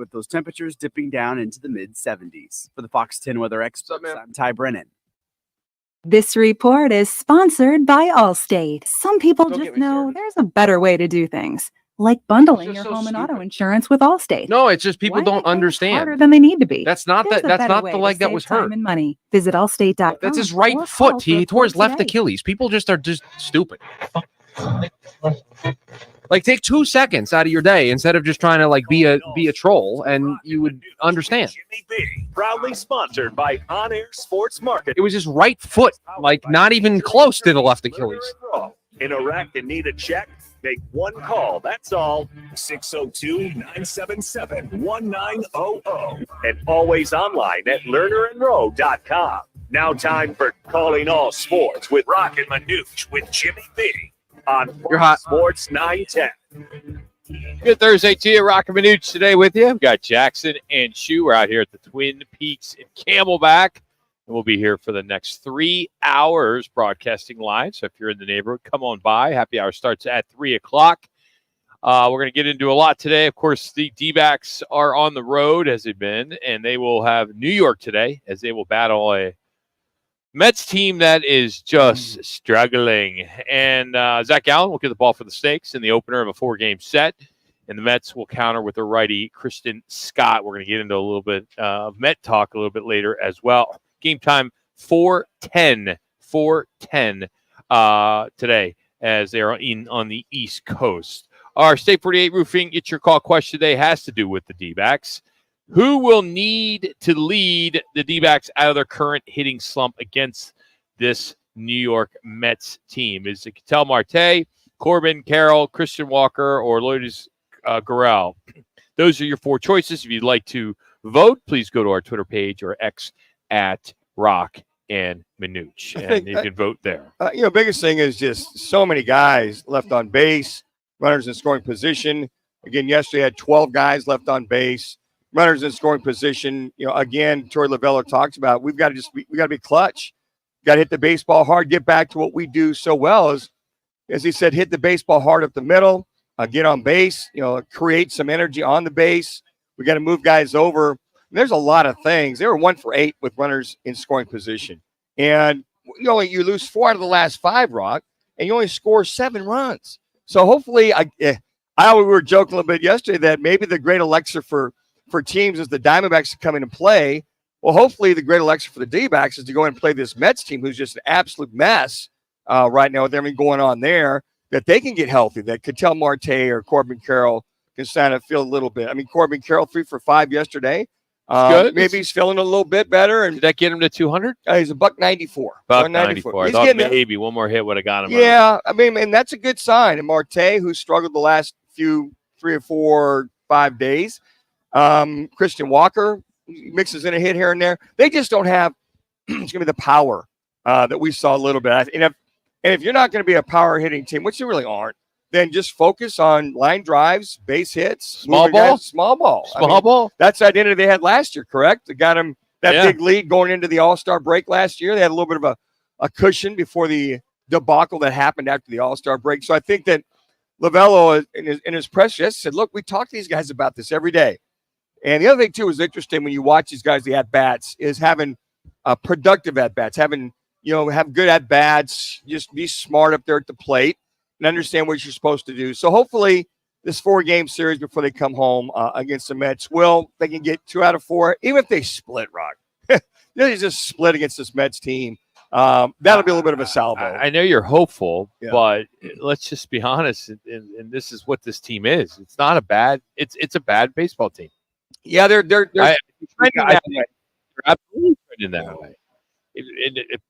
with those temperatures dipping down into the mid-70s. For the Fox 10 weather experts, I'm Ty Brennan. This report is sponsored by Allstate. Some people just know there's a better way to do things, like bundling your home and auto insurance with Allstate. No, it's just people don't understand. Harder than they need to be. That's not the leg that was hurt. Time and money. Visit Allstate.com. That's his right foot. He tore his left Achilles. People just are just stupid. Like, take 2 seconds out of your day instead of just trying to like be a troll, and you would understand. Jimmy B, proudly sponsored by On Air Sports Market. It was his right foot, like not even close to the left Achilles. In Iraq and need a check? Make one call. That's all. 602-977-1900. And always online at lernerandrowe.com. Now time for Calling All Sports with Roc and Manuch with Jimmy B on Fox Sports 910. Good Thursday to you. Roc and Manuch today with you. We've got Jackson and Shu. We're out here at the Twin Peaks in Camelback. And we'll be here for the next 3 hours broadcasting live. So if you're in the neighborhood, come on by. Happy hour starts at 3 o'clock. We're going to get into a lot today. Of course, the D-backs are on the road, as they've been, and they will have New York today as they will battle a Mets team that is just struggling. And Zach Gallen will get the ball for the Snakes in the opener of a 4-game set. And the Mets will counter with their righty, Kristen Scott. We're going to get into a little bit of Met talk a little bit later as well. Game time 4:10 today as they are on the East Coast. Our State 48 Roofing It's Your Call question today has to do with the D-backs. Who will need to lead the D-backs out of their current hitting slump against this New York Mets team? Is it Ketel Marte, Corbin Carroll, Christian Walker, or Lourdes Gurriel? Those are your 4 choices. If you'd like to vote, please go to our Twitter page or X at Roc and Manuch, and you can vote there. Biggest thing is just so many guys left on base, runners in scoring position. Again, yesterday had 12 guys left on base, runners in scoring position. Again, Troy Lavello talks about we got to be clutch, got to hit the baseball hard, get back to what we do so well as he said, hit the baseball hard up the middle, get on base, create some energy on the base. We got to move guys over. There's a lot of things. They were 1 for 8 with runners in scoring position. And you lose 4 out of the last 5, Rock, and you only score 7 runs. So hopefully, we were joking a little bit yesterday that maybe the great elixir for teams is the Diamondbacks to come in and play. Well, hopefully the great elixir for the D-backs is to go in and play this Mets team who's just an absolute mess right now with everything going on there, that they can get healthy, that Ketel Marte or Corbin Carroll can stand up, feel a little bit. I mean, Corbin Carroll 3 for 5 yesterday. Good. Maybe he's feeling a little bit better. And did that get him to 200? He's $194. $194. I thought maybe one more hit would have got him. Yeah, I mean, and that's a good sign. And Marte, who struggled the last 3 or 4, 5 days. Christian Walker mixes in a hit here and there. They just don't have it's going to be the power that we saw a little bit. And if you're not going to be a power hitting team, which you really aren't, then just focus on line drives, base hits, small ball. That's the identity they had last year, correct? They got them that big lead going into the All-Star break last year. They had a little bit of a cushion before the debacle that happened after the All-Star break. So I think that Lavello in his press said, look, we talk to these guys about this every day. And the other thing, too, is interesting when you watch these guys, the at-bats, is having productive at-bats, have good at-bats, just be smart up there at the plate and understand what you're supposed to do. So hopefully this 4-game series before they come home against the Mets, they can get 2 out of 4, even if they split, Rock. They just split against this Mets team. That'll be a little bit of a salvo. I know you're hopeful, but let's just be honest, and this is what this team is. It's not a bad – it's a bad baseball team. Yeah, they're trending that way. They're absolutely trending that way.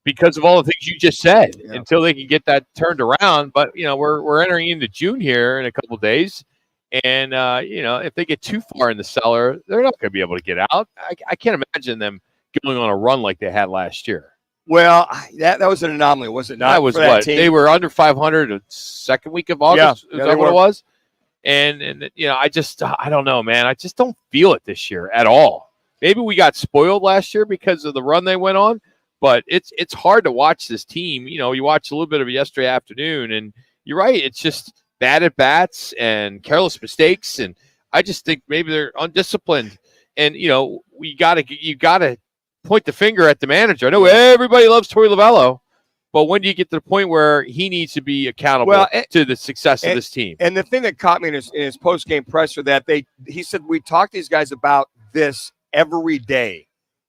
Because of all the things you just said, until they can get that turned around. But we're entering into June here in a couple of days, and if they get too far in the cellar, they're not going to be able to get out. I can't imagine them going on a run like they had last year. Well, that was an anomaly, was it not? That was what they were under 500 the second week of August. Is that what it was? And I don't know, man. I just don't feel it this year at all. Maybe we got spoiled last year because of the run they went on. But it's hard to watch this team. You watch a little bit of it yesterday afternoon, and you're right. It's just bad at bats and careless mistakes. And I just think maybe they're undisciplined, and you gotta point the finger at the manager. I know everybody loves Torey Lovello, but when do you get to the point where he needs to be accountable to the success of this team? And the thing that caught me in his post-game presser that he said, we talk to these guys about this every day.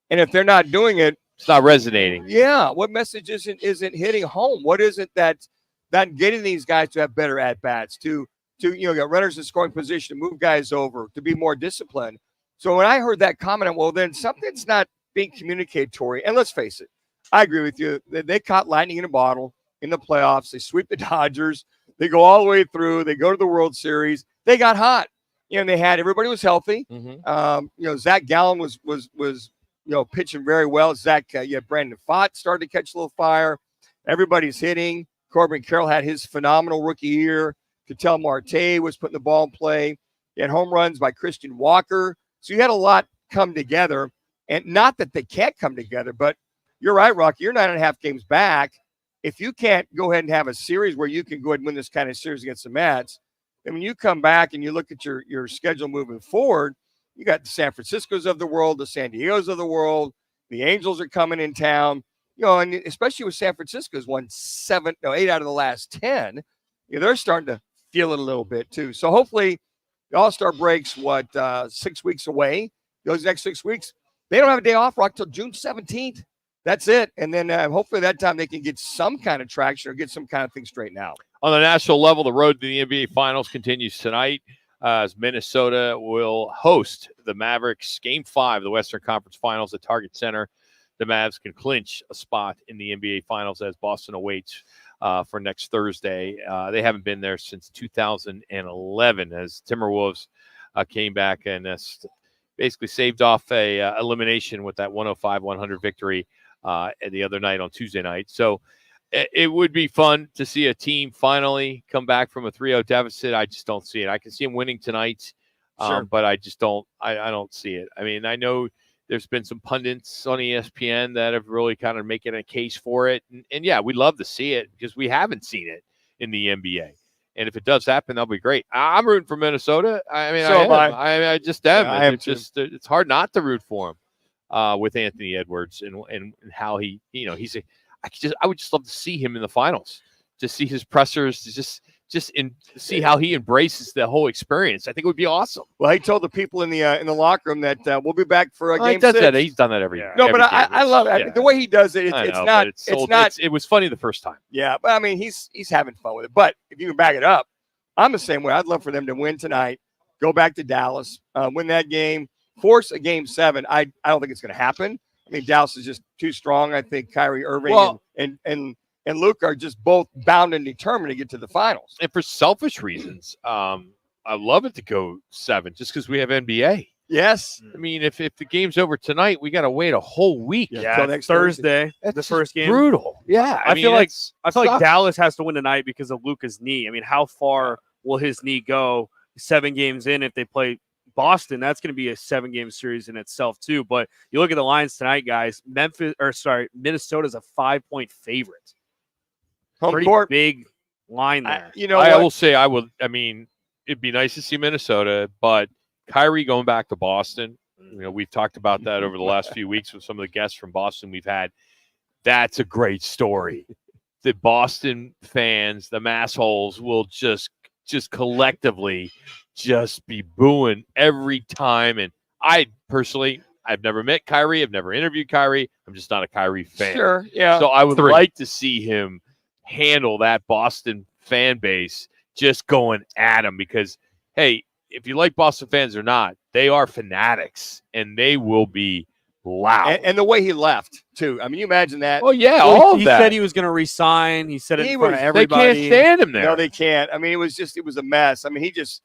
And if they're not doing it, it's not resonating. Yeah. What message isn't hitting home? What isn't that getting these guys to have better at-bats, to get runners in scoring position, to move guys over, to be more disciplined? So when I heard that comment, well, then something's not being communicatory. And let's face it, I agree with you. They caught lightning in a bottle in the playoffs. They sweep the Dodgers. They go all the way through. They go to the World Series. They got hot. They had everybody was healthy. Zach Gallen was pitching very well. You had Brandon Pfaadt started to catch a little fire. Everybody's hitting. Corbin Carroll had his phenomenal rookie year. Ketel Marte was putting the ball in play. You had home runs by Christian Walker. So you had a lot come together. And not that they can't come together, but you're right, Rocky. You're 9.5 games back. If you can't go ahead and have a series where you can go ahead and win this kind of series against the Mets, then when you come back and you look at your schedule moving forward, you got the San Franciscos of the world, the San Diegos of the world, the Angels are coming in town, and especially with San Francisco's won 8 out of the last 10, they're starting to feel it a little bit too. So hopefully the All-Star break's 6 weeks away. Those next 6 weeks, they don't have a day off, Rock, till June 17th. That's it. And then hopefully that time they can get some kind of traction or get some kind of thing straightened out. On the national level, the road to the NBA Finals continues tonight as Minnesota will host the Mavericks Game 5 of the Western Conference Finals at Target Center. The Mavs can clinch a spot in the NBA Finals as Boston awaits for next Thursday. They haven't been there since 2011 as Timberwolves came back and basically saved off a elimination with that 105-100 victory the other night on Tuesday night. So it would be fun to see a team finally come back from a 3-0 deficit. I just don't see it. I can see them winning tonight, but I just don't. I don't see it. I mean, I know there's been some pundits on ESPN that have really kind of making a case for it, and yeah, we'd love to see it because we haven't seen it in the NBA. And if it does happen, that'll be great. I'm rooting for Minnesota. I mean, I just am. Yeah, it's hard not to root for him with Anthony Edwards and how he, I would just love to see him in the finals, to see his pressers, to see how he embraces the whole experience. I think it would be awesome. Well, he told the people in the locker room that we'll be back for Game 6. He's done that every year. No, every but I love it. Yeah. The way he does it. It was funny the first time. Yeah, but I mean, he's having fun with it. But if you can back it up, I'm the same way. I'd love for them to win tonight, go back to Dallas, win that game, force a Game 7. I don't think it's going to happen. I mean, Dallas is just too strong. I think Kyrie Irving and Luka are just both bound and determined to get to the finals. And for selfish reasons, I love it to go 7 just because we have NBA. Yes. I mean, if the game's over tonight, we got to wait a whole week. Yeah, next Thursday. That's the first game. Brutal. Yeah. I feel like Dallas has to win tonight because of Luka's knee. I mean, how far will his knee go 7 games in if they play Boston? That's going to be a 7-game series in itself too. But you look at the lines tonight, guys. Minnesota's a 5-point favorite. Home Pretty court. Big line there. I will say I mean, it'd be nice to see Minnesota, but Kyrie going back to Boston, we've talked about that over the last few weeks with some of the guests from Boston we've had. That's a great story. The Boston fans, the massholes, will just collectively just be booing every time. And I personally, I've never met Kyrie. I've never interviewed Kyrie. I'm just not a Kyrie fan. Sure, yeah. So I would like to see him handle that Boston fan base just going at him because, hey, if you like Boston fans or not, they are fanatics and they will be loud. And the way he left, too. I mean, you imagine that. Oh, yeah, he said he was going to resign. He said it in front of everybody. They can't stand him there. No, they can't. I mean, it was a mess. I mean, he just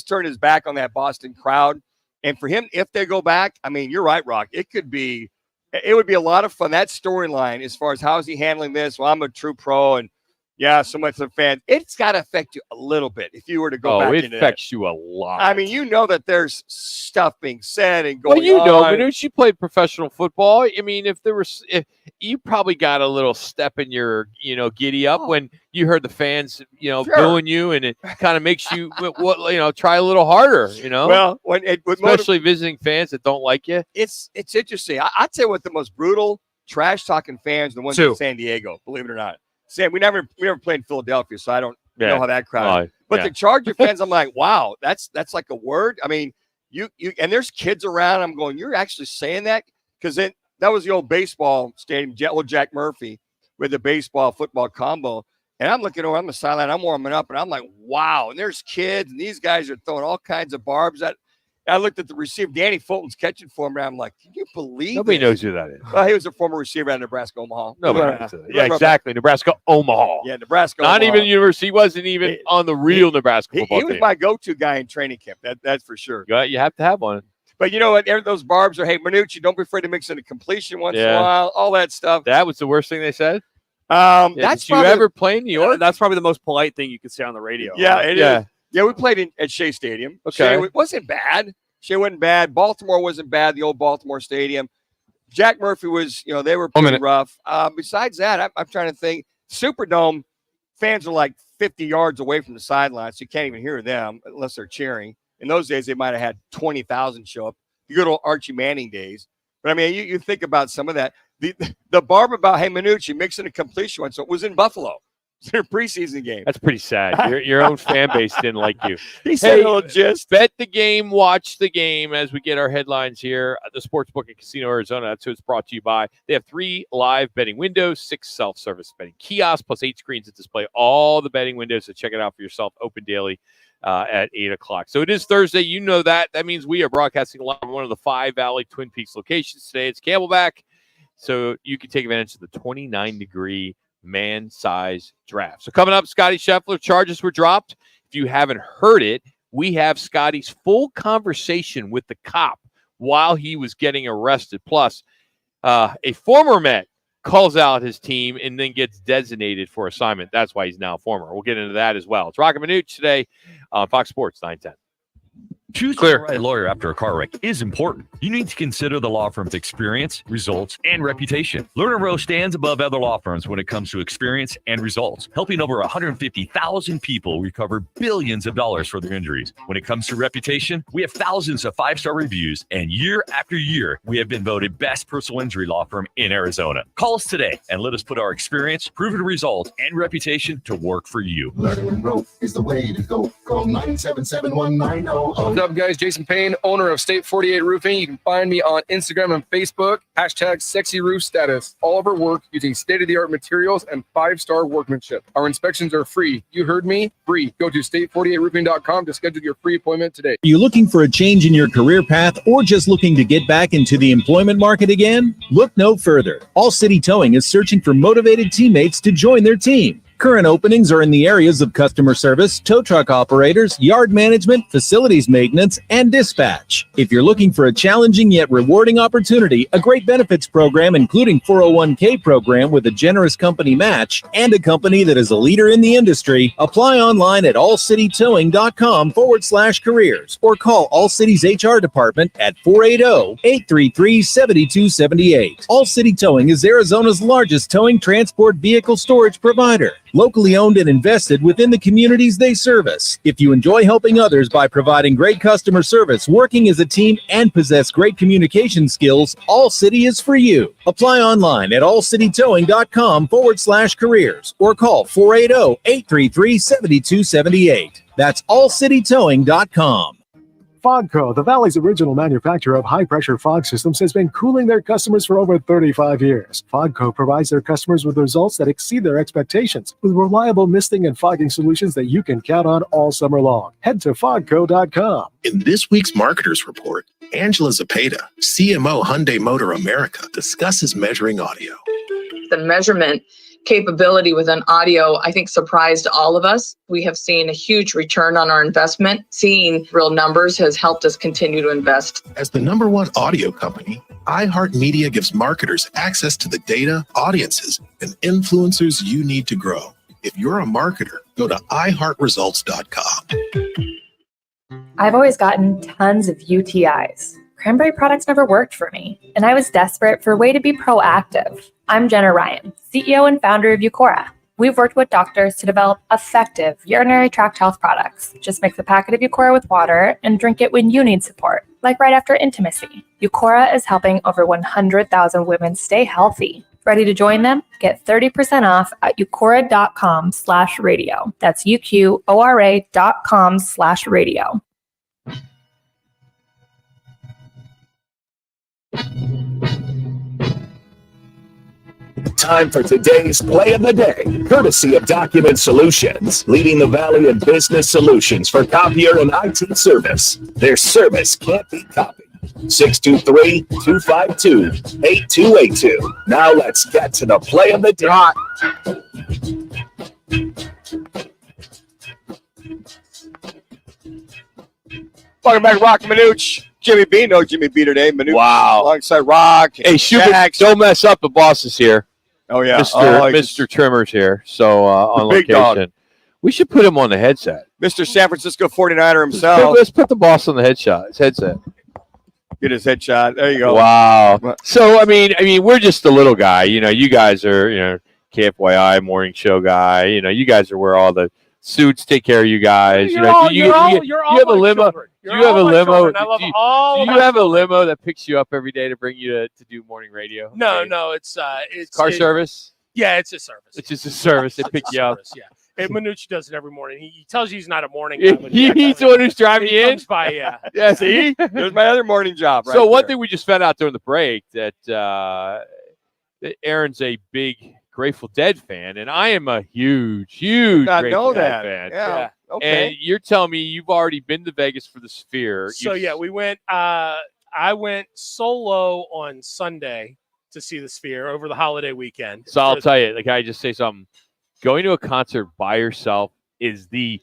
turned his back on that Boston crowd. And for him, if they go back, I mean, you're right, Rock. It would be a lot of fun. That storyline, as far as how is he handling this? Well, I'm a true pro, and Yeah, so much of fans. It's got to affect you a little bit if you were to go back it into affects you a lot. I mean, you know that there's stuff being said and going on. Well, Manuch, you played professional football. I mean, if you probably got a little step in your, giddy up when you heard the fans, booing you, and it kind of makes you, try a little harder, Well, especially visiting fans that don't like you. It's interesting. I'd say what the most brutal trash talking fans, the ones in San Diego, believe it or not. Sam, we never played in Philadelphia, so I don't know how that crowd. But the Charger fans, I'm like, wow, that's like a word. I mean, you and there's kids around. I'm going, you're actually saying that? Because that was the old baseball stadium, old Jack Murphy with the baseball football combo. And I'm looking over on the sideline, I'm warming up, and I'm like, wow. And there's kids, and these guys are throwing all kinds of barbs at. I looked at the receiver. Danny Fulton's catching for him, and I'm like, can you believe Nobody this? knows who that is. Well, he was a former receiver at Nebraska Omaha. Nobody knows that. Yeah, exactly. Nebraska Omaha. Yeah, Nebraska Not Omaha. even university. He wasn't even on the real Nebraska football team. He was my go-to guy in training camp. That's for sure. You have to have one. But you know what? Those barbs are, hey, Manucci, don't be afraid to mix in a completion once in a while. All that stuff. That was the worst thing they said? That's did you ever play in New York? That's probably the most polite thing you could say on the radio. Yeah, it is. Yeah, we played at Shea Stadium. Okay. Shea wasn't bad. Shea wasn't bad. Baltimore wasn't bad, the old Baltimore Stadium. Jack Murphy was, they were pretty rough. Besides that, I'm trying to think. Superdome, fans are like 50 yards away from the sideline, so you can't even hear them unless they're cheering. In those days, they might have had 20,000 show up. The good old Archie Manning days. But, I mean, you think about some of that. The barb about, hey, Manucci, mixing a completion one, so it was in Buffalo. It's their preseason game. That's pretty sad. Your own fan base didn't like you. He said a little gist. Bet the game, watch the game as we get our headlines here. The Sportsbook at Casino Arizona, that's who it's brought to you by. They have 3 live betting windows, 6 self-service betting kiosks, plus 8 screens that display all the betting windows. So check it out for yourself. Open daily at 8 o'clock. So it is Thursday. You know that. That means we are broadcasting live from one of the 5 Valley Twin Peaks locations today. It's Camelback. So you can take advantage of the 29-degree man-size draft. So coming up, Scotty Scheffler, charges were dropped. If you haven't heard it, we have Scotty's full conversation with the cop while he was getting arrested. Plus, a former Met calls out his team and then gets designated for assignment. That's why he's now a former. We'll get into that as well. It's Roc and Manuch today on Fox Sports 910. Choosing the right lawyer after a car wreck is important. You need to consider the law firm's experience, results, and reputation. Lerner Rowe stands above other law firms when it comes to experience and results, helping over 150,000 people recover billions of dollars for their injuries. When it comes to reputation, we have thousands of 5-star reviews, and year after year, we have been voted best personal injury law firm in Arizona. Call us today and let us put our experience, proven results, and reputation to work for you. Lerner Rowe is the way to go. Call 977-1900. What's up, guys? Jason Payne, owner of State 48 Roofing. You can find me on Instagram and Facebook, #SexyRoofStatus. All of our work using state-of-the-art materials and 5-star workmanship. Our inspections are free. You heard me, free. Go to state48roofing.com to schedule your free appointment today. Are you looking for a change in your career path or just looking to get back into the employment market again? Look no further. All City Towing is searching for motivated teammates to join their team. Current openings are in the areas of customer service, tow truck operators, yard management, facilities maintenance, and dispatch. If you're looking for a challenging yet rewarding opportunity, a great benefits program including 401k program with a generous company match, and a company that is a leader in the industry, apply online at allcitytowing.com/careers or call All City's HR department at 480-833-7278. All City Towing is Arizona's largest towing transport vehicle storage provider. Locally owned and invested within the communities they service. If you enjoy helping others by providing great customer service, working as a team, and possess great communication skills, All City is for you. Apply online at allcitytowing.com/careers or call 480-833-7278. That's allcitytowing.com. Fogco, the Valley's original manufacturer of high-pressure fog systems, has been cooling their customers for over 35 years. Fogco provides their customers with results that exceed their expectations, with reliable misting and fogging solutions that you can count on all summer long. Head to fogco.com. In this week's Marketers Report, Angela Zapata, CMO Hyundai Motor America, discusses measuring audio. The measurement capability within audio, I think, surprised all of us. We have seen a huge return on our investment. Seeing real numbers has helped us continue to invest. As the #1 audio company, iHeartMedia gives marketers access to the data, audiences, and influencers you need to grow. If you're a marketer, go to iHeartResults.com. I've always gotten tons of UTIs. Cranberry products never worked for me, and I was desperate for a way to be proactive. I'm Jenna Ryan, CEO and founder of Eucora. We've worked with doctors to develop effective urinary tract health products. Just mix a packet of Eucora with water and drink it when you need support, like right after intimacy. Eucora is helping over 100,000 women stay healthy. Ready to join them? Get 30% off at eucora.com/radio. That's UQORA.com/radio. Time for today's play of the day, courtesy of Document Solutions, leading the valley in business solutions for copier and IT service. Their service can't be copied. 623-252-8282. Now let's get to the play of the day. Welcome back, Roc and Manuch. Jimmy B, no Jimmy B today. Manuch alongside Rock. Hey, Schubert, don't mess up. The boss is here. Oh, yeah. Mr. Trimmer's here. So on big location. dog. We should put him on the headset. Mr. San Francisco 49er himself. Let's put the boss on the headset. Get his headshot. There you go. Wow. So I mean, we're just the little guy. You know, you guys are, KFYI morning show guy. You know, you guys are where all the suits take care of you guys. You have a limo. Do you have a limo? Do you have a limo that picks you up every day to bring you to do morning radio? No, it's car service. Yeah, it's a service. It's just a service. They pick you up. Yeah. And Manuch does it every morning. He tells you he's not a morning guy. He's the one who's driving you in. Comes by, yeah. Yeah, see? There's my other morning job. So one thing we just found out during the break that Aaron's a big Grateful Dead fan, and I am a huge Grateful Dead fan. Yeah. Okay. And you're telling me you've already been to Vegas for the Sphere. So yeah, we went. I went solo on Sunday to see the Sphere over the holiday weekend. So I'll tell you, like I just say something. Going to a concert by yourself is the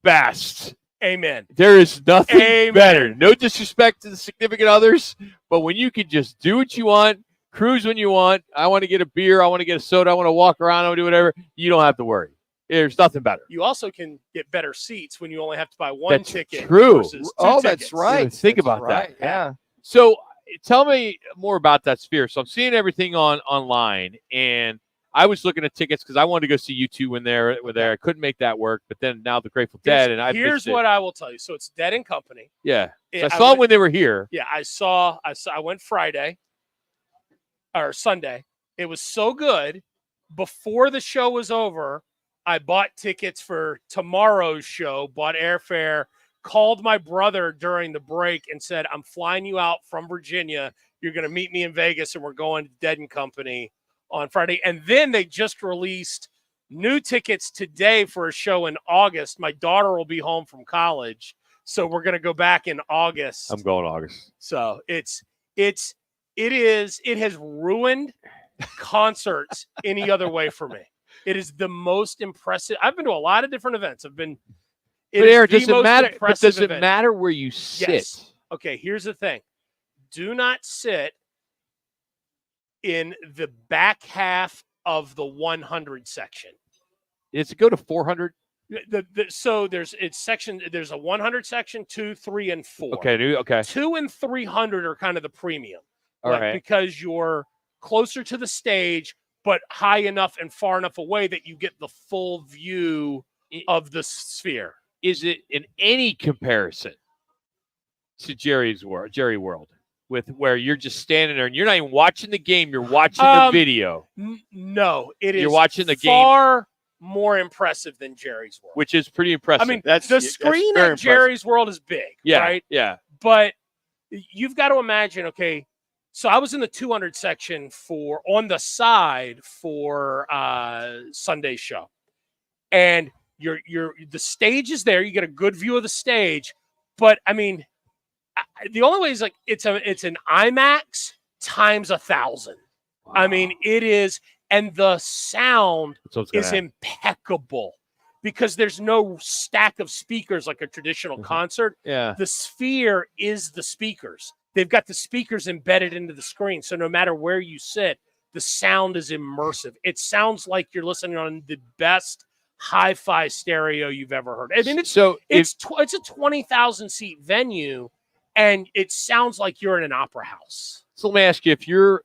best. Amen. There is nothing better. No disrespect to the significant others, but when you can just do what you want, cruise when you want. I want to get a beer. I want to get a soda. I want to walk around. I want to do whatever. You don't have to worry. There's nothing better. You also can get better seats when you only have to buy one ticket. True. Oh, that's right. Think about that. Yeah. So tell me more about that Sphere. So I'm seeing everything online, and I was looking at tickets because I wanted to go see U2 when they were there. I couldn't make that work, but then now the Grateful Dead, and I here's what I will tell you. So it's Dead and Company. Yeah. So I saw them when they were here. Yeah, I went Friday or Sunday. It was so good. Before the show was over, I bought tickets for tomorrow's show, bought airfare, called my brother during the break and said, I'm flying you out from Virginia. You're going to meet me in Vegas, and we're going to Dead and Company on Friday. And then they just released new tickets today for a show in August. My daughter will be home from college, so we're going to go back in August. I'm going August. So it has ruined concerts any other way for me. It is the most impressive. I've been to a lot of different events. But Aaron, does it matter? But does it matter where you sit? Yes. Okay, here's the thing. Do not sit in the back half of the 100 section. Does it go to 400? So there's a 100 section, 2, 3, and 4. Okay. 2 and 300 are kind of the premium. All right. Because you're closer to the stage, but high enough and far enough away that you get the full view of the Sphere. Is it in any comparison to Jerry World? With where you're just standing there and you're not even watching the game, you're watching the video. No, it is. You're watching the game. Far more impressive than Jerry's World, which is pretty impressive. I mean, the screen at Jerry's World is big, right? Yeah. But you've got to imagine. Okay, so I was in the 200 section on the side for Sunday's show, and the stage is there. You get a good view of the stage, but I mean. The only way is like it's an IMAX times 1,000. Wow. I mean, it is, and the sound is impeccable because there's no stack of speakers like a traditional concert. Yeah, the Sphere is the speakers. They've got the speakers embedded into the screen, so no matter where you sit, the sound is immersive. It sounds like you're listening on the best hi-fi stereo you've ever heard. I mean, it's a 20,000 seat venue, and it sounds like you're in an opera house. So let me ask you: if your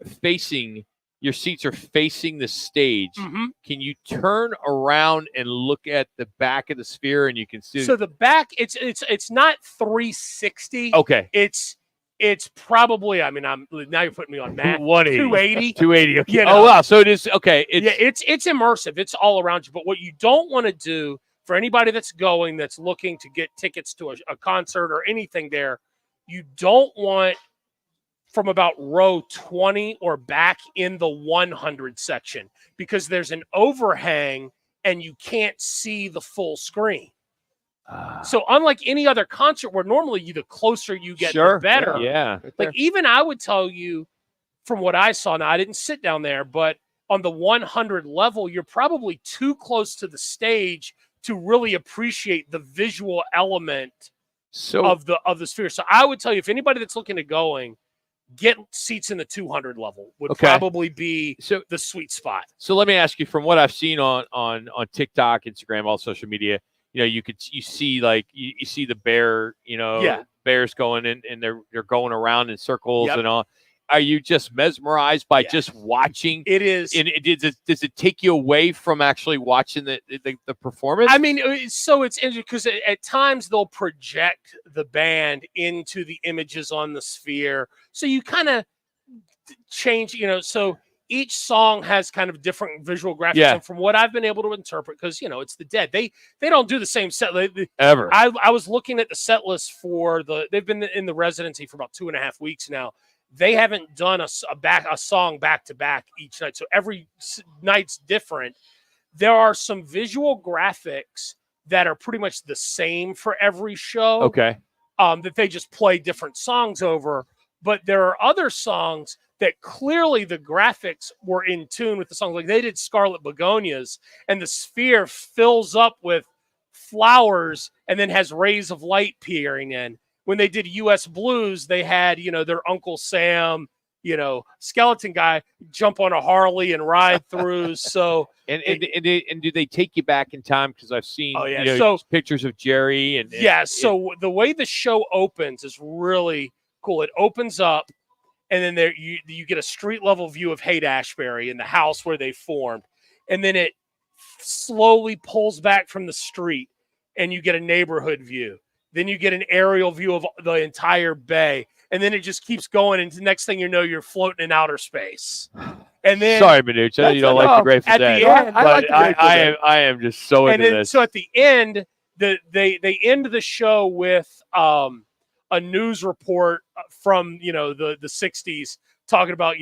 seats are facing the stage, can you turn around and look at the back of the Sphere, and you can see? So the back, it's not 360. Okay, it's probably. I mean, now you're putting me on math. 180, 280. 280. Okay. You know? Oh wow! So it is okay. It's immersive. It's all around you. But what you don't want to do for anybody that's looking to get tickets to a concert or anything there, you don't want from about row 20 or back in the 100 section, because there's an overhang and you can't see the full screen. So unlike any other concert where normally the closer you get, the better. Yeah. Like even I would tell you from what I saw, now I didn't sit down there, but on the 100 level, you're probably too close to the stage to really appreciate the visual element of the Sphere. So I would tell you, if anybody that's looking at going, get seats in the 200 level would probably be the sweet spot. So let me ask you, from what I've seen on TikTok, Instagram, all social media, you see you see the bear, bears going in, and they're going around in circles and all. Are you just mesmerized by just watching? It is. And does it take you away from actually watching the performance? I mean, so it's interesting because at times they'll project the band into the images on the Sphere. So you kind of change, so each song has kind of different visual graphics. Yeah. And from what I've been able to interpret, because, it's the Dead. They don't do the same set. Ever. I was looking at the set list they've been in the residency for about 2.5 weeks now. They haven't done a song back to back each night. So every night's different. There are some visual graphics that are pretty much the same for every show. Okay. That they just play different songs over. But there are other songs that clearly the graphics were in tune with the songs. Like they did Scarlet Begonias, and the Sphere fills up with flowers and then has rays of light peering in. When they did U.S. Blues, they had, their Uncle Sam, skeleton guy jump on a Harley and ride through. So and do they take you back in time? Because I've seen pictures of Jerry and so the way the show opens is really cool. It opens up, and then there you get a street level view of Haight-Ashbury and the house where they formed, and then it slowly pulls back from the street, and you get a neighborhood view. Then you get an aerial view of the entire bay. And then it just keeps going. And the next thing you know, you're floating in outer space. And then, sorry, Manuch, I know you don't like the Grateful Dead. I am just so into this. So at the end, they end the show with a news report from the 60s talking about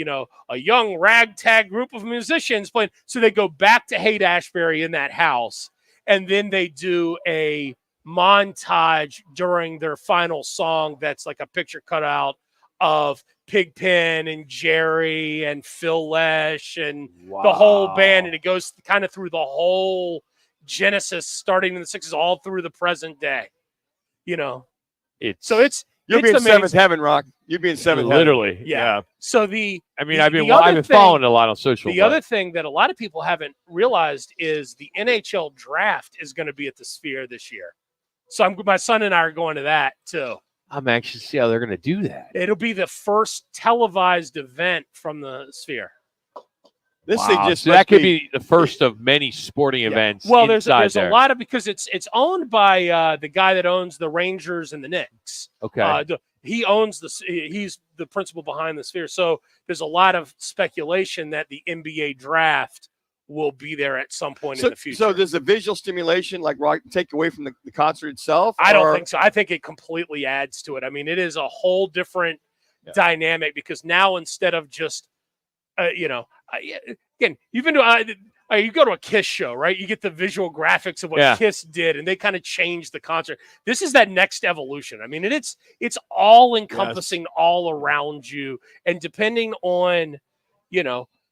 a young ragtag group of musicians playing. So they go back to Haight-Ashbury in that house, and then they do a montage during their final song that's like a picture cutout of Pigpen and Jerry and Phil Lesh and the whole band, and it goes kind of through the whole genesis starting in the 60s all through the present day. You'll be in seventh heaven, Rock. You'll be in seventh literally heaven. Yeah. So I've been following a lot on social. Other thing that a lot of people haven't realized is the NHL draft is going to be at the Sphere this year. So my son and I are going to that too. I'm anxious to see how they're going to do that. It'll be the first televised event from the Sphere. This thing just so that could be the first of many sporting events. Well, there's a lot of, because it's owned by the guy that owns the Rangers and the Knicks. Okay. He's the principal behind the Sphere. So there's a lot of speculation that the NBA draft will be there at some point in the future. So does the visual stimulation take away from the concert itself? I don't think so. I think it completely adds to it. I mean, it is a whole different dynamic, because now instead of just, again, you've been to, you go to a Kiss show, right? You get the visual graphics of what Kiss did, and they kind of changed the concert. This is that next evolution. I mean, it's all encompassing all around you. And depending on,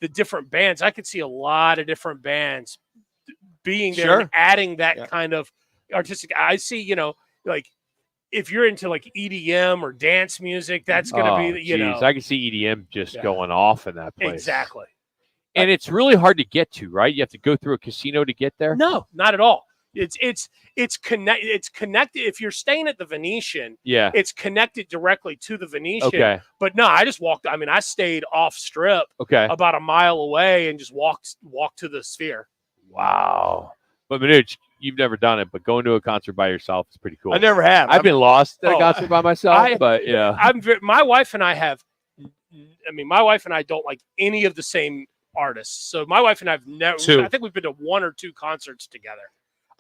the different bands, I could see a lot of different bands being there and adding that kind of artistic. I see, if you're into like EDM or dance music, that's going to be, I can see EDM just going off in that place. Exactly. And it's really hard to get to, right? You have to go through a casino to get there. No, not at all. It's connected. If you're staying at the Venetian, Yeah. it's connected directly to the Venetian. Okay. But no, I just walked. I mean, I stayed off strip, about a mile away, and just walked to the Sphere. Wow. But Manuch, you've never done it, but going to a concert by yourself is pretty cool. I never have. I've been lost at a concert by myself, but my wife and I have. I mean, my wife and I don't like any of the same artists. So my wife and I have never. Two. I think we've been to 1 or 2 concerts together.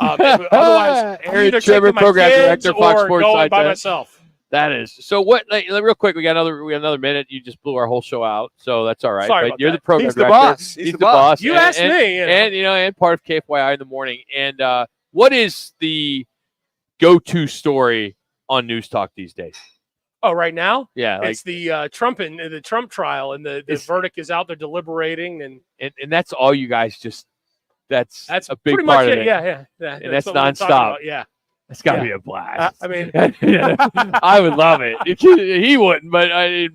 Otherwise, I'm Aaron either Trimmer, taking my program kids director, Fox or Sports going by 910. myself. That is so. What? Like, real quick, we got another minute. You just blew our whole show out, so that's all right. Sorry but about you're that. the program He's the director. boss. He's the boss. You and, asked me, and part of KFYI in the morning. And what is the go-to story on News Talk these days? Oh, right now? Yeah, it's the Trump trial, and the verdict is out. They're deliberating, and that's all you guys just. That's a big pretty part much of it. Yeah. And that's what we're talking nonstop. about, Yeah. That's got to be a blast. I mean, I would love it. He wouldn't, but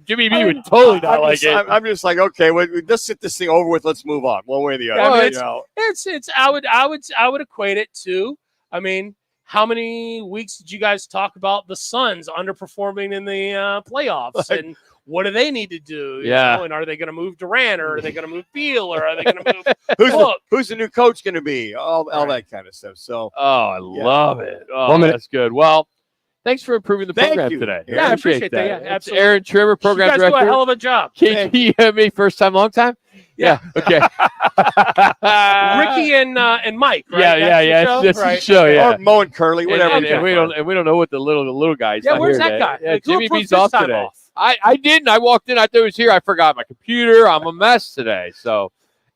Jimmy B would totally not like it. I'm just like, okay, let's get this thing over with. Let's move on, one way or the other. I mean, you know. it's I would equate it to. I mean, how many weeks did you guys talk about the Suns underperforming in the playoffs, and what do they need to do? You know? And are they going to move Durant, or are they going to move Beal, or are they going to move? Who's the new coach going to be? All that kind of stuff. So, I love it. Oh, that's good. Well, thanks for improving the program today. Yeah, I appreciate that. Yeah, It's absolutely. Aaron Trimmer, program you guys director. do a hell of a job. KTMA, first time, long time. Yeah. Okay. Ricky and Mike. Right? Yeah. That's the show. Yeah. Or Mo and Curly, whatever. And we don't know what the little guy's. Yeah, not where's here that today. guy? Yeah, Like, Jimmy who B's took off this time today. off? I didn't. I walked in. I thought it was here. I forgot my computer. I'm a mess today. So,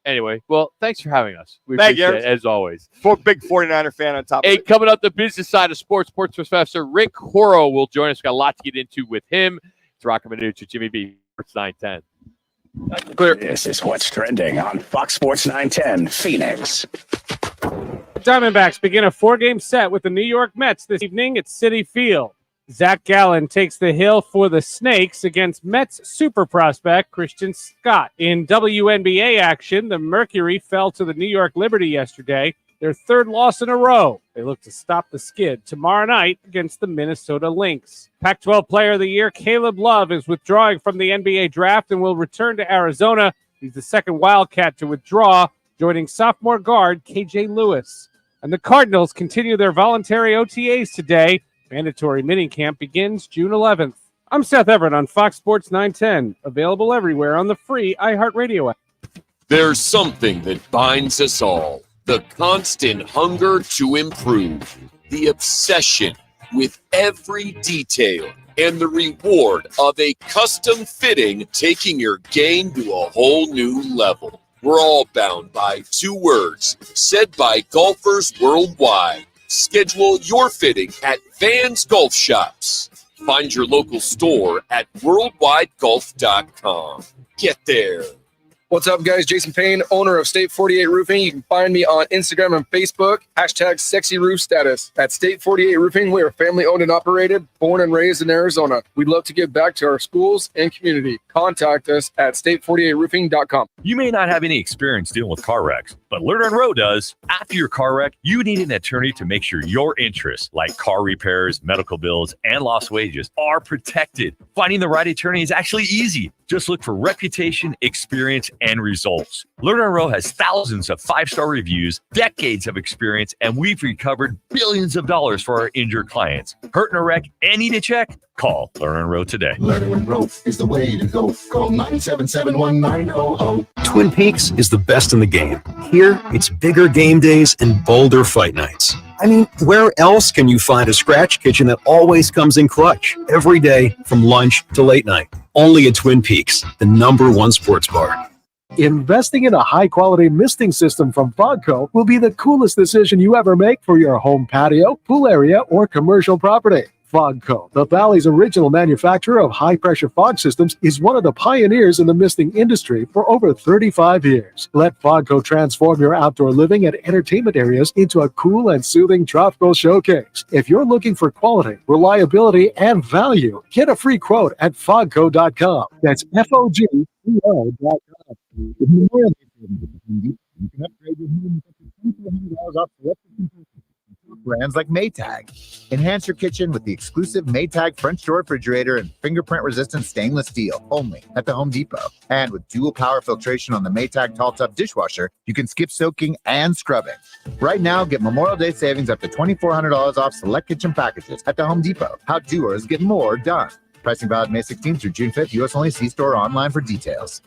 anyway, well, thanks for having us. We Thank you, appreciate it, as always. Big 49er fan on top of Hey, it. coming up, the business side of sports professor Rick Horo will join us. We've got a lot to get into with him. It's Roc and Manuch with Jimmy B. Sports 910. This is what's trending on Fox Sports 910 Phoenix. Diamondbacks begin a 4-game set with the New York Mets this evening at Citi Field. Zach Gallen takes the hill for the Snakes against Mets super prospect Christian Scott. In WNBA action, the Mercury fell to the New York Liberty yesterday, their 3rd loss in a row. They look to stop the skid tomorrow night against the Minnesota Lynx. Pac-12 Player of the Year Caleb Love is withdrawing from the NBA draft and will return to Arizona. He's the second Wildcat to withdraw, joining sophomore guard KJ Lewis. And the Cardinals continue their voluntary OTAs today. Mandatory minicamp begins June 11th. I'm Seth Everett on Fox Sports 910, available everywhere on the free iHeartRadio app. There's something that binds us all. The constant hunger to improve. The obsession with every detail. And the reward of a custom fitting taking your game to a whole new level. We're all bound by 2 words said by golfers worldwide. Schedule your fitting at Vans Golf Shops. Find your local store at worldwidegolf.com. Get there. What's up, guys? Jason Payne, owner of State 48 Roofing. You can find me on Instagram and Facebook. #SexyRoofStatus. At State 48 Roofing, we are family-owned and operated, born and raised in Arizona. We'd love to give back to our schools and community. Contact us at state48roofing.com. You may not have any experience dealing with car wrecks, but Lerner and Rowe does. After your car wreck, you need an attorney to make sure your interests, like car repairs, medical bills, and lost wages, are protected. Finding the right attorney is actually easy. Just look for reputation, experience, and results. Lerner & Rowe has thousands of 5-star reviews, decades of experience, and we've recovered billions of dollars for our injured clients. Hurt in a wreck and need a check? Call Lerner & Rowe today. Lerner & Rowe is the way to go. Call 977-1900. Twin Peaks is the best in the game. Here, it's bigger game days and bolder fight nights. I mean, where else can you find a scratch kitchen that always comes in clutch every day from lunch to late night? Only at Twin Peaks, the #1 sports bar. Investing in a high-quality misting system from Fogco will be the coolest decision you ever make for your home patio, pool area, or commercial property. Fogco, the Valley's original manufacturer of high-pressure fog systems, is one of the pioneers in the misting industry for over 35 years. Let Fogco transform your outdoor living and entertainment areas into a cool and soothing tropical showcase. If you're looking for quality, reliability, and value, get a free quote at fogco.com. That's FOGCO.com. savings at the Home Depot. You can upgrade your home with up to $2,400 off select brands like Maytag. Enhance your kitchen with the exclusive Maytag French door refrigerator and fingerprint-resistant stainless steel, only at the Home Depot. And with dual power filtration on the Maytag Tall Tub dishwasher, you can skip soaking and scrubbing. Right now, get Memorial Day savings up to $2,400 off select kitchen packages at the Home Depot. How doers get more done. Pricing valid May 16th through June 5th. U.S. only. See store or online for details.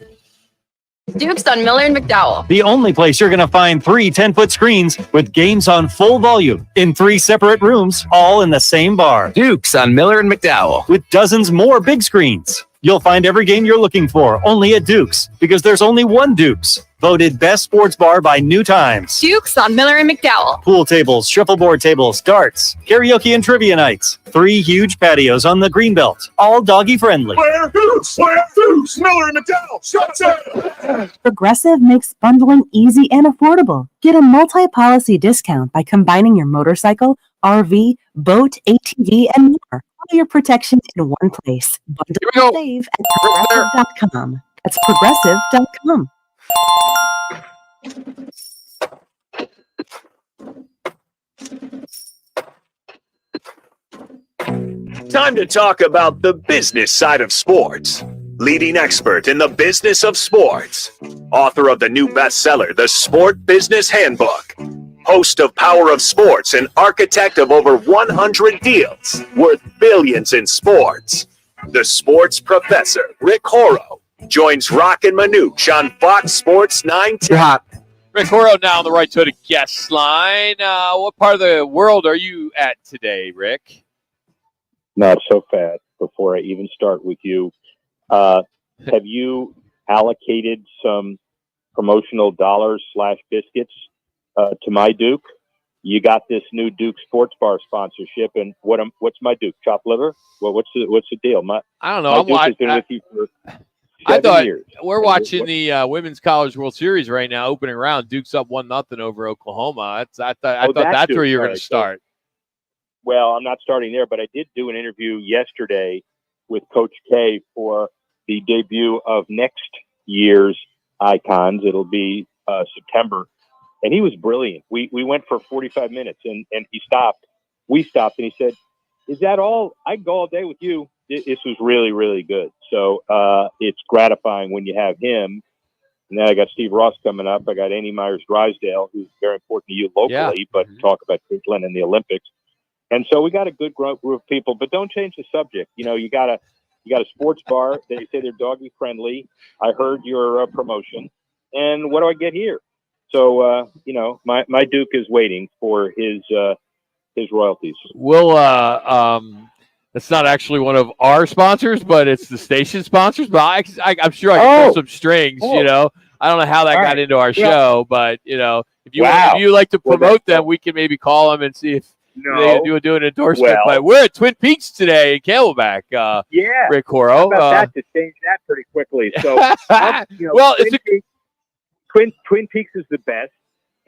Duke's on Miller and McDowell. The only place you're going to find 3 10-foot screens with games on full volume in 3 separate rooms, all in the same bar. Duke's on Miller and McDowell. With dozens more big screens. You'll find every game you're looking for only at Duke's, because there's only one Duke's. Voted best sports bar by New Times. Duke's on Miller and McDowell. Pool tables, shuffleboard tables, darts, karaoke and trivia nights. 3 huge patios on the Greenbelt, all doggy friendly. Where Dukes? Miller and McDowell. Shut up. Progressive makes bundling easy and affordable. Get a multi-policy discount by combining your motorcycle, RV, boat, ATV, and more. All your protection in one place. Bundle and save at progressive.com. That's progressive.com. Time to talk about the business side of sports. Leading expert in the business of sports. Author of the new bestseller, The Sport Business Handbook. Host of Power of Sports and architect of over 100 deals worth billions in sports. The sports professor, Rick Horrow, joins Roc and Manuch on Fox Sports 910. Rick Horrow now on the right to the guest line. What part of the world are you at today, Rick? Not so fast. Before I even start with you, have you allocated some promotional dollars / biscuits to my Duke? You got this new Duke Sports Bar sponsorship, and what's my Duke? Chopped liver? Well, what's the deal? I don't know. My Duke has been with you for I 7 thought years. we're watching the Women's College World Series right now, opening round. Duke's up 1-0 over Oklahoma. I thought that's where you were going to start. Well, I'm not starting there, but I did do an interview yesterday with Coach K for the debut of next year's Icons. It'll be September. And he was brilliant. We went for 45 minutes, and he stopped. We stopped, and he said, "Is that all? I'd go all day with you." This was really, really good. So it's gratifying when you have him. And then I got Steve Ross coming up. I got Annie Myers-Drysdale, who's very important to you locally, but talk about Caitlin and the Olympics. And so we got a good group of people, but don't change the subject. You know, you got a sports bar. They say they're doggy friendly. I heard your promotion, and what do I get here? So my Duke is waiting for his royalties. We'll it's not actually one of our sponsors, but it's the station sponsors. But I'm sure I can pull some strings. You know, I don't know how that got into our show, but if you like to promote them, we can maybe call them and see if they do an endorsement. But we're at Twin Peaks today in Camelback. Rick Horrow. How about that to change that pretty quickly? So, Twin Peaks is the best,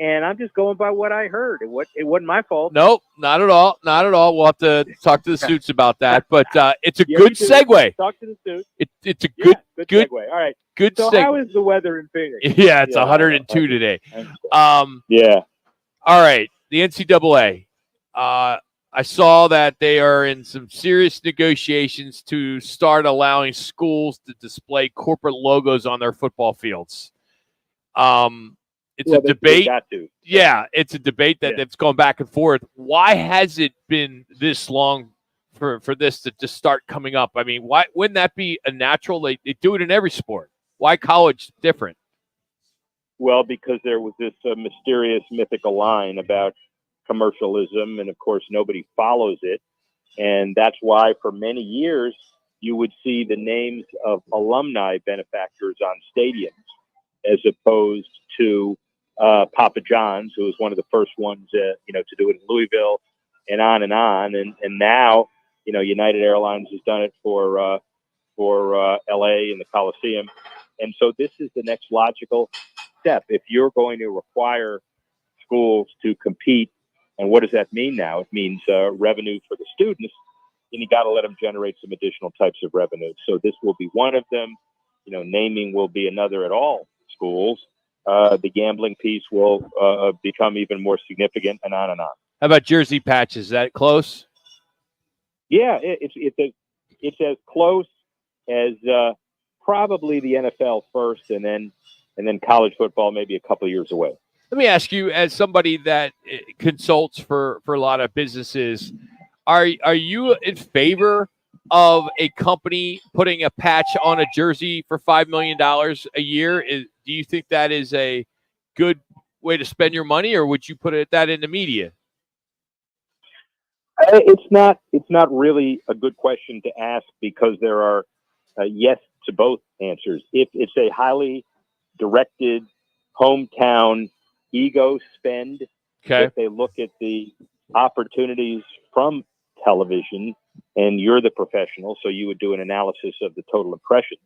and I'm just going by what I heard. It wasn't my fault. Nope, not at all. Not at all. We'll have to talk to the suits about that. But it's a good segue. Talk to the suits. It's a good segue. All right. Good so segue. How is the weather in Phoenix? Yeah, it's 102 today. Yeah. All right. The NCAA. I saw that they are in some serious negotiations to start allowing schools to display corporate logos on their football fields. It's a debate. Yeah, it's a debate that's going back and forth. Why has it been this long for this to just start coming up? I mean, why wouldn't that be a natural? They do it in every sport. Why college different? Well, because there was this mysterious mythical line about commercialism, and of course nobody follows it, and that's why for many years you would see the names of alumni benefactors on stadiums as opposed to Papa John's, who was one of the first ones to do it in Louisville, and on and on, and now United Airlines has done it for LA in the Coliseum, and so this is the next logical step. If you're going to require schools to compete, and what does that mean now? It means revenue for the students, and you got to let them generate some additional types of revenue. So this will be one of them. Naming will be another at all schools. the gambling piece will become even more significant, and on and on. How about jersey patches? Is that close? Yeah, it's as close as probably the NFL first, and then college football maybe a couple of years away. Let me ask you, as somebody that consults for a lot of businesses, are you in favor of a company putting a patch on a jersey for $5 million a year? Do you think that is a good way to spend your money, or would you put that in the media? It's not really a good question to ask, because there are yes to both answers. If it's a highly directed hometown ego spend, if they look at the opportunities from television, and you're the professional, so you would do an analysis of the total impressions.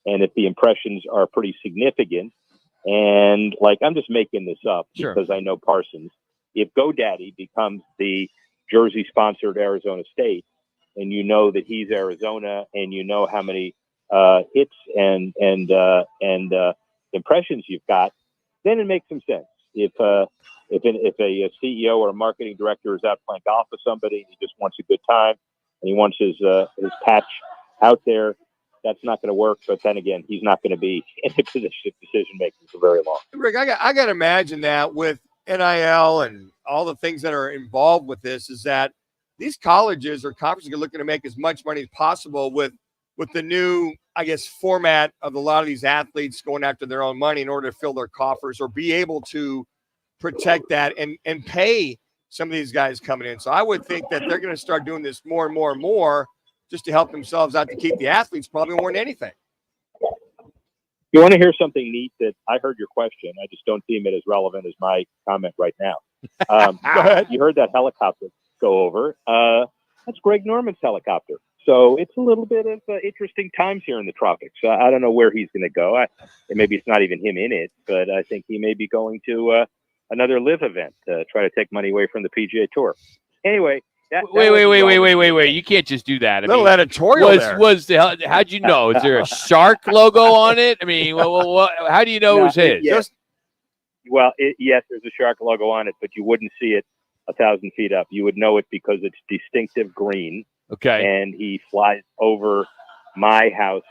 And if the impressions are pretty significant, and like, I'm just making this up because I know Parsons, if GoDaddy becomes the jersey sponsor of Arizona State, and you know that he's Arizona, and you know how many hits and impressions you've got, then it makes some sense. If a CEO or a marketing director is out playing golf with somebody, and he just wants a good time, and he wants his patch out there, that's not going to work. But then again, he's not going to be in a position of decision making for very long. Rick, I got to imagine that with NIL and all the things that are involved with this, is that these colleges or conferences are looking to make as much money as possible with the new, I guess, format of a lot of these athletes going after their own money in order to fill their coffers or be able to protect that and pay some of these guys coming in. So I would think that they're going to start doing this more and more and more just to help themselves out, to keep the athletes probably more than anything. You want to hear something neat? That I heard your question. I just don't deem it as relevant as my comment right now. Go ahead. You heard that helicopter go over. That's Greg Norman's helicopter. So it's a little bit of interesting times here in the tropics. I don't know where he's going to go. And maybe it's not even him in it, but I think he may be going to another live event to try to take money away from the PGA Tour. Anyway. Wait! You can't just do that. Little editorial there. How'd you know? Is there a shark logo on it? I mean, how do you know it was his? Yes. Yes, there's a shark logo on it, but you wouldn't see it 1,000 feet up. You would know it because it's distinctive green. Okay. And he flies over my house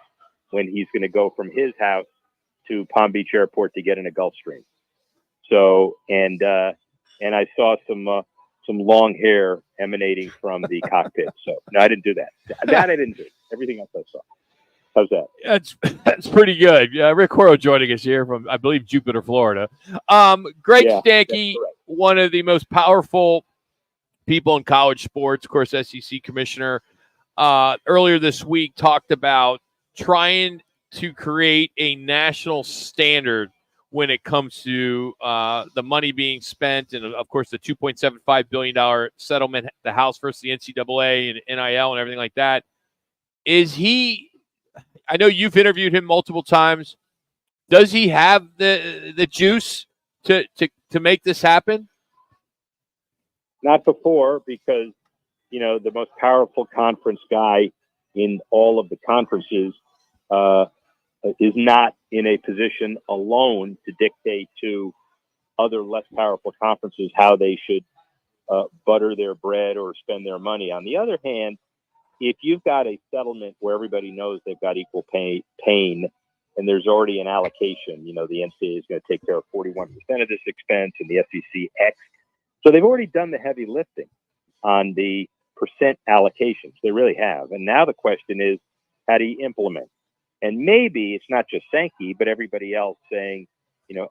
when he's going to go from his house to Palm Beach Airport to get in a Gulfstream. So, and I saw some long hair emanating from the cockpit. So no, I didn't do that. That I didn't do. Everything else I saw. How's that? That's pretty good. Rick Horrow joining us here from, I believe, Jupiter, Florida. Greg Stanke, one of the most powerful people in college sports, of course, SEC commissioner, earlier this week talked about trying to create a national standard when it comes to the money being spent, and of course the $2.75 billion settlement, the House versus the NCAA and NIL and everything like that. Is he? I know you've interviewed him multiple times. Does he have the juice to make this happen? Not before, because the most powerful conference guy in all of the conferences is not in a position alone to dictate to other less powerful conferences how they should butter their bread or spend their money. On the other hand, if you've got a settlement where everybody knows they've got equal pain, and there's already an allocation, the NCAA is going to take care of 41% of this expense and the SEC X. So they've already done the heavy lifting on the percent allocations. They really have. And now the question is, how do you implement? And maybe it's not just Sankey, but everybody else saying,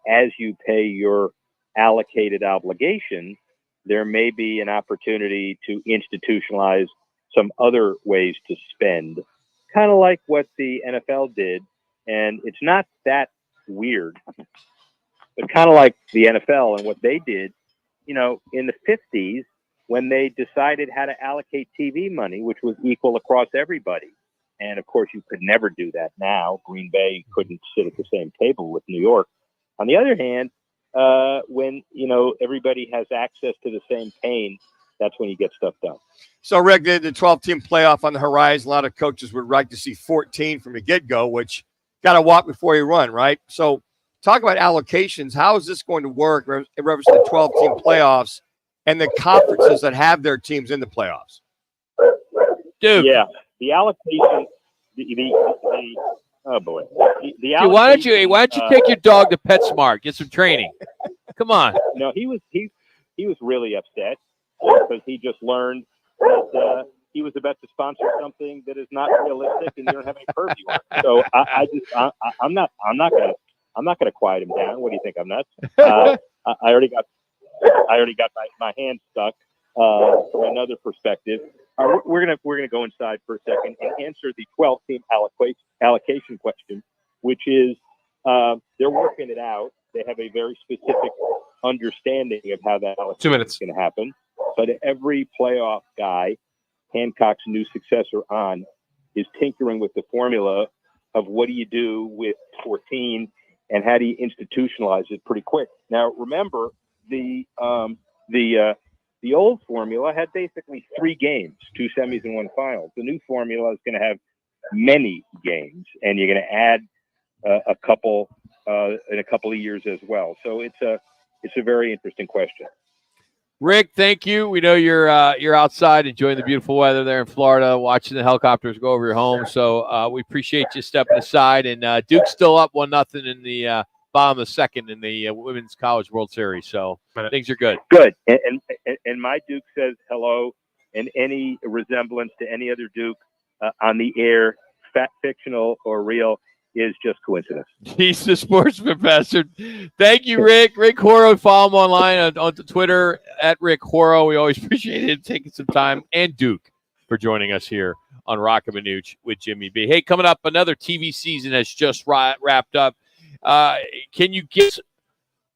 as you pay your allocated obligation, there may be an opportunity to institutionalize some other ways to spend, kind of like what the NFL did. And it's not that weird, but kind of like the NFL and what they did, in the 50s, when they decided how to allocate TV money, which was equal across everybody. And of course, you could never do that now. Green Bay couldn't sit at the same table with New York. On the other hand, when everybody has access to the same pain, that's when you get stuff done. So, Rick, the 12-team playoff on the horizon. A lot of coaches would like to see 14 from the get-go, which got to walk before you run, right? So, talk about allocations. How is this going to work in reference to the 12-team playoffs and the conferences that have their teams in the playoffs? Duke. Yeah, the allocation. Oh boy. The Dude, why don't you take your dog to PetSmart, get some training? Come on. No, he was really upset because he just learned that he was about to sponsor something that is not realistic, and you don't have any purview on it. So I'm not gonna quiet him down. What do you think? I'm nuts? I already got my hand stuck. From another perspective, we're gonna go inside for a second and answer the 12-team allocation question, which is they're working it out. They have a very specific understanding of how that allocation is going to happen. But every playoff guy, Hancock's new successor on, is tinkering with the formula of what do you do with 14 and how do you institutionalize it pretty quick. Now, remember, the old formula had basically 3 games, 2 semis and 1 final. The new formula is going to have many games, and you're going to add a couple in a couple of years as well. So it's a very interesting question. Rick, thank you. We know you're outside enjoying the beautiful weather there in Florida, watching the helicopters go over your home. So we appreciate you stepping aside. And Duke's still up 1-0 in the bottom of the second in the Women's College World Series. So things are good. Good. And my Duke says hello, and any resemblance to any other Duke on the air, fictional or real, is just coincidence. He's the sports professor. Thank you, Rick. Rick Horo. Follow him online on Twitter at Rick Horo. We always appreciate it taking some time. And Duke for joining us here on Roc and Manuch with Jimmy B. Hey, coming up, another TV season has just wrapped up. Can you guess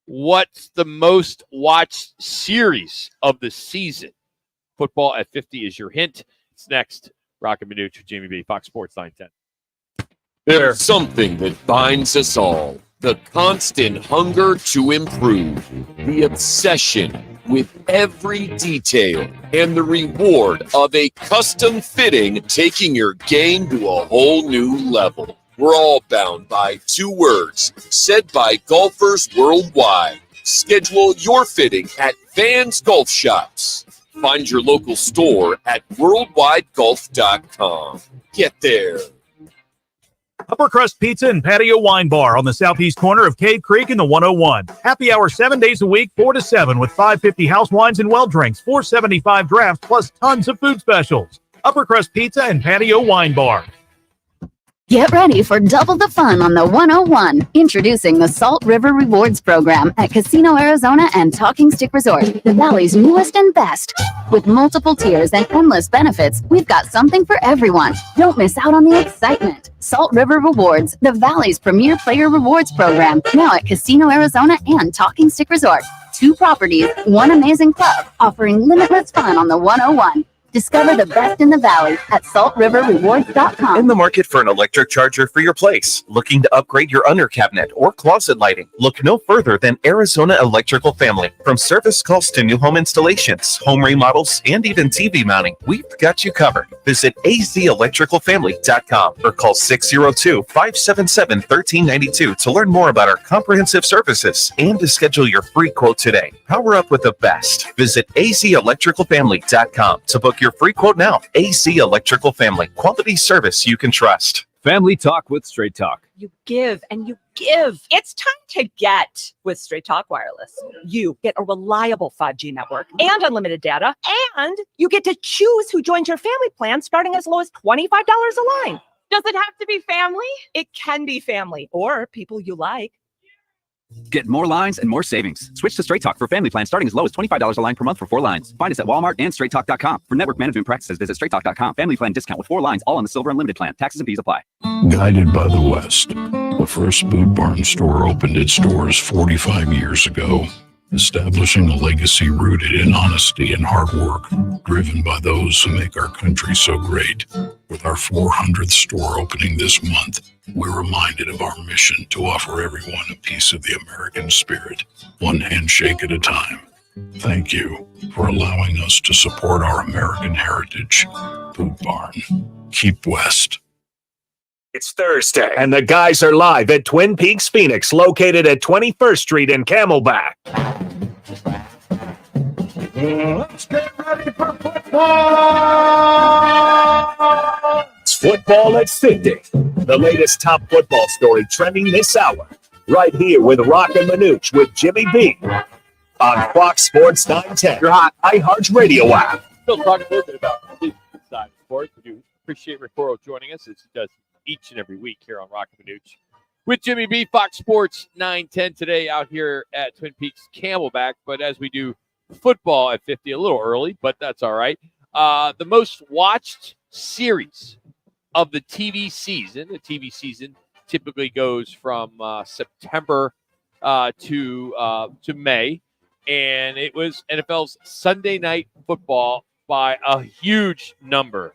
what's the most watched series of the season? Football at 50 is your hint. It's next. Roc and Manuch with Jimmy B. Fox Sports 910. There's something that binds us all. The constant hunger to improve. The obsession with every detail. And the reward of a custom fitting taking your game to a whole new level. We're all bound by 2 words said by golfers worldwide. Schedule your fitting at Vans Golf Shops. Find your local store at worldwidegolf.com. Get there. Upper Crust Pizza and Patio Wine Bar on the southeast corner of Cave Creek in the 101. Happy hour 7 days a week, 4 to 7, with $5.50 house wines and well drinks, $4.75 drafts, plus tons of food specials. Upper Crust Pizza and Patio Wine Bar. Get ready for double the fun on the 101. Introducing the Salt River Rewards Program at Casino Arizona and Talking Stick Resort, the Valley's newest and best. With multiple tiers and endless benefits, we've got something for everyone. Don't miss out on the excitement. Salt River Rewards, the Valley's premier player rewards program, now at Casino Arizona and Talking Stick Resort. 2 properties, 1 amazing club, offering limitless fun on the 101. Discover the best in the Valley at saltriverrewards.com. In the market for an electric charger for your place? Looking to upgrade your under cabinet or closet lighting? Look no further than Arizona Electrical Family. From service calls to new home installations, home remodels, and even TV mounting, we've got you covered. Visit azelectricalfamily.com or call 602-577-1392 to learn more about our comprehensive services and to schedule your free quote today. Power up with the best. Visit azelectricalfamily.com to book your free quote now. AC Electrical Family. Quality service you can trust. Family Talk with Straight Talk. You give and you give. It's time to get with Straight Talk Wireless. You get a reliable 5G network and unlimited data, and you get to choose who joins your family plan starting as low as $25 a line. Does it have to be family? It can be family or people you like. Get more lines and more savings. Switch to Straight Talk for family plans starting as low as $25 a line per month for 4 lines. Find us at Walmart and straighttalk.com. For network management practices, visit straighttalk.com. Family plan discount with 4 lines, all on the Silver Unlimited plan. Taxes and fees apply. Guided by the West, the first Boot Barn store opened its doors 45 years ago, establishing a legacy rooted in honesty and hard work, driven by those who make our country so great. With our 400th store opening this month, we're reminded of our mission to offer everyone a piece of the American spirit, one handshake at a time. Thank you for allowing us to support our American heritage. Boot Barn. Keep West. It's Thursday, and the guys are live at Twin Peaks Phoenix, located at 21st Street in Camelback. Let's get ready for football! It's football at 50. The latest top football story trending this hour. Right here with Roc and Manuch with Jimmy B. On Fox Sports 910. Your hot iHeartRadio app. Still talking a little bit about the side of sports. We do appreciate Rick Porro joining us as he does each and every week here on Roc and Manuch with Jimmy B. Fox Sports 910 today out here at Twin Peaks Camelback. But as we do football at 50, a little early, but that's all right. The most watched series of the TV season. The TV season typically goes from September to May, and it was NFL's Sunday Night Football by a huge number,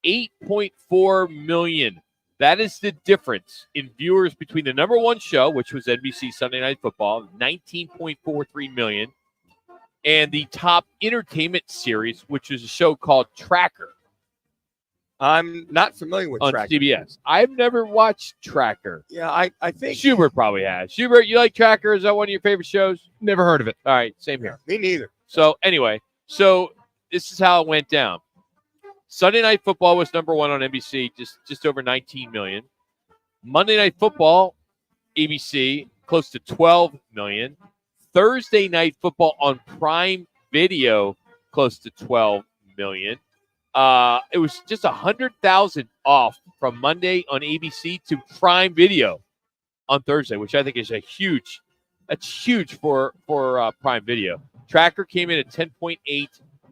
8.4 million. That is the difference in viewers between the number one show, which was NBC Sunday Night Football, 19.43 million, and the top entertainment series, which is a show called Tracker. I'm not familiar with on Tracker. CBS. I've never watched Tracker. Yeah, I think Schubert probably has. Schubert, you like Tracker? Is that one of your favorite shows? Never heard of it. All right, same here. Me neither. So anyway, this is how it went down. Sunday Night Football was number one on NBC, just over 19 million. Monday Night Football, ABC, close to 12 million. Thursday Night Football on Prime Video, close to 12 million. It was just 100,000 off from Monday on ABC to Prime Video on Thursday, which I think is huge for Prime Video. Tracker came in at 10.8,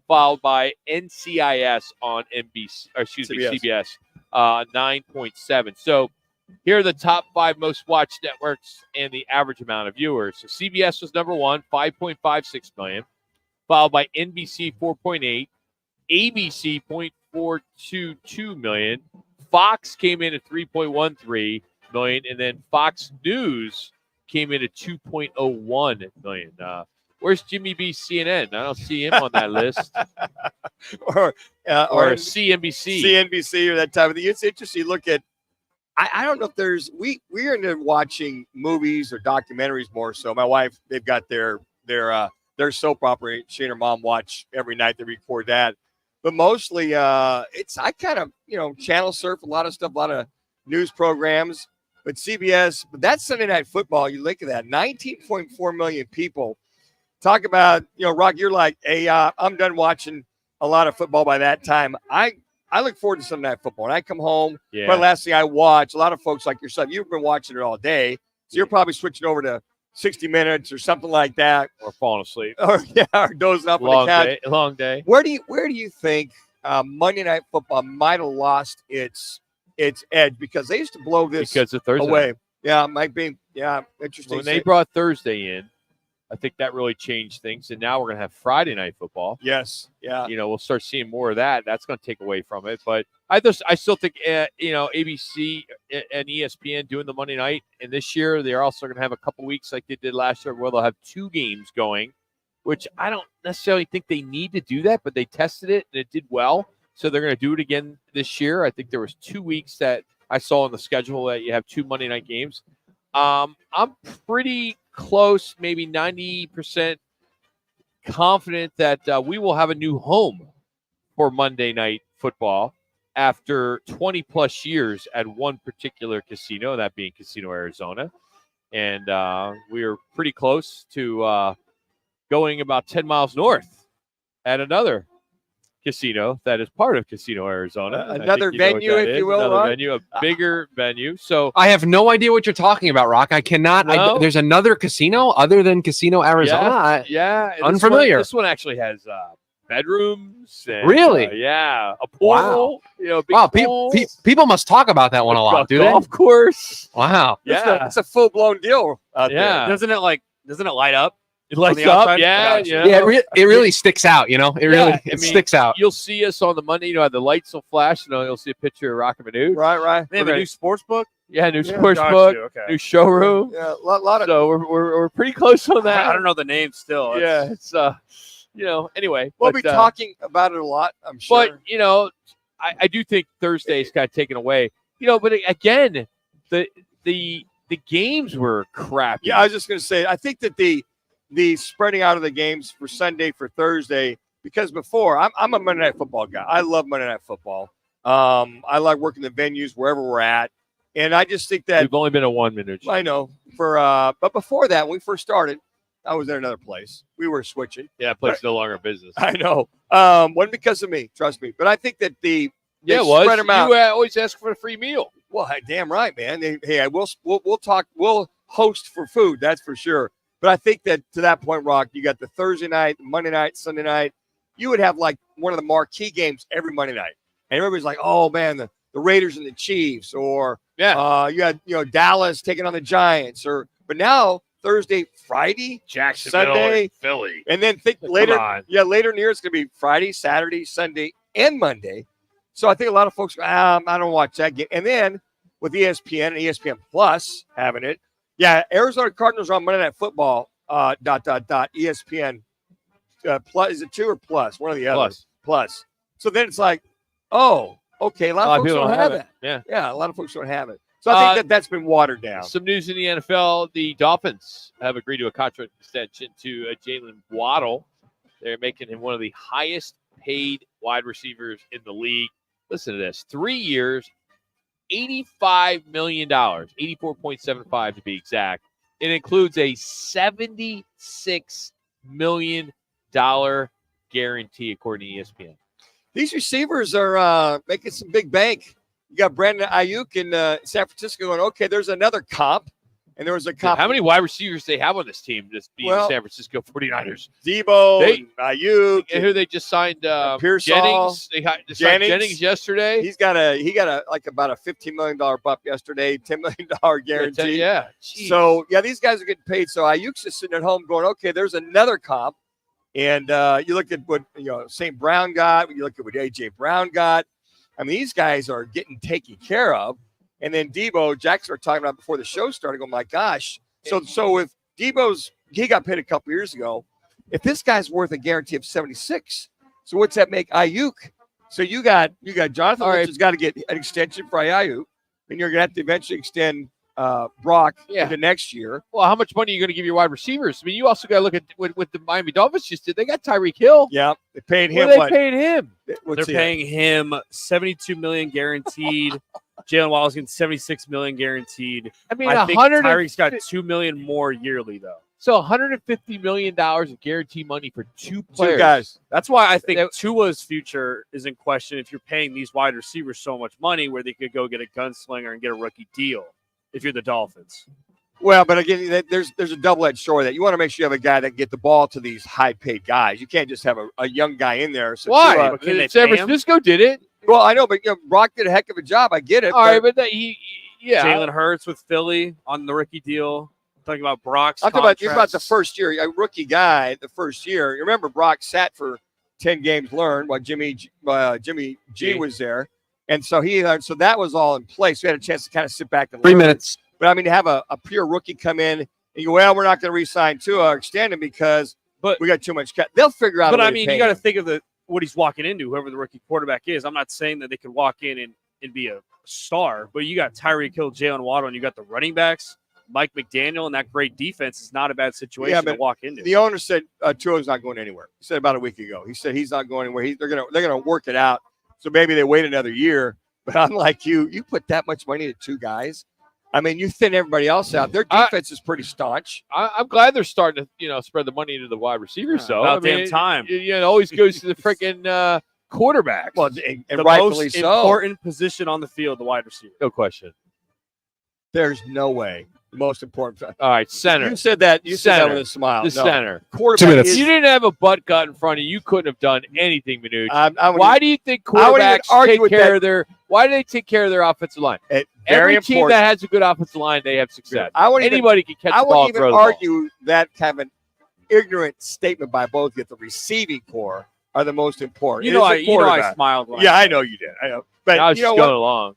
followed by NCIS on CBS, 9.7. So here are the top 5 most watched networks and the average amount of viewers. So CBS was number one, 5.56 million, followed by NBC, 4.8, ABC, 0.422 million, Fox came in at 3.13 million, and then Fox News came in at 2.01 million. Where's Jimmy B CNN? I don't see him on that list. or CNBC. CNBC or that type of thing. It's interesting. Look at, I don't know if there's, we're into watching movies or documentaries more so. My wife, they've got their soap opera. She and her mom watch every night. They record that. But mostly I kind of, channel surf a lot of stuff, a lot of news programs. But CBS, but that's Sunday Night Football. You look at that, 19.4 million people. Talk about, Rock, you're like, hey, I'm done watching a lot of football by that time. I look forward to Sunday Night Football. When I come home, but last thing I watch, a lot of folks like yourself, you've been watching it all day. So you're probably switching over to 60 Minutes or something like that. Or falling asleep. Or dozing off on the couch. Long day. Where do you think Monday Night Football might have lost its edge? Because they used to blow this because of Thursday away. night. Yeah, it might be. Yeah, interesting. When they brought Thursday in, I think that really changed things. And now we're going to have Friday Night Football. Yes. Yeah. We'll start seeing more of that. That's going to take away from it. But I still think, ABC and ESPN doing the Monday night. And this year, they're also going to have a couple weeks like they did last year where they'll have 2 games going, which I don't necessarily think they need to do that, but they tested it and it did well. So they're going to do it again this year. I think there was 2 weeks that I saw on the schedule that you have 2 Monday night games. I'm pretty close, maybe 90% confident that we will have a new home for Monday Night Football after 20 plus years at one particular casino, that being Casino Arizona. And we are pretty close to going about 10 miles north at another casino that is part of Casino Arizona. Another venue, if you will, another venue, a bigger venue. So I have no idea what you're talking about, Rock. I cannot. No. There's another casino other than Casino Arizona. Unfamiliar. This one actually has bedrooms. And, really? A pool. Wow. Big wow. pool. People must talk about that one a lot, do they? Of course. Wow. Yeah. It's a full blown deal out there. Doesn't it light up? It lights up, Yeah, it really sticks out, It sticks out. You'll see us on the Monday, the lights will flash, you'll see a picture of Roc and Manuch. Right. They have a new sports book? Yeah, new sports book, new showroom. Yeah, a lot of. So we're pretty close on that. I don't know the name still. It's anyway. We'll be talking about it a lot, I'm sure. But, I do think Thursday is kind of taken away. But again, the games were crappy. Yeah, I was just going to say, I think that the spreading out of the games for Sunday for Thursday, because before I'm a Monday Night Football guy. I love Monday Night Football. I like working the venues wherever we're at, and I just think that we've only been a 1 minute. I know but before that, when we first started, I was at another place. We were switching. Yeah, that place is no longer in business. I know. Wasn't because of me, trust me. But I think that they it was. spread them out. You always ask for a free meal. Well, damn right, man. We'll talk. We'll host for food. That's for sure. But I think that to that point, Rock, you got the Thursday night, Monday night, Sunday night. You would have like one of the marquee games every Monday night, and everybody's like, "Oh man, the Raiders and the Chiefs," or you had Dallas taking on the Giants, but now Thursday, Friday, Jacksonville, Sunday, Philly, and then later in the year it's going to be Friday, Saturday, Sunday, and Monday. So I think a lot of folks go, I don't watch that game. And then with ESPN and ESPN Plus having it, Arizona Cardinals are on Monday Night Football. ESPN Plus, is it 2 or Plus? One of the other. Plus. So then it's like, oh, okay, a lot of folks don't have it. Yeah, a lot of folks don't have it. So I think that's been watered down. Some news in the NFL: the Dolphins have agreed to a contract extension to Jalen Waddle. They're making him one of the highest paid wide receivers in the league. Listen to this: 3 years, $85 million, 84.75 to be exact. It includes a $76 million guarantee, according to ESPN. These receivers are making some big bank. You got Brandon Ayuk in San Francisco going, okay, there's another comp. And there was a comp. How many wide receivers they have on this team just being the San Francisco 49ers? Debo, Ayuk. And who they just signed? Pearsall. Jennings. They signed Jennings yesterday. He got about a $15 million bump yesterday, $10 million guarantee. Yeah. So, these guys are getting paid. So Ayuk's just sitting at home going, okay, there's another comp. And you look at what St. Brown got. You look at what A.J. Brown got. I mean, these guys are getting taken care of. And then Debo, Jackson were talking about before the show started, oh my gosh. So if Debo's, he got paid a couple years ago. If this guy's worth a guarantee of 76, so what's that make Ayuk? So you got Jonathan Lynch has got to get an extension for Ayuk, and you're going to have to eventually extend Brock into next year. Well, how much money are you going to give your wide receivers? I mean, you also got to look at what the Miami Dolphins just did. They got Tyreek Hill. Yeah, they paid him. What are they paying him? They're paying him $72 million guaranteed. Jalen Waddle's getting $76 million guaranteed. I mean, I think Tyreek's got $2 million more yearly though. So $150 million of guarantee money for two players. Two guys. That's why I think Tua's future is in question if you're paying these wide receivers so much money where they could go get a gunslinger and get a rookie deal if you're the Dolphins. Well, but again, there's a double-edged sword that you want to make sure you have a guy that can get the ball to these high-paid guys. You can't just have a young guy in there. So why? San Francisco did it. Well, I know, but Brock did a heck of a job. I get it. All right, but Jalen Hurts with Philly on the rookie deal. I'm talking about Brock's I'm talking about the first year. A rookie guy, the first year. You remember Brock sat for 10 games learned while Jimmy G was there. And so so that was all in place. We had a chance to kind of sit back and 3 learn. minutes. But I mean, to have a pure rookie come in and you go, well, we're not going to re-sign Tua or extend him because we got too much cap. They'll figure out. But I mean, you got to think of what he's walking into, whoever the rookie quarterback is. I'm not saying that they could walk in and be a star, but you got Tyreek Hill, Jalen Waddle, and you got the running backs, Mike McDaniel, and that great defense is not a bad situation to walk into. The owner said Tua's not going anywhere. He said about a week ago. He said he's not going anywhere. They're gonna work it out. So maybe they wait another year. But unlike you put that much money into two guys. I mean, you thin everybody else out. Their defense is pretty staunch. I'm glad they're starting to, spread the money into the wide receivers, though. About damn time. It always goes to the freaking quarterback. Well, the rightfully most so. important position on the field, the wide receiver. No question. There's no way. The most important. All right, center. You said that. You said that with a smile. The center. Quarterback. 2 minutes. You didn't have a butt gut in front of you. You couldn't have done anything, Manuch. Why do you think quarterbacks take care of their? Why do they take care of their offensive line? Every team that has a good offensive line, they have success. Anybody can catch the ball. I wouldn't even argue that kind of an ignorant statement by both. That the receiving core are the most important. I smiled. Yeah, I know you did. I know. But I was just going along.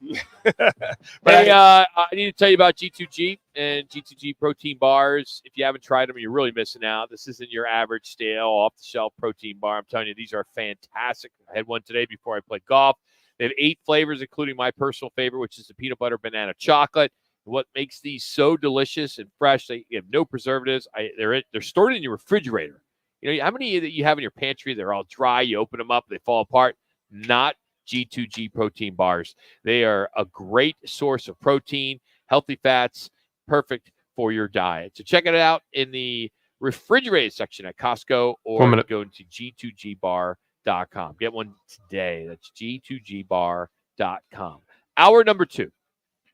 Hey, I need to tell you about G2G and G2G protein bars. If you haven't tried them, you're really missing out. This isn't your average stale, off-the-shelf protein bar. I'm telling you, these are fantastic. I had one today before I played golf. They have 8 flavors, including my personal favorite, which is the peanut butter banana chocolate. What makes these so delicious and fresh? They have no preservatives. They're stored in your refrigerator. You know, how many that you have in your pantry? They're all dry. You open them up, they fall apart. Not G2G protein bars. They are a great source of protein, healthy fats, perfect for your diet. So check it out in the refrigerated section at Costco or go to G2GBar.com. Get one today. That's G2GBar.com. Hour number 2.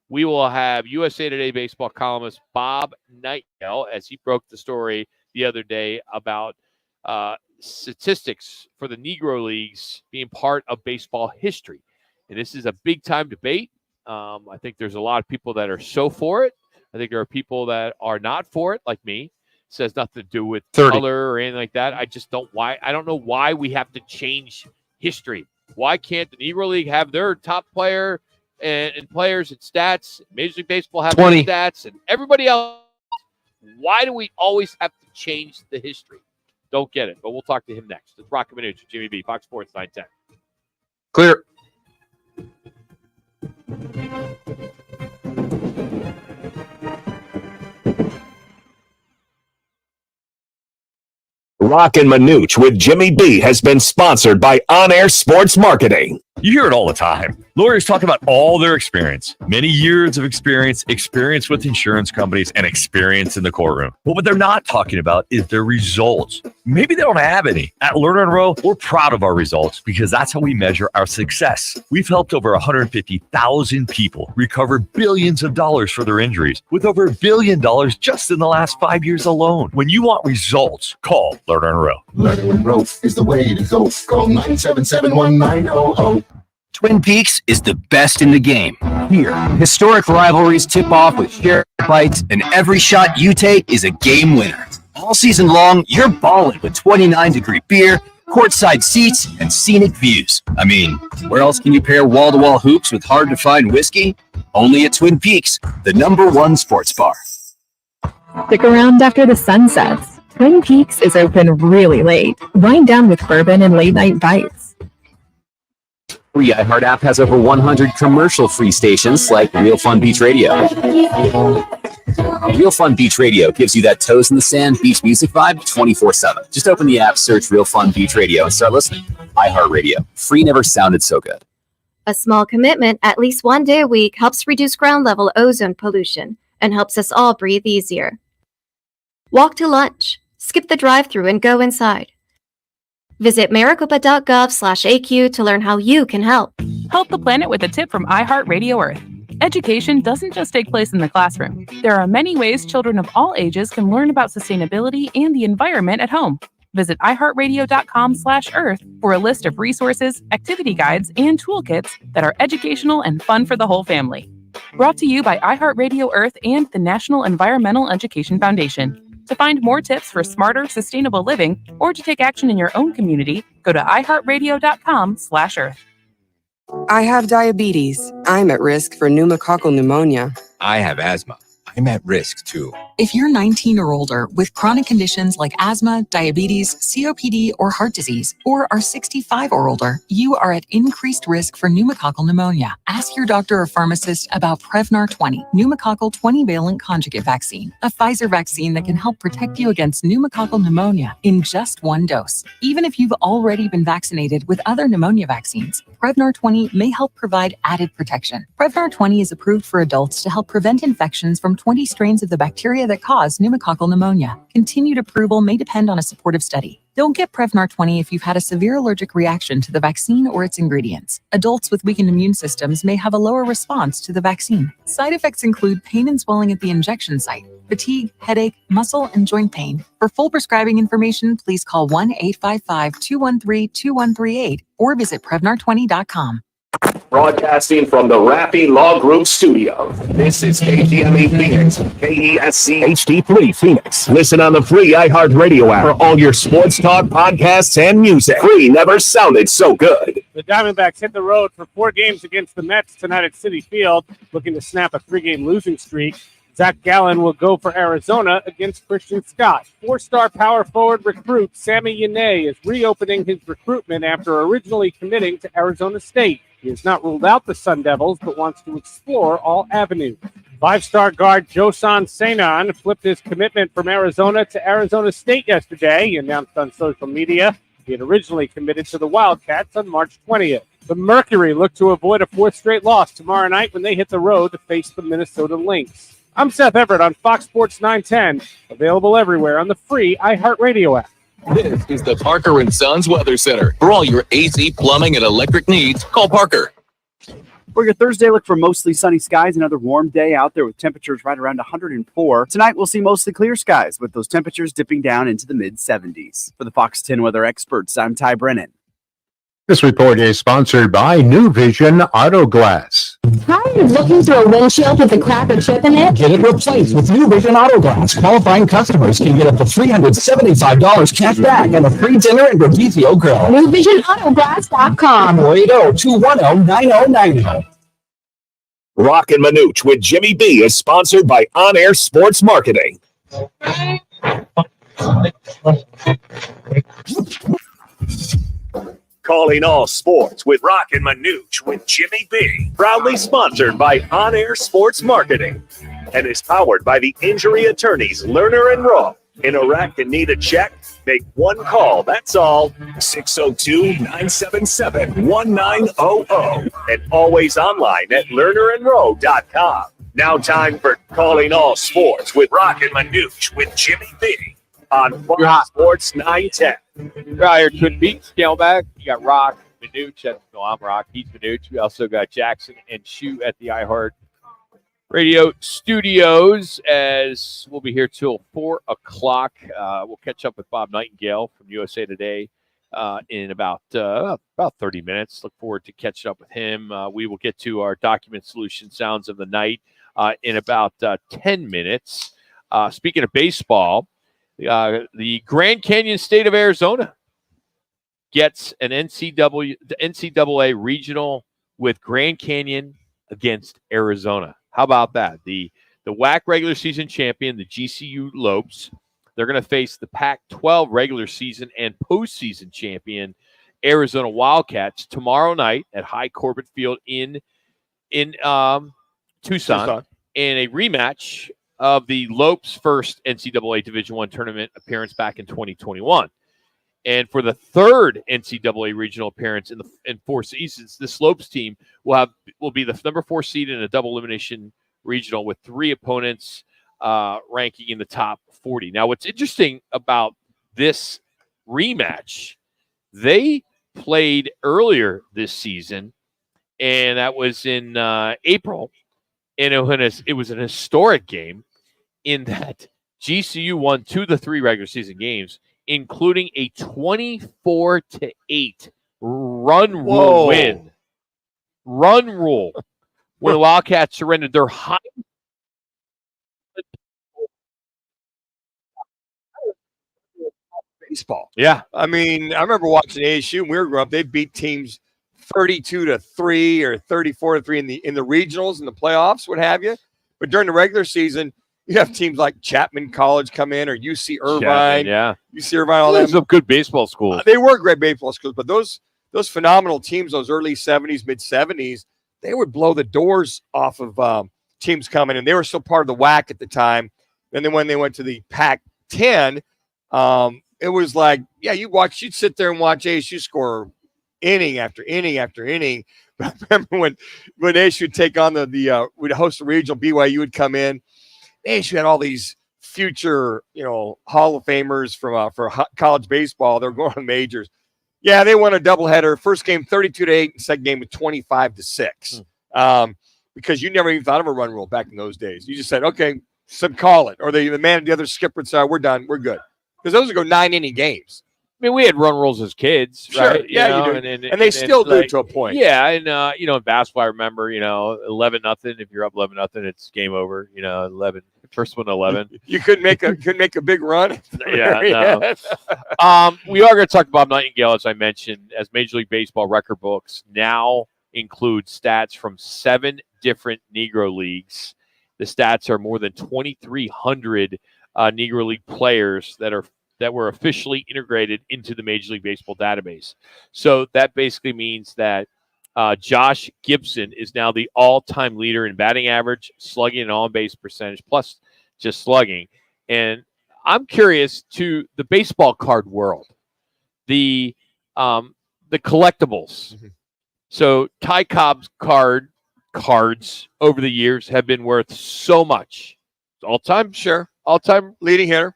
We will have USA Today baseball columnist Bob Nightingale as he broke the story the other day about statistics for the Negro Leagues being part of baseball history. And this is a big-time debate. I think there's a lot of people that are so for it. I think there are people that are not for it, like me. It says nothing to do with 30. color or anything like that. I don't know why we have to change history. Why can't the Negro League have their top player and players and stats? Major League Baseball have 20 their stats, and everybody else. Why do we always have to change the history? Don't get it, but we'll talk to him next. It's Roc and Manuch, Jimmy B, Fox Sports 910. Clear. Roc and Manuch with Jimmy B has been sponsored by On Air Sports Marketing. You hear it all the time. Lawyers talk about all their experience, many years of experience with insurance companies, and experience in the courtroom. But what they're not talking about is their results. Maybe they don't have any. At Lerner and Rowe, we're proud of our results because that's how we measure our success. We've helped over 150,000 people recover billions of dollars for their injuries, with over $1 billion just in the last 5 years alone. When you want results, call Lerner and Rowe. Lerner and Rowe is the way to go. Call 977-1900. Twin Peaks is the best in the game. Here, historic rivalries tip off with shared fights, and every shot you take is a game winner. All season long, you're balling with 29-degree beer, courtside seats, and scenic views. I mean, where else can you pair wall-to-wall hoops with hard-to-find whiskey? Only at Twin Peaks, the #1 sports bar. Stick around after the sun sets. Twin Peaks is open really late. Wind down with bourbon and late-night bites. Free iHeart app has over 100 commercial-free stations like Real Fun Beach Radio. Real Fun Beach Radio gives you that toes in the sand beach music vibe 24/7. Just open the app, search Real Fun Beach Radio, and start listening. iHeart Radio. Free never sounded so good. A small commitment at least one day a week helps reduce ground-level ozone pollution and helps us all breathe easier. Walk to lunch, skip the drive-thru, and go inside. Visit maricopa.gov/AQ to learn how you can help. Help the planet with a tip from iHeartRadio Earth. Education doesn't just take place in the classroom. There are many ways children of all ages can learn about sustainability and the environment at home. Visit iHeartRadio.com/Earth for a list of resources, activity guides, and toolkits that are educational and fun for the whole family. Brought to you by iHeartRadio Earth and the National Environmental Education Foundation. To find more tips for smarter, sustainable living, or to take action in your own community, go to iHeartRadio.com/Earth. I have diabetes. I'm at risk for pneumococcal pneumonia. I have asthma. I'm at risk too. If you're 19 or older with chronic conditions like asthma, diabetes, COPD, or heart disease, or are 65 or older, you are at increased risk for pneumococcal pneumonia. Ask your doctor or pharmacist about Prevnar 20, pneumococcal 20-valent conjugate vaccine, a Pfizer vaccine that can help protect you against pneumococcal pneumonia in just one dose. Even if you've already been vaccinated with other pneumonia vaccines, Prevnar 20 may help provide added protection. Prevnar 20 is approved for adults to help prevent infections from 20 strains of the bacteria that cause pneumococcal pneumonia. Continued approval may depend on a supportive study. Don't get Prevnar 20 if you've had a severe allergic reaction to the vaccine or its ingredients. Adults with weakened immune systems may have a lower response to the vaccine. Side effects include pain and swelling at the injection site, fatigue, headache, muscle, and joint pain. For full prescribing information, please call 1-855-213-2138 or visit Prevnar20.com. Broadcasting from the Rappy Law Group studio. This is KTME Phoenix, KESC HD3 Phoenix. Listen on the free iHeartRadio app for all your sports talk, podcasts, and music. Free never sounded so good. The Diamondbacks hit the road for 4 games against the Mets tonight at Citi Field, looking to snap a 3-game losing streak. Zach Gallen will go for Arizona against Christian Scott. 4-star power forward recruit Sammy Yanay is reopening his recruitment after originally committing to Arizona State. He has not ruled out the Sun Devils, but wants to explore all avenues. Five-star guard Josan Senan flipped his commitment from Arizona to Arizona State yesterday. He announced on social media he had originally committed to the Wildcats on March 20th. The Mercury look to avoid a fourth straight loss tomorrow night when they hit the road to face the Minnesota Lynx. I'm Seth Everett on Fox Sports 910, available everywhere on the free iHeartRadio app. This is the Parker & Sons Weather Center. For all your AC, plumbing, and electric needs, call Parker. For your Thursday, look for mostly sunny skies. Another warm day out there with temperatures right around 104. Tonight, we'll see mostly clear skies with those temperatures dipping down into the mid-70s. For the Fox 10 weather experts, I'm Ty Brennan. This report is sponsored by New Vision Auto Glass. Tired of looking through a windshield with a crack or chip in it? Get it replaced with New Vision Auto Glass. Qualifying customers can get up to $375 cash back and a free dinner and Barbizio grill. NewVisionAutoGlass.com. 480-210-9090. Roc and Manuch with Jimmy B is sponsored by On Air Sports Marketing. Calling all sports with Roc and Manuch with Jimmy B. Proudly sponsored by On Air Sports Marketing and is powered by the injury attorneys Lerner and Rowe. In a wreck and need a check? Make one call. That's all. 602-977-1900 and always online at lernerandrowe.com. Now time for Calling All Sports with Roc and Manuch with Jimmy B on Fox Sports 910. Right here, Twin Peaks, Camelback. You got Roc, Manuch. No, I'm Roc. He's Manuch. We also got Jackson and Shu at the iHeart Radio Studios, as we'll be here till 4 o'clock. We'll catch up with Bob Nightingale from USA Today in about 30 minutes. Look forward to catching up with him. We will get to our Document Solution Sounds of the Night in about 10 minutes. Speaking of baseball, the Grand Canyon State of Arizona gets an NCAA regional with Grand Canyon against Arizona. How about that? The WAC regular season champion, the GCU Lopes, they're going to face the Pac-12 regular season and postseason champion, Arizona Wildcats, tomorrow night at High Corbett Field in Tucson, in a rematch of the Lopes' first NCAA Division I tournament appearance back in 2021. And for the third NCAA regional appearance in 4 seasons, this Lopes team will be the number 4 seed in a double elimination regional with 3 opponents ranking in the top 40. Now, what's interesting about this rematch, they played earlier this season, and that was in April, and it was an historic game in that GCU won 2 of the 3 regular season games, including a 24-8 run rule win. Run rule. When the Wildcats surrendered their high baseball. Yeah. I mean, I remember watching ASU when we were growing up. They beat teams 32-3 or 34-3 in the regionals and the playoffs, what have you. But during the regular season, you have teams like Chapman College come in, or UC Irvine. UC Irvine, all those them. are good baseball schools. They were great baseball schools, but those phenomenal teams, those early 70s, mid 70s, they would blow the doors off of teams coming, and they were still part of the WAC at the time. And then when they went to the Pac-10, it was like, yeah, you'd sit there and watch ASU score inning after inning after inning. But I remember when ASU would take on would host a regional, BYU would come in. ASU had all these future, Hall of Famers for college baseball. They're going to majors. Yeah, they won a doubleheader. First game 32-8, and second game was 25-6. Because you never even thought of a run rule back in those days. You just said, okay, call it, or the man, the other skipper would say, we're done, we're good. Because those would go 9-inning games. I mean, we had run rules as kids, right? Sure. Yeah, you do. And they still do to a point. Yeah, and in basketball, I remember, 11-0. If you're up 11-0, it's game over. 11, first one 11. You couldn't make a big run. Yeah, no. We are going to talk to Bob Nightingale, as I mentioned, as Major League Baseball record books now include stats from 7 different Negro leagues. The stats are more than 2,300 Negro League players that were officially integrated into the Major League Baseball database. So that basically means that Josh Gibson is now the all-time leader in batting average, slugging, and on-base percentage, plus just slugging. And I'm curious to the baseball card world, the collectibles. Mm-hmm. So Ty Cobb's cards over the years have been worth so much. All-time leading hitter,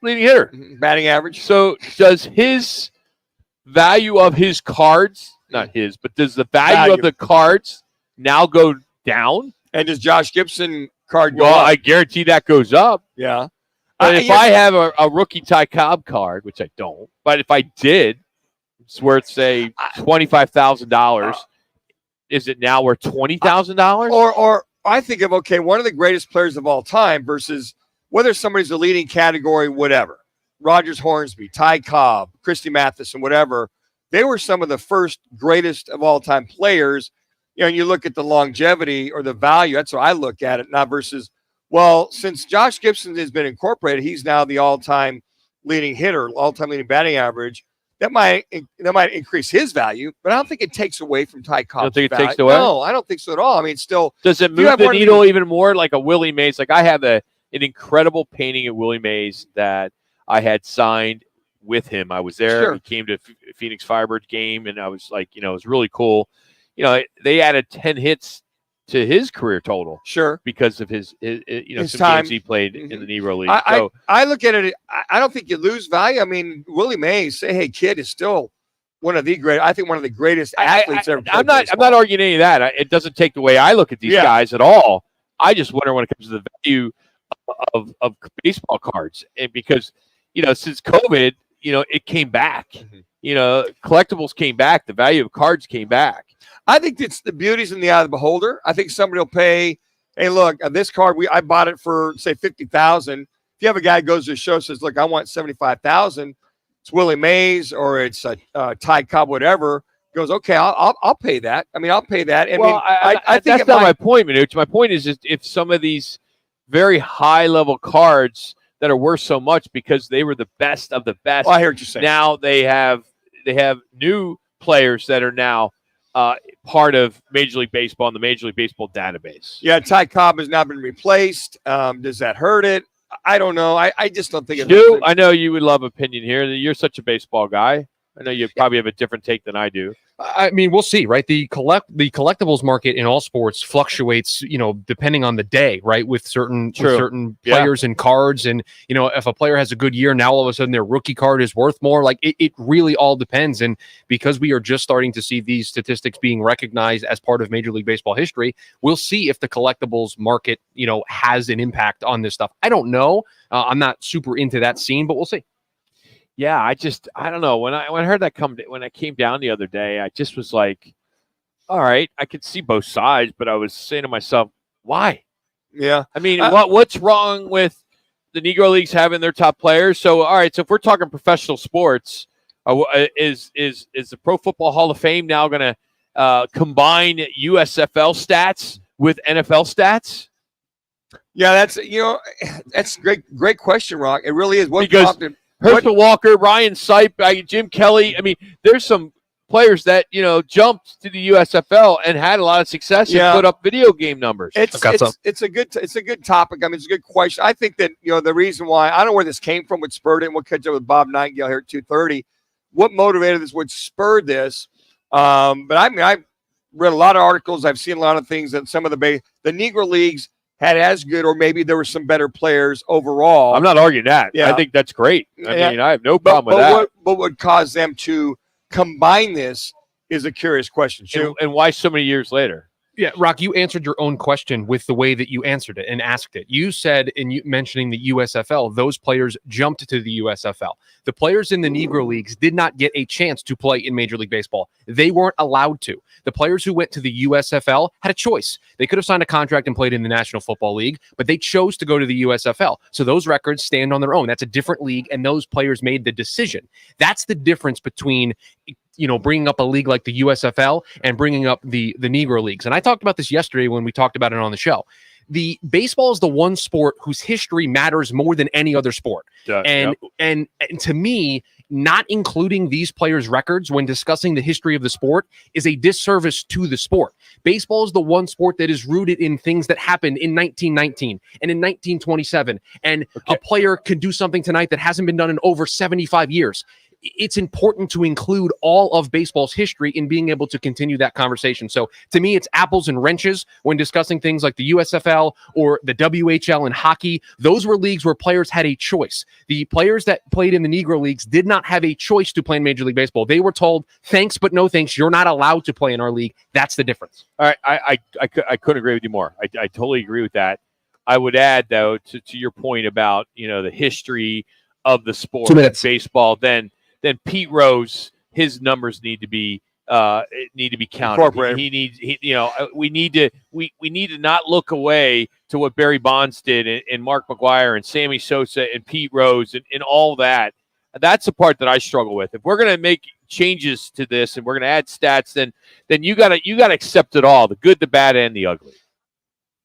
batting average. So does his value of his cards, not his, but does the value of the cards now go down? And does Josh Gibson card go well, up? I guarantee that goes up. Yeah. But if I have a rookie Ty Cobb card, which I don't, but if I did, it's worth, say, $25,000. Is it now worth $20,000? Or I think of, okay, one of the greatest players of all time versus whether somebody's a leading category, whatever. Rogers Hornsby, Ty Cobb, Christy Matheson, whatever. They were some of the first greatest of all time players. You know, and you look at the longevity or the value. That's what I look at it, not versus, well, since Josh Gibson has been incorporated, he's now the all-time leading hitter, all-time leading batting average. That might increase his value, but I don't think it takes away from Ty Cobb's You don't think it value. takes it away? No, I don't think so at all. I mean, still. Does it move the needle even more, like a Willie Mays? Like I have an incredible painting of Willie Mays that I had signed with him. I was there. Sure. He came to Phoenix Firebird game, and I was like, it was really cool. They added 10 hits to his career total. Sure. Because of his some time. games he played in the Negro League. I look at it, I don't think you lose value. I mean, Willie Mays, say, hey, kid, is still one of the greatest athletes ever played I'm not arguing any of that. It doesn't take the way I look at these guys at all. I just wonder when it comes to the value of baseball cards. And because, since COVID, it came back. Collectibles came back. The value of cards came back. I think it's the beauty's in the eye of the beholder. I think somebody will pay, hey, look, this card, I bought it for, say, $50,000. If you have a guy who goes to a show and says, look, I want $75,000, it's Willie Mays or it's Ty Cobb, whatever, goes, okay, I'll pay that. I mean, I'll pay that. I think that's not my point, Manuch. My point is just if some of these very high-level cards that are worth so much because they were the best of the best. Well, I hear what you're saying. Now they have new players that are now part of Major League Baseball and the Major League Baseball database. Yeah, Ty Cobb has now been replaced. Does that hurt it? I don't know. I just don't think it. I know you would love opinion here. You're such a baseball guy. I know you probably have a different take than I do. I mean, we'll see, right? The collectibles market in all sports fluctuates, depending on the day, right? With certain players and cards, and if a player has a good year, now all of a sudden their rookie card is worth more. Like it really all depends. And because we are just starting to see these statistics being recognized as part of Major League Baseball history, we'll see if the collectibles market, has an impact on this stuff. I don't know. I'm not super into that scene, but we'll see. Yeah, I don't know. When I heard that when I came down the other day, I just was like, all right, I could see both sides, but I was saying to myself, why? Yeah. I mean, what's wrong with the Negro Leagues having their top players? So, all right, so if we're talking professional sports, is the Pro Football Hall of Fame now going to combine USFL stats with NFL stats? Yeah, that's great question, Rock. It really is. Herschel Walker, Ryan Sipe, Jim Kelly. I mean, there's some players that jumped to the USFL and had a lot of success and put up video game numbers. It's a good topic. I mean, it's a good question. I think that the reason why I don't know where this came from, what spurred it, and we'll catch up with Bob Nightingale here at 2:30. What motivated this? What spurred this? But I mean, I've read a lot of articles. I've seen a lot of things that some of the Negro Leagues had as good, or maybe there were some better players overall. I'm not arguing that. Yeah. I think that's great. I mean, I have no problem with that. What would cause them to combine this is a curious question, too. And why so many years later? Yeah, Rock, you answered your own question with the way that you answered it and asked it. You said, in you mentioning the USFL, those players jumped to the USFL. The players in the Negro Leagues did not get a chance to play in Major League Baseball. They weren't allowed to. The players who went to the USFL had a choice. They could have signed a contract and played in the National Football League, but they chose to go to the USFL. So those records stand on their own. That's a different league, and those players made the decision. That's the difference between bringing up a league like the USFL and bringing up the Negro Leagues. And I talked about this yesterday when we talked about it on the show. The baseball is the one sport whose history matters more than any other sport. And to me, not including these players' records when discussing the history of the sport is a disservice to the sport. Baseball is the one sport that is rooted in things that happened in 1919 and in 1927. And a player can do something tonight that hasn't been done in over 75 years. It's important to include all of baseball's history in being able to continue that conversation. So to me, it's apples and wrenches when discussing things like the USFL or the WHL in hockey. Those were leagues where players had a choice. The players that played in the Negro Leagues did not have a choice to play in Major League Baseball. They were told, thanks, but no thanks. You're not allowed to play in our league. That's the difference. All right. I couldn't agree with you more. I totally agree with that. I would add, though, to your point about, the history of the sport, 2 minutes. Baseball, then Pete Rose, his numbers need to be counted. He needs, we need to not look away to what Barry Bonds did and Mark McGwire and Sammy Sosa and Pete Rose and all that. That's the part that I struggle with. If we're going to make changes to this and we're going to add stats, then you got to accept it all, the good, the bad, and the ugly.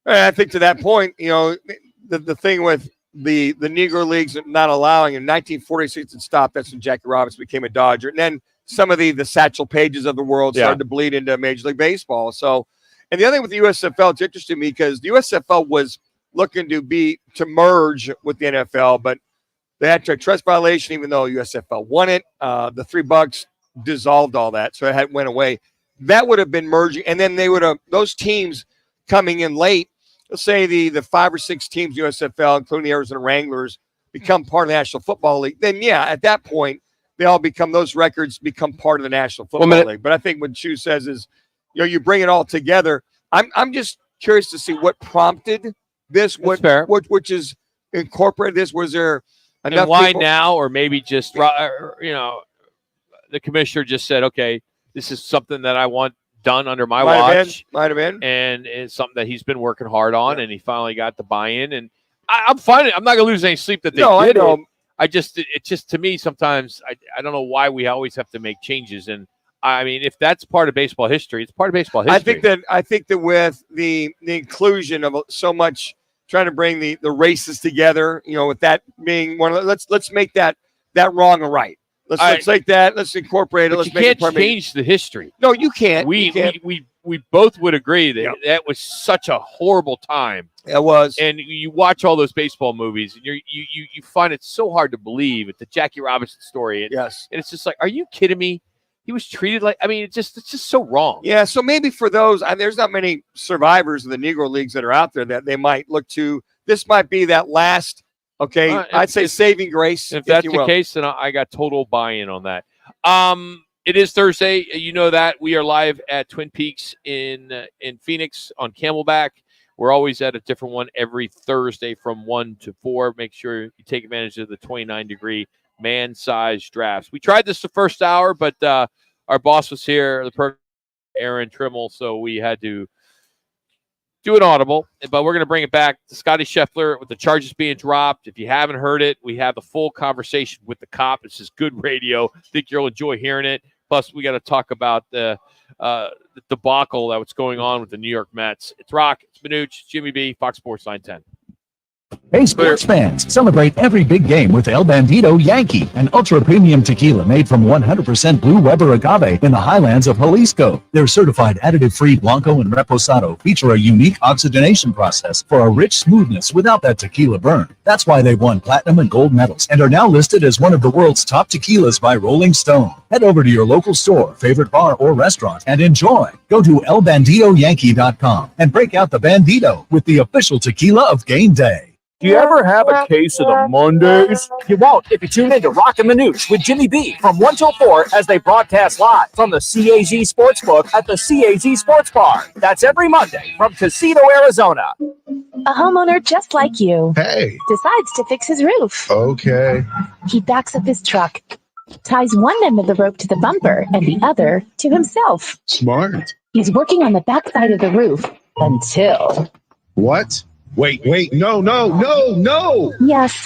I think to that point, the thing with the Negro Leagues not allowing in 1946 it stopped. That's when Jackie Robinson became a Dodger. And then some of the Satchel Pages of the world started to bleed into Major League Baseball. So, and the other thing with the USFL, it's interesting to me because the USFL was looking to merge with the NFL, but they had a trust violation, even though USFL won it. The $3 dissolved all that. So it went away. That would have been merging. And then they would have, those teams coming in late, let's say the 5 or 6 teams USFL, including the Arizona Wranglers, become part of the National Football League. Then, at that point, those records become part of the National Football League. But I think what Shu says is, you bring it all together. I'm just curious to see what prompted this, which is incorporated this. Was there enough? And why people? now, or maybe just the commissioner just said, okay, this is something that I want done under my watch. Might have been. And it's something that he's been working hard on, and he finally got the buy-in. And I'm fine. I'm not going to lose any sleep that they did it. It's just to me, sometimes I don't know why we always have to make changes. And I mean, if that's part of baseball history, it's part of baseball history. I think that with the inclusion of so much trying to bring the races together, with that being one of let's make that wrong or right. Let's take that. Let's incorporate it. But you can't change the history. No, you can't. We both would agree that that was such a horrible time. It was. And you watch all those baseball movies, and you find it so hard to believe. It's the Jackie Robinson story. And it's just like, are you kidding me? He was treated like. I mean, it's just so wrong. Yeah. So maybe for those, there's not many survivors of the Negro Leagues that are out there that they might look to. This might be that last. Okay, I'd say saving grace. If that's the case, then I got total buy-in on that. It is Thursday. You know that. We are live at Twin Peaks in Phoenix on Camelback. We're always at a different one every Thursday from 1 to 4. Make sure you take advantage of the 29-degree man-sized drafts. We tried this the first hour, but our boss was here, Aaron Trimmel, so we had to do an audible, but we're going to bring it back to Scotty Scheffler with the charges being dropped. If you haven't heard it, we have the full conversation with the cop. This is good radio. I think you'll enjoy hearing it. Plus, we got to talk about the debacle that was going on with the New York Mets. It's Rock, it's Manuch, Jimmy B, Fox Sports 910. Hey, sports fans, celebrate every big game with El Bandito Yankee, an ultra-premium tequila made from 100% Blue Weber agave in the highlands of Jalisco. Their certified additive-free Blanco and Reposado feature a unique oxygenation process for a rich smoothness without that tequila burn. That's why they've won platinum and gold medals and are now listed as one of the world's top tequilas by Rolling Stone. Head over to your local store, favorite bar, or restaurant and enjoy. Go to elbanditoyankee.com and break out the Bandito with the official tequila of game day. Do you ever have a case of the Mondays? You won't if you tune in to Roc and Manuch with Jimmy B from 1 till 4 as they broadcast live from the CAZ Sportsbook at the CAZ Sports Bar. That's every Monday from Casino, Arizona. A homeowner just like you. Hey. Decides to fix his roof. Okay. He backs up his truck, ties one end of the rope to the bumper and the other to himself. Smart. He's working on the back side of the roof until... What? Wait, no. Yes,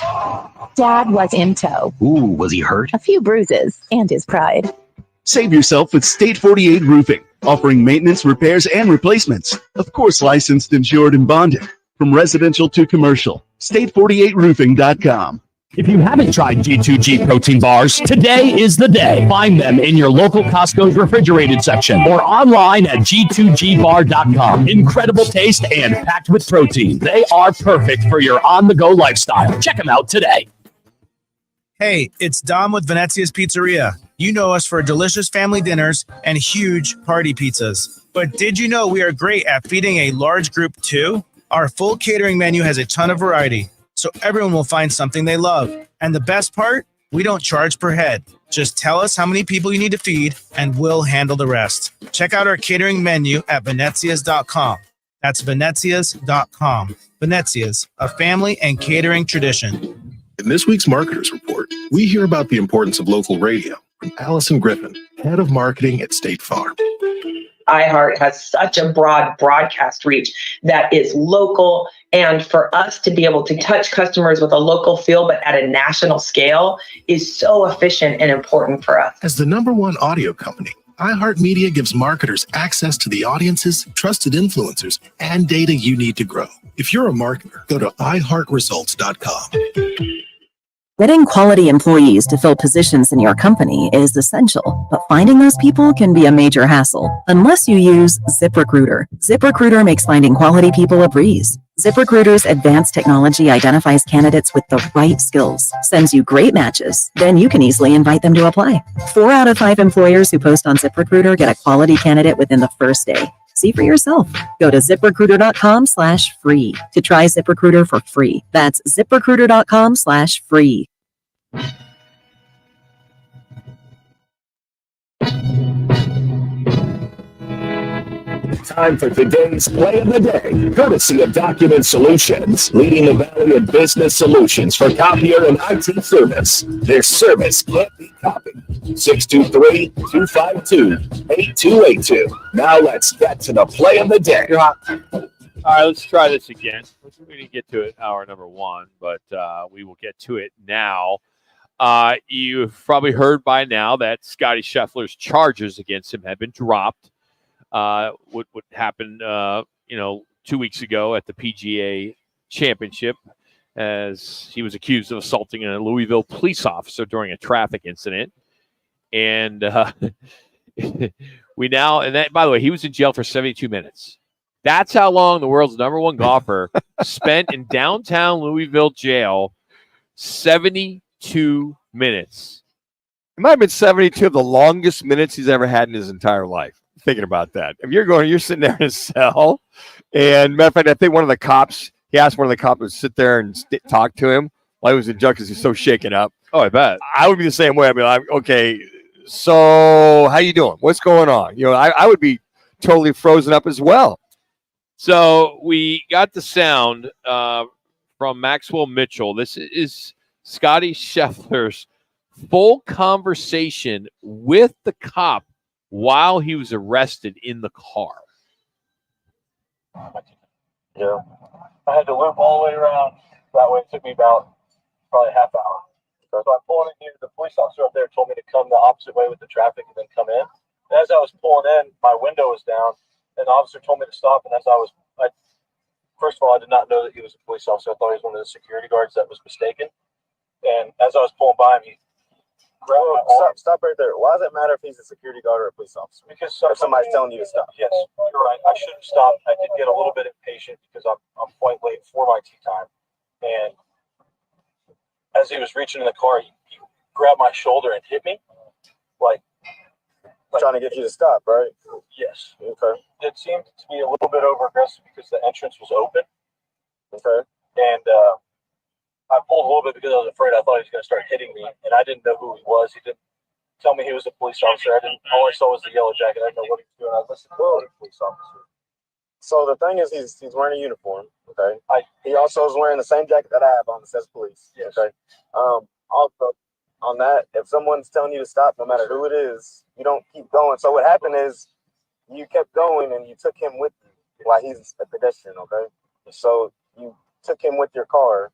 Dad was in tow. Ooh, was he hurt? A few bruises and his pride. Save yourself with State 48 Roofing, offering maintenance, repairs, and replacements. Of course, licensed, insured, and bonded. From residential to commercial. State48roofing.com. If you haven't tried G2G protein bars, today is the day. Find them in your local Costco's refrigerated section or online at g2gbar.com. Incredible taste and packed with protein. They are perfect for your on-the-go lifestyle. Check them out today. Hey, it's Dom with Venezia's Pizzeria. You know us for delicious family dinners and huge party pizzas. But did you know we are great at feeding a large group too? Our full catering menu has a ton of variety, so everyone will find something they love. And the best part? We don't charge per head. Just tell us how many people you need to feed, and we'll handle the rest. Check out our catering menu at venezias.com. That's venezias.com. Venezias, a family and catering tradition. In this week's Marketers Report, we hear about the importance of local radio from Allison Griffin, head of marketing at State Farm. iHeart has such a broad broadcast reach that is local, and for us to be able to touch customers with a local feel but at a national scale is so efficient and important for us. As the #1 audio company, iHeartMedia gives marketers access to the audiences, trusted influencers, and data you need to grow. If you're a marketer, go to iHeartResults.com. Getting quality employees to fill positions in your company is essential, but finding those people can be a major hassle unless you use ZipRecruiter. ZipRecruiter makes finding quality people a breeze. ZipRecruiter's advanced technology identifies candidates with the right skills, sends you great matches, then you can easily invite them to apply. 4 out of 5 employers who post on ZipRecruiter get a quality candidate within the first day. See for yourself. Go to ZipRecruiter.com/free to try ZipRecruiter for free. That's ZipRecruiter.com/free. Time for today's play of the day, courtesy of Document Solutions, leading the valley of business solutions for copier and IT service. Their service can't be copied. 623-252-8282. Now let's get to the play of the day. All right, let's try this again. We didn't get to it hour number 1, but we will get to it now. You've probably heard by now that Scotty Scheffler's charges against him have been dropped. What happened, 2 weeks ago at the PGA Championship, as he was accused of assaulting a Louisville police officer during a traffic incident. And by the way, he was in jail for 72 minutes. That's how long the world's #1 golfer spent in downtown Louisville jail. 72 minutes. It might have been 72 of the longest minutes he's ever had in his entire life. Thinking about that. If you're sitting there in a cell, and matter of fact, I think he asked one of the cops to sit there and talk to him while he was in jail because he's so shaken up. Oh, I bet. I would be the same way. I'd be like, okay, so how you doing? What's going on? I would be totally frozen up as well. So we got the sound from Maxwell Mitchell. This is Scotty Scheffler's full conversation with the cop while he was arrested in the car. Yeah. I had to loop all the way around. That way it took me about probably a half hour. So I'm pulling in here. The police officer up there told me to come the opposite way with the traffic and then come in. And as I was pulling in, my window was down, and the officer told me to stop. And first of all, I did not know that he was a police officer. I thought he was one of the security guards that was mistaken. And as I was pulling by him, he grabbed my arm. Stop right there. Why does it matter if he's a security guard or a police officer? Because if somebody's telling you to stop. Yes, you're right. I should have stopped. I did get a little bit impatient because I'm quite late for my tea time. And as he was reaching in the car, he grabbed my shoulder and hit me. Like trying to get you to stop, right? Yes. Okay. It seemed to be a little bit over aggressive because the entrance was open. Okay. And I pulled a little bit because I was afraid. I thought he was going to start hitting me, and I didn't know who he was. He didn't tell me he was a police officer. All I saw was the yellow jacket. I didn't know what he was doing. I listened to a police officer. So the thing is, he's wearing a uniform. Okay. He also is wearing the same jacket that I have on that says police. Yes. Okay. Also, on that, if someone's telling you to stop, no matter who it is, you don't keep going. So what happened is, you kept going and you took him with you while he's a pedestrian. Okay. So you took him with your car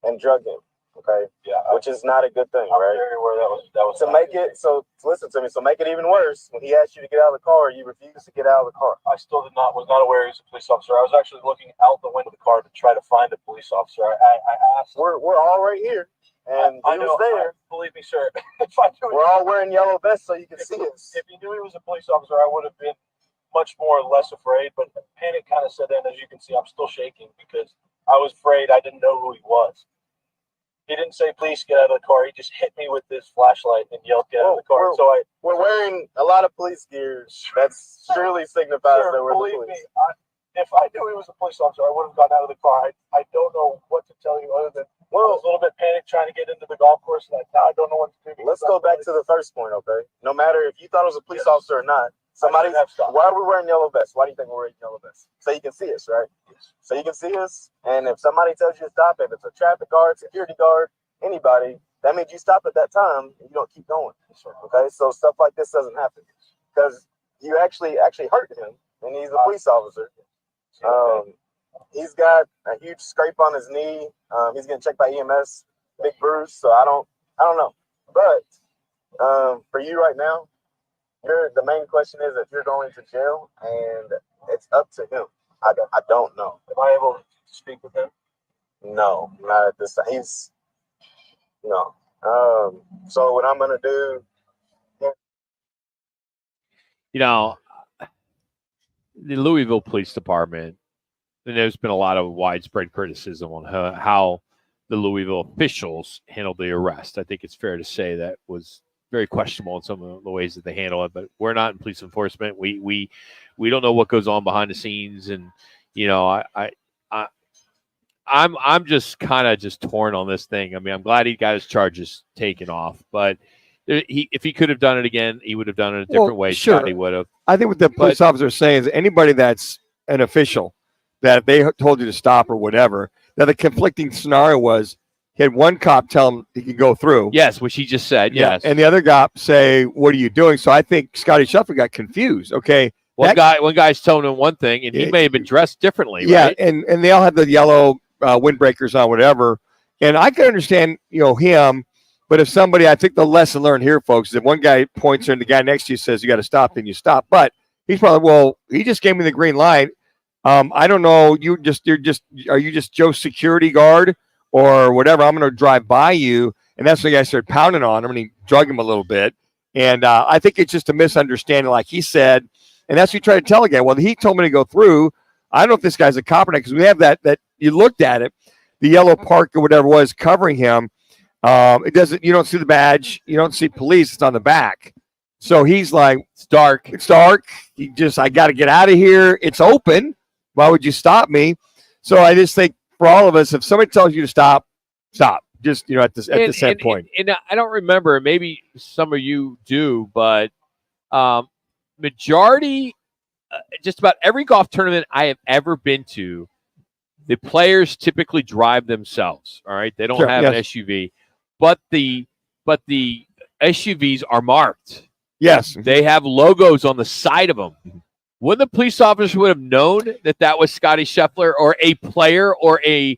and drug him. Okay. Yeah. Which is not a good thing, right? Very aware that was. So make it so. Listen to me. So make it even worse. When he asked you to get out of the car, you refused to get out of the car. I still was not aware he was a police officer. I was actually looking out the window of the car to try to find a police officer. I asked. We're all right here, and I know. Believe me, sir. We're all wearing yellow vests, so you can see us. If you knew he was a police officer, I would have been much more or less afraid. But panic kind of set in. As you can see, I'm still shaking because I was afraid. I didn't know who he was. He didn't say, please get out of the car. He just hit me with this flashlight and yelled, get out of the car. We're wearing a lot of police gear. That's surely signifies that we're the police. If I knew he was a police officer, I would have gotten out of the car. I don't know what to tell you other than I was a little bit panicked trying to get into the golf course. And now I don't know what to do. Let's go back to the first point, okay? No matter if you thought it was a police officer or not, why are we wearing yellow vests? Why do you think we're wearing yellow vests? So you can see us, right? Yes. So you can see us, and if somebody tells you to stop, if it's a traffic guard, security guard, anybody, that means you stop at that time and you don't keep going. Okay, so stuff like this doesn't happen because you actually hurt him, and he's a police officer. He's got a huge scrape on his knee. He's getting checked by EMS, big bruise. So I don't know, but for you right now. The main question is if you're going to jail, and it's up to him. I don't know. Am I able to speak with him? No, not at this time. No. So what I'm going to do. You know, the Louisville Police Department, and there's been a lot of widespread criticism on how the Louisville officials handled the arrest. I think it's fair to say that was very questionable in some of the ways that they handle it, but we're not in police enforcement. We don't know what goes on behind the scenes, and you know, I'm just kind of just torn on this thing. I mean, I'm glad he got his charges taken off, but if he could have done it again, he would have done it a different way. Sure. Scotty would have. I think what the police officer is saying is anybody that's an official that they told you to stop or whatever. Now the conflicting scenario was. He had one cop tell him he could go through. Yes, which he just said, yes. And the other cop say, what are you doing? So I think Scotty Scheffler got confused. Okay. One guy's telling him one thing, and he may have been dressed differently, yeah, right? and they all had the yellow windbreakers on, whatever. And I can understand, him. But if somebody, I think the lesson learned here, folks, is if one guy points and the guy next to you says, you got to stop, then you stop. But he's probably, well, he just gave me the green light. I don't know. Are you just Joe's security guard? Or whatever, I'm going to drive by you. And that's when the guy started pounding on him, and he drug him a little bit. And I think it's just a misunderstanding, like he said. And that's what you try to tell the guy. Well, he told me to go through. I don't know if this guy's a cop or not, because we have that you looked at it, the yellow park or whatever it was covering him. It doesn't. You don't see the badge. You don't see police. It's on the back. So he's like, it's dark. It's dark. I got to get out of here. It's open. Why would you stop me? So I just think, for all of us, if somebody tells you to stop. Just at this point. And I don't remember. Maybe some of you do, but majority, just about every golf tournament I have ever been to, the players typically drive themselves. All right, they don't have an SUV, but the SUVs are marked. Yes, they have logos on the side of them. Wouldn't the police officer would have known that was Scotty Scheffler or a player or an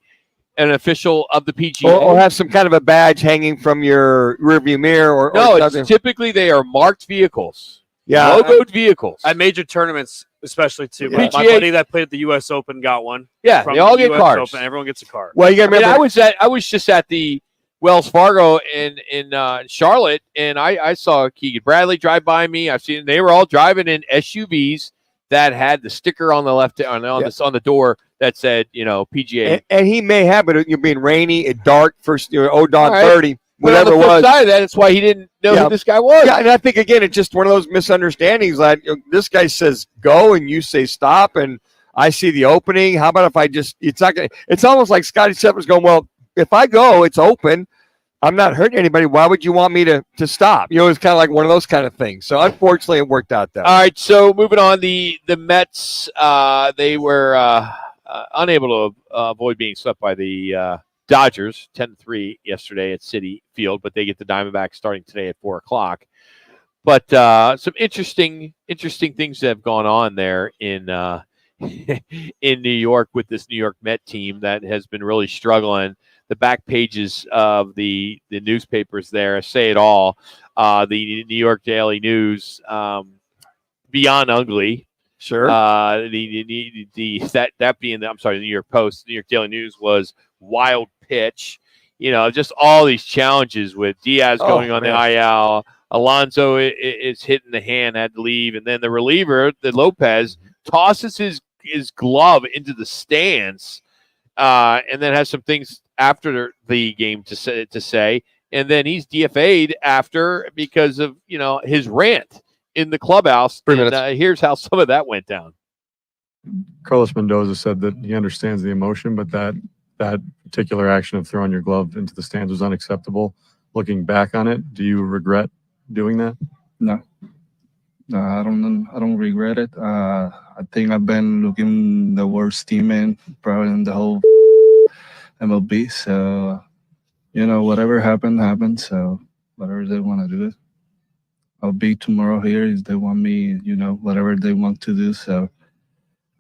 official of the PGA? Or have some kind of a badge hanging from your rearview mirror? It's typically they are marked vehicles. Yeah. Logoed vehicles. At major tournaments, especially too. Yeah. My buddy that played at the U.S. Open got one. Yeah, they all get US cars. Open, everyone gets a car. Well, you got to remember. I was just at the Wells Fargo in Charlotte, and I saw Keegan Bradley drive by me. I've seen they were all driving in SUVs that had the sticker on the left on the door that said, PGA. And he may have it. You're being rainy and dark first, ODOT right. 30, whatever on the it was. Side of that, that's why he didn't know who this guy was. Yeah, and I think again, it's just one of those misunderstandings. Like this guy says go, and you say stop, and I see the opening. How about if I just? It's not gonna. It's almost like Scotty Scheffler's going. Well, if I go, it's open. I'm not hurting anybody. Why would you want me to stop? It's kind of like one of those kind of things. So unfortunately, it worked out that way. All right. So moving on, the Mets, they were unable to avoid being swept by the Dodgers 10-3 yesterday at Citi Field, but they get the Diamondbacks starting today at 4:00. But some interesting things that have gone on there in New York with this New York Met team that has been really struggling. the back pages of the newspapers there say it all. The New York Daily News, beyond ugly. Sure. That being the New York Post, New York Daily News was wild pitch. Just all these challenges with Diaz going on the IL. Alonso is hitting the hand, had to leave, and then the reliever, the Lopez, tosses his glove into the stands, and then has some things after the game to say, and then he's DFA'd after because of his rant in the clubhouse. 3 minutes. Here's how some of that went down. Carlos Mendoza said that he understands the emotion, but that particular action of throwing your glove into the stands was unacceptable. Looking back on it, do you regret doing that? No, I don't regret it. I think I've been looking the worst teammate probably in the whole MLB. So, whatever happened. So, whatever they want to do it. I'll be tomorrow here if they want me, whatever they want to do. So,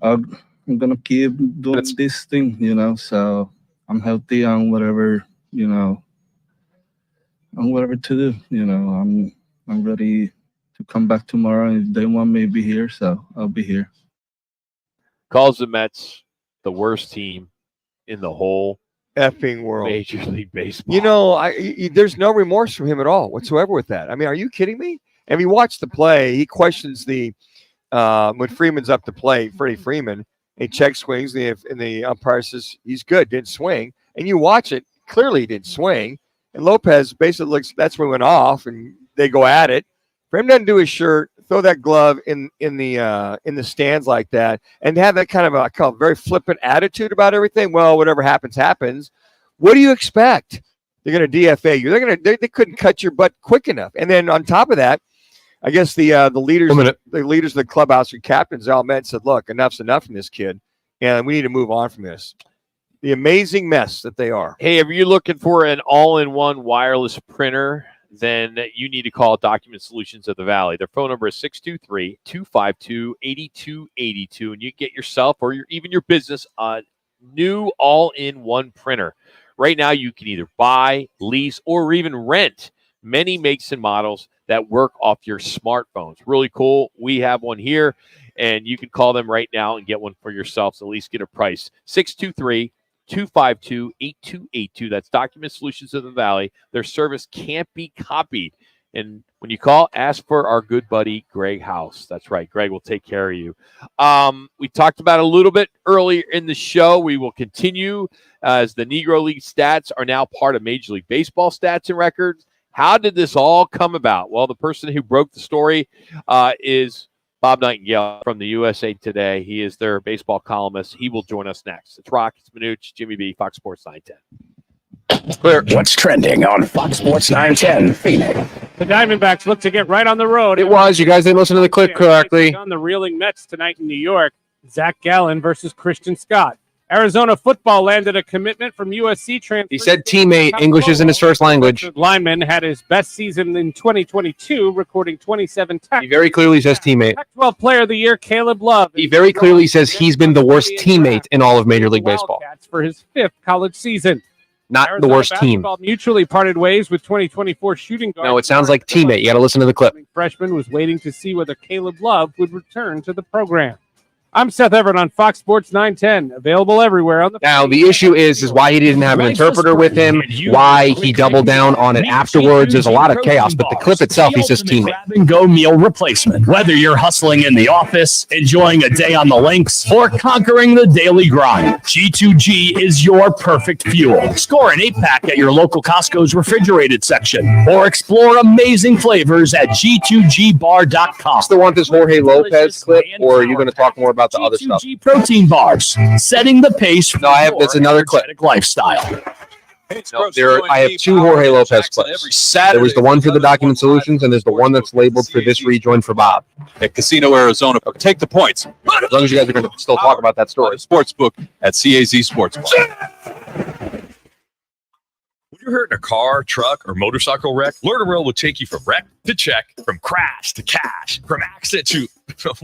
I'm going to keep doing this thing, so I'm healthy on whatever, on whatever to do. I'm ready to come back tomorrow. If they want me to be here, so I'll be here. Calls the Mets the worst team in the whole effing world. Major League Baseball. There's no remorse from him at all whatsoever with that. I mean, are you kidding me? And he watched the play. He questions when Freeman's up to play, Freddie Freeman, he check swings, and the umpire says he's good, didn't swing. And you watch it, clearly he didn't swing. And Lopez basically looks, that's when he went off, and they go at it. For him doesn't do his shirt, throw that glove in the stands like that, and have that kind of a very flippant attitude about everything. Well, whatever happens, happens. What do you expect? They're going to DFA you. They couldn't cut your butt quick enough. And then on top of that, I guess the leaders of the clubhouse and captains all met and said, look, enough's enough from this kid, and we need to move on from this. The amazing mess that they are. Hey, if you're looking for an all-in-one wireless printer, then you need to call Document Solutions of the Valley. Their phone number is 623-252-8282, and you get yourself or even your business a new all-in-one printer. Right now, you can either buy, lease, or even rent many makes and models that work off your smartphones. Really cool. We have one here, and you can call them right now and get one for yourself, so at least get a price. 623-252-8282. That's Document Solutions of the Valley. Their service can't be copied. And when you call, ask for our good buddy, Greg House. That's right. Greg will take care of you. We talked about it a little bit earlier in the show. We will continue as the Negro League stats are now part of Major League Baseball stats and records. How did this all come about? Well, the person who broke the story is Bob Nightingale from the USA Today. He is their baseball columnist. He will join us next. It's Roc, it's Manuch, Jimmy B, Fox Sports 910. Clear. What's trending on Fox Sports 910 Phoenix? The Diamondbacks look to get right on the road. It was. You guys didn't listen to the clip correctly. On the reeling Mets tonight in New York, Zach Gallen versus Christian Scott. Arizona football landed a commitment from USC transfer. He said teammate. English isn't his first language. Lineman had his best season in 2022, recording 27 tackles. He very clearly says teammate. Pac-12 Player of the Year, Caleb Love. He very clearly says he's been the worst teammate in all of Major League Baseball. For his 5th college season. Not Arizona the worst team. Mutually parted ways with 2024 shooting guard. No, it sounds like teammate. You got to listen to the clip. Freshman was waiting to see whether Caleb Love would return to the program. I'm Seth Everett on Fox Sports 910, available everywhere on the. Now the issue is why he didn't have an interpreter with him, why he doubled down on it afterwards. There's a lot of chaos, but the clip itself, he says teammate. Grab-and-go meal replacement. Whether you're hustling in the office, enjoying a day on the links, or conquering the daily grind, G2G is your perfect fuel. Score an 8-pack at your local Costco's refrigerated section, or explore amazing flavors at G2GBar.com. Still want this Jorge Lopez clip, or are you going to talk more about the other stuff? G2G protein bars, setting the pace for that's another clip. Lifestyle. I have 2 Jorge Lopez clips. There was the one for the Document Solutions, and there's the one that's labeled for this rejoin for Bob. At Casino Arizona, take the points. As long as you guys are going to still talk about that story. Sportsbook at CAZ Sportsbook. When you're hurt in a car, truck, or motorcycle wreck, Lerner will take you from wreck to check, from crash to cash, from accident to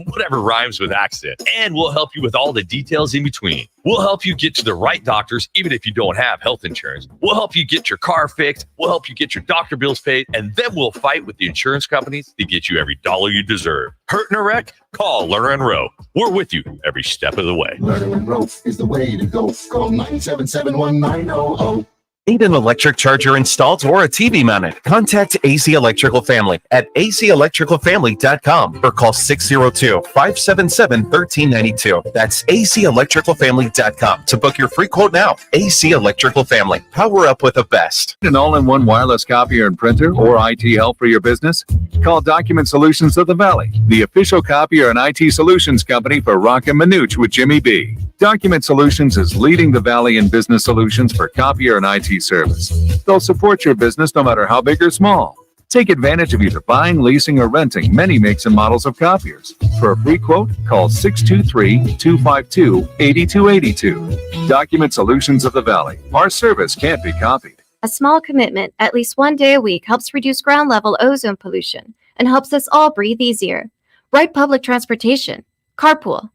whatever rhymes with accident. And we'll help you with all the details in between. We'll help you get to the right doctors, even if you don't have health insurance. We'll help you get your car fixed. We'll help you get your doctor bills paid. And then we'll fight with the insurance companies to get you every dollar you deserve. Hurt in a wreck? Call Lerner and Rowe. We're with you every step of the way. Lerner and Rowe is the way to go. Call 977-1900. Need an electric charger installed or a TV mounted? Contact AC Electrical Family at acelectricalfamily.com or call 602-577-1392. That's acelectricalfamily.com to book your free quote now. AC Electrical Family. Power up with the best. An all-in-one wireless copier and printer or IT help for your business? Call Document Solutions of the Valley, the official copier and IT solutions company for Roc and Manuch with Jimmy B. Document Solutions is leading the Valley in business solutions for copier and IT service. They'll support your business no matter how big or small. Take advantage of either buying, leasing, or renting many makes and models of copiers. For a free quote, call 623-252-8282. Document Solutions of the Valley. Our service can't be copied. A small commitment, at least 1 day a week, helps reduce ground level ozone pollution and helps us all breathe easier. Ride public transportation. Carpool.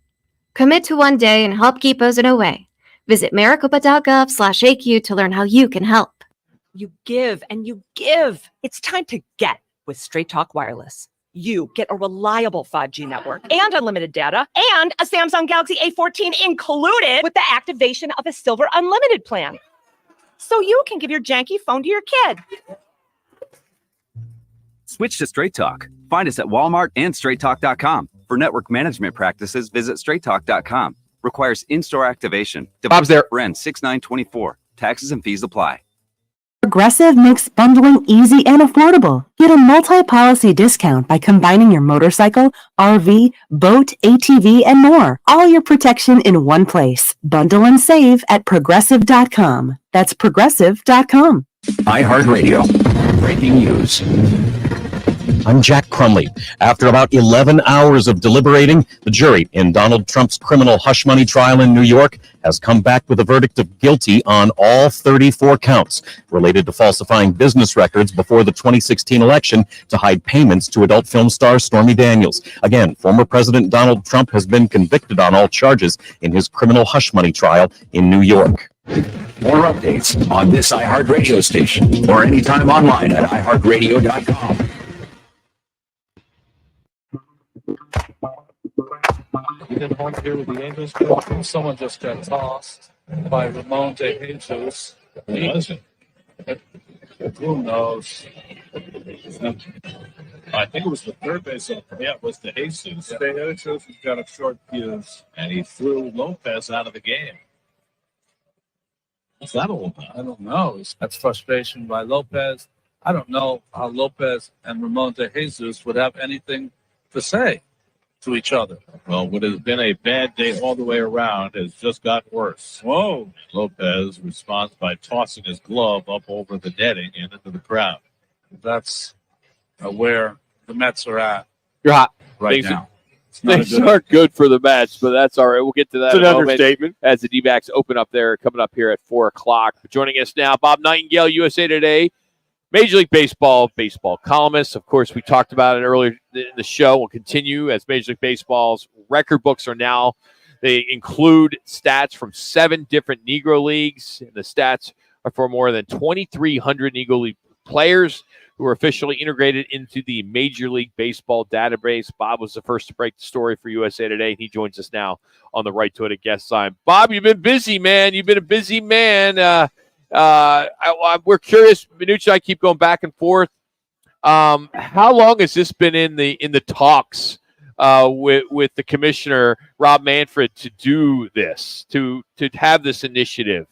Commit to 1 day and help keep ozone away. Visit maricopa.gov/AQ to learn how you can help. You give and you give. It's time to get with Straight Talk Wireless. You get a reliable 5G network and unlimited data and a Samsung Galaxy A14 included with the activation of a Silver Unlimited plan. So you can give your janky phone to your kid. Switch to Straight Talk. Find us at Walmart and straighttalk.com. For network management practices, visit straighttalk.com. Requires in-store activation. Bob's there. REN 6924. Taxes and fees apply. Progressive makes bundling easy and affordable. Get a multi-policy discount by combining your motorcycle, RV, boat, ATV, and more. All your protection in one place. Bundle and save at progressive.com. That's progressive.com. iHeartRadio. Breaking news. I'm Jack Crumley. After about 11 hours of deliberating, the jury in Donald Trump's criminal hush money trial in New York has come back with a verdict of guilty on all 34 counts related to falsifying business records before the 2016 election to hide payments to adult film star Stormy Daniels. Again, former President Donald Trump has been convicted on all charges in his criminal hush money trial in New York. More updates on this iHeartRadio station or anytime online at iHeartRadio.com. You did home here with the Angels. Someone just got tossed by Ramon de Jesus. Who knows? I think it was the third base. Yeah, it was the Jesus. The Jesus got a short fuse, and he threw Lopez out of the game. What's that all about? I don't know. That's frustration by Lopez. I don't know how Lopez and Ramon de Jesus would have anything to say to each other. Well, what has been a bad day all the way around has just gotten worse. Whoa. Lopez responds by tossing his glove up over the netting and into the crowd. That's where the Mets are at. You're hot right Things now. Things aren't good for the Mets, but that's all right. We'll get to that It's in an a moment understatement. as the D-backs open up there, coming up here at 4 o'clock. Joining us now, Bob Nightingale, USA Today, Major League Baseball columnist. Of course, we talked about it earlier in the show. We'll continue as Major League Baseball's record books are now. They include stats from 7 different Negro Leagues, and the stats are for more than 2,300 Negro League players who are officially integrated into the Major League Baseball database. Bob was the first to break the story for USA Today, and he joins us now on the Right to It guest line. Bob, you've been busy, man. You've been a busy man. We're curious. Manuch and I keep going back and forth. How long has this been in the talks with the commissioner Rob Manfred to do this, to have this initiative?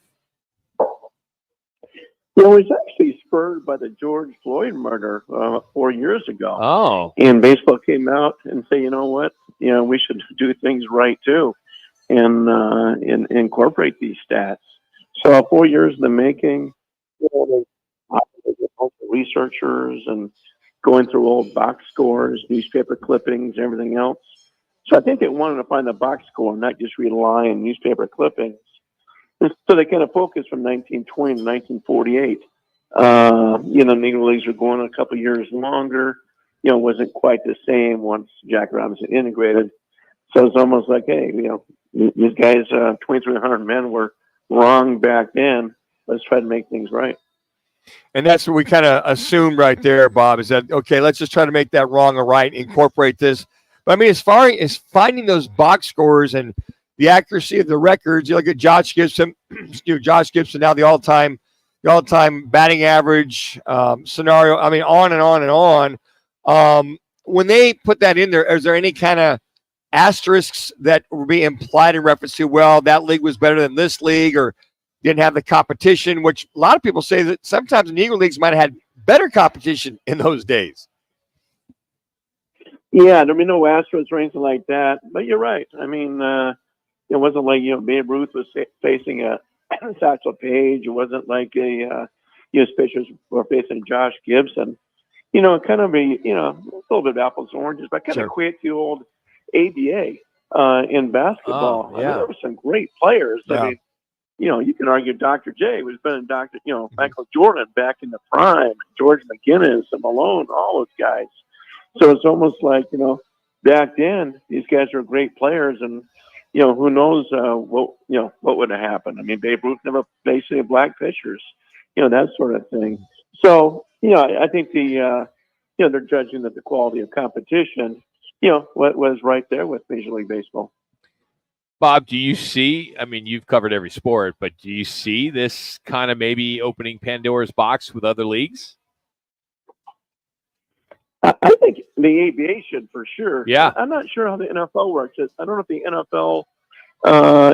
It was actually spurred by the George Floyd murder 4 years ago. Oh. And baseball came out and said, you know what? We should do things right too, and incorporate these stats. So 4 years in the making, researchers and going through old box scores, newspaper clippings, everything else. So I think they wanted to find the box score, not just rely on newspaper clippings. And so they kind of focused from 1920 to 1948. Negro Leagues were going a couple years longer. wasn't quite the same once Jack Robinson integrated. So it's almost like, hey, these guys, 2,300 men were wrong back then. Let's try to make things right. And that's what we kind of assumed right there, Bob, is that, okay, let's just try to make that wrong or right, incorporate this. But I mean, as far as finding those box scores and the accuracy of the records, you look at Josh Gibson, Josh Gibson, now the all-time batting average scenario. I mean, on and on and on. When they put that in there, is there any kind of asterisks that will be implied in reference to, well, that league was better than this league, or didn't have the competition, which a lot of people say that sometimes Negro leagues might have had better competition in those days. Yeah, there'll be no asterisks or anything like that. But you're right. I mean, it wasn't like, Babe Ruth was facing a Satchel Paige. It wasn't like US pitchers were facing Josh Gibson. Kind of a little bit of apples and oranges, but kind of equate the old ABA in basketball. I mean, there were some great players. Yeah. I mean, you can argue Dr. J was better than Michael Jordan back in the prime, George McGinnis and Malone, all those guys. So it's almost like, back then, these guys were great players, and, who knows what would have happened. I mean, Babe Ruth never faced any black pitchers, that sort of thing. So, I think they're judging that the quality of competition, what was right there with Major League Baseball. Bob, do you see, I mean, you've covered every sport, but do you see this kind of maybe opening Pandora's box with other leagues? I think the ABA should for sure. Yeah. I'm not sure how the NFL works. I don't know if the NFL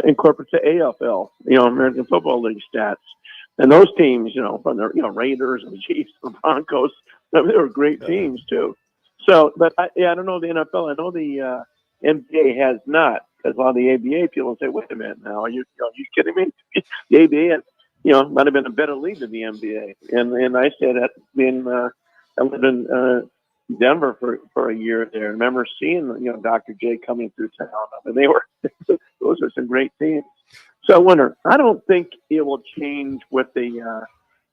incorporates the AFL, American Football League stats. And those teams, from the Raiders and the Chiefs and the Broncos, they were great teams too. So, but I don't know the NFL. I know the NBA has not. Because a lot of the ABA people say, wait a minute now, are you kidding me? The ABA, might have been a better league than the NBA. And I said that I lived in Denver for a year there. I remember seeing, Dr. J coming through town. I mean, those are some great teams. So I wonder, I don't think it will change with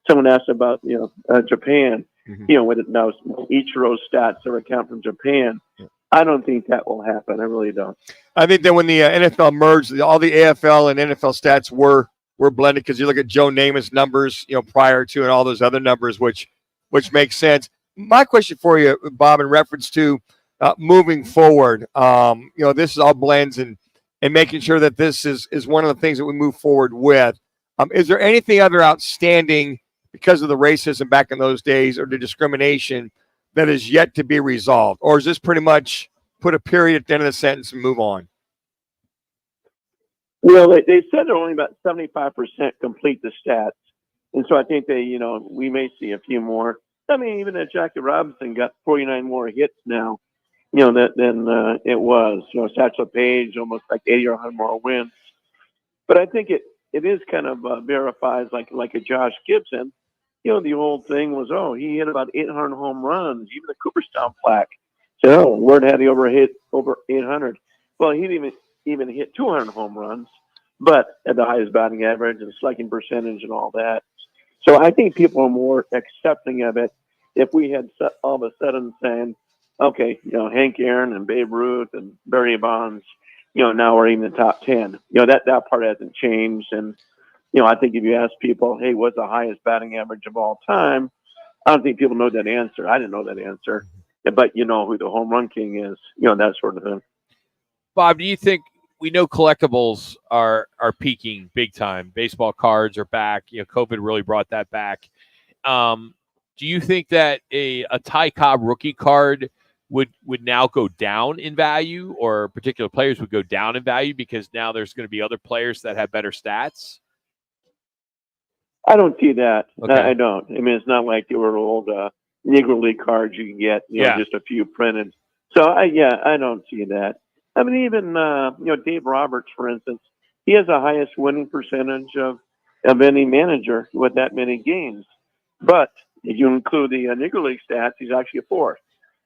someone asked about, Japan, with it now, Ichiro's stats are account from Japan. I don't think that will happen. I really don't. I think that when the NFL merged, all the AFL and NFL stats were blended, because you look at Joe Namath's numbers, prior to, and all those other numbers, which makes sense. My question for you, Bob, in reference to moving forward, this is all blends and making sure that this is one of the things that we move forward with. Is there anything other outstanding because of the racism back in those days or the discrimination that is yet to be resolved? Or is this pretty much put a period at the end of the sentence and move on? Well, they said they're only about 75% complete the stats. And so I think we may see a few more. I mean, even if Jackie Robinson got 49 more hits now, than it was. Satchel Paige almost like 80 or 100 more wins. But I think it is kind of verifies like a Josh Gibson. The old thing was, he hit about 800 home runs. Even the Cooperstown plaque said, Ward had over 800. Well, he didn't even hit 200 home runs, but at the highest batting average and slugging percentage and all that. So I think people are more accepting of it. If we had all of a sudden saying, okay, Hank Aaron and Babe Ruth and Barry Bonds, now we're in the top 10. That part hasn't changed. And, I think if you ask people, hey, what's the highest batting average of all time? I don't think people know that answer. I didn't know that answer. But you know who the home run king is, that sort of thing. Bob, do you think, we know collectibles are peaking big time. Baseball cards are back. COVID really brought that back. Do you think that a Ty Cobb rookie card would now go down in value, or particular players would go down in value because now there's going to be other players that have better stats? I don't see that. Okay. I don't. I mean, it's not like there were old Negro League cards you can get, just a few printed. So, I don't see that. I mean, even, Dave Roberts, for instance, he has the highest winning percentage of any manager with that many games. But if you include the Negro League stats, he's actually a fourth.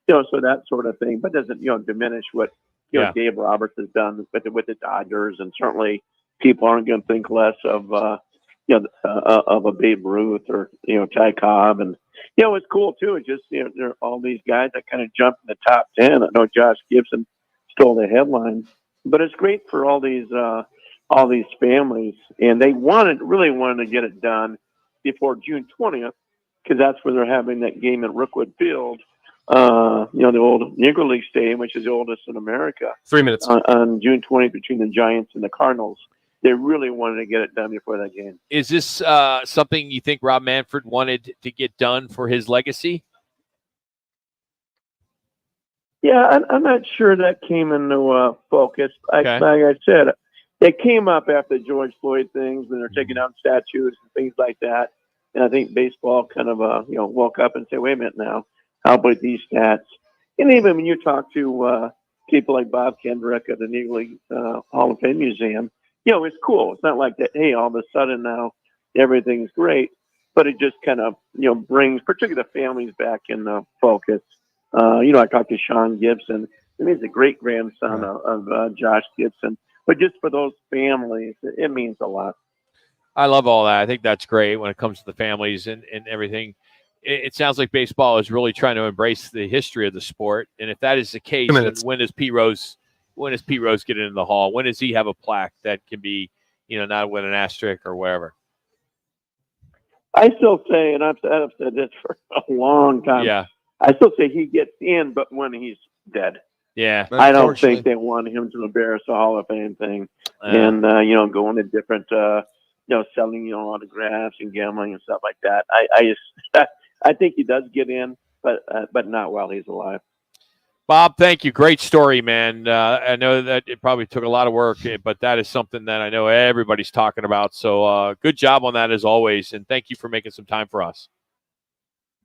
So that sort of thing, but doesn't, diminish what, Dave Roberts has done with the Dodgers. And certainly people aren't going to think less of, of a Babe Ruth or Ty Cobb, and it's cool too. It's just there are all these guys that kind of jump in the top 10. I know Josh Gibson stole the headline, but it's great for all these families, and they really wanted to get it done before June 20th because that's where they're having that game at Rookwood Field. The old Negro League Stadium, which is the oldest in America. 3 minutes on June 20th between the Giants and the Cardinals. They really wanted to get it done before that game. Is this something you think Rob Manfred wanted to get done for his legacy? Yeah, I'm not sure that came into focus. Like I said, it came up after the George Floyd things when they're taking down statues and things like that. And I think baseball kind of woke up and said, wait a minute now, how about these stats? And even when you talk to people like Bob Kendrick at the Negro League Hall of Fame Museum, it's cool. It's not like that, hey, all of a sudden now everything's great, but it just kind of, brings particularly the families back in focus. I talked to Sean Gibson. I mean, he's a great grandson of Josh Gibson, but just for those families, it means a lot. I love all that. I think that's great when it comes to the families and everything. It sounds like baseball is really trying to embrace the history of the sport. And if that is the case, then when does Pete Rose get into the hall? When does he have a plaque that can be, not with an asterisk or whatever? I still say, and I've said this for a long time. Yeah. I still say he gets in, but when he's dead. Yeah. I don't think they want him to embarrass the Hall of Fame thing and, going to different, selling, autographs and gambling and stuff like that. I think he does get in, but not while he's alive. Bob, thank you. Great story, man. I know that it probably took a lot of work, but that is something that I know everybody's talking about. So good job on that as always. And thank you for making some time for us.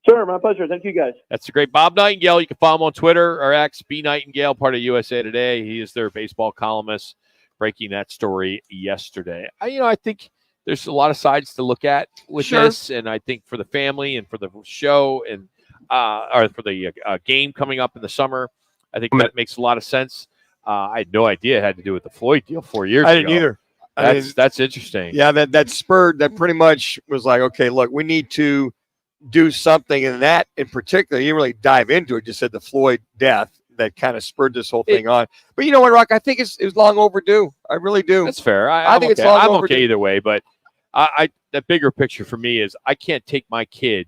Sure, my pleasure. Thank you, guys. That's the great Bob Nightingale. You can follow him on Twitter or X, B Nightingale, part of USA Today. He is their baseball columnist, breaking that story yesterday. I think there's a lot of sides to look at with this, and I think for the family and for the show and or for the game coming up in the summer, I think that makes a lot of sense. I had no idea it had to do with the Floyd deal 4 years ago. I didn't either. That's interesting. Yeah, that spurred, that pretty much was like, okay, look, we need to do something, and that in particular, you didn't really dive into it. Just said the Floyd death that kind of spurred this whole thing on. But you know what, Rock? I think it's long overdue. I really do. That's fair. I think okay. it's long I'm overdue. okay either way, but the bigger picture for me is I can't take my kid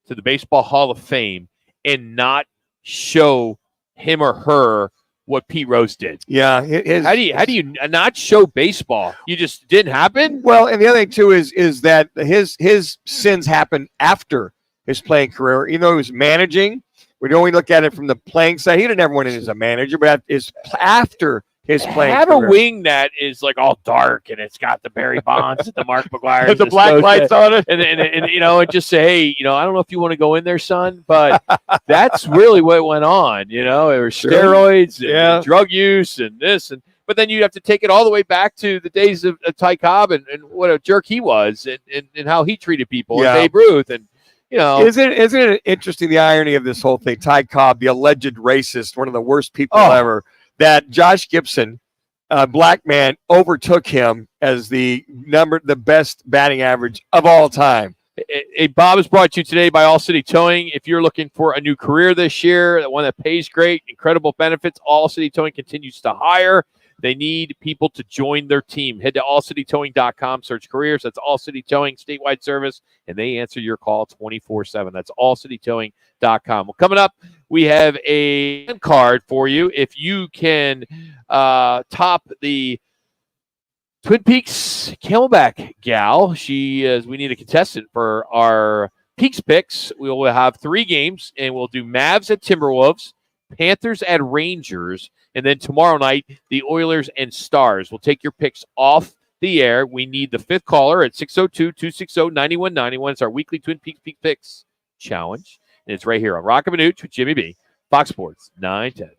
to the Baseball Hall of Fame and not show him or her what Pete Rose did. Yeah. How do you not show baseball? You just didn't happen? Well, and the other thing too is that his sins happened after his playing career. Even though he was managing, we only look at it from the playing side. He didn't ever win it as a manager, but it's after his playing have career. A wing that is like all dark and it's got the Barry Bonds and the Mark McGuire, the black lights on it, and just say, hey, I don't know if you want to go in there, son, but that's really what went on. There were steroids and drug use and this but then you have to take it all the way back to the days of Ty Cobb and what a jerk he was and how he treated people and Babe Ruth and. Isn't it interesting, the irony of this whole thing? Ty Cobb, the alleged racist, one of the worst people ever, that Josh Gibson, a black man, overtook him as the best batting average of all time. Hey, Bob is brought to you today by All City Towing. If you're looking for a new career this year, one that pays great, incredible benefits, All City Towing continues to hire. They need people to join their team. Head to allcitytowing.com, search careers. That's All City Towing, statewide service, and they answer your call 24/7. That's allcitytowing.com. Well, coming up, we have a card for you. If you can top the Twin Peaks Camelback gal, we need a contestant for our Peaks picks. We will have 3 games, and we'll do Mavs at Timberwolves, Panthers at Rangers, and then tomorrow night, the Oilers and Stars. We'll take your picks off the air. We need the 5th caller at 602-260-9191. It's our weekly Twin Peaks Peak Picks Challenge. And it's right here on Roc and Manuch with Jimmy B. Fox Sports 910.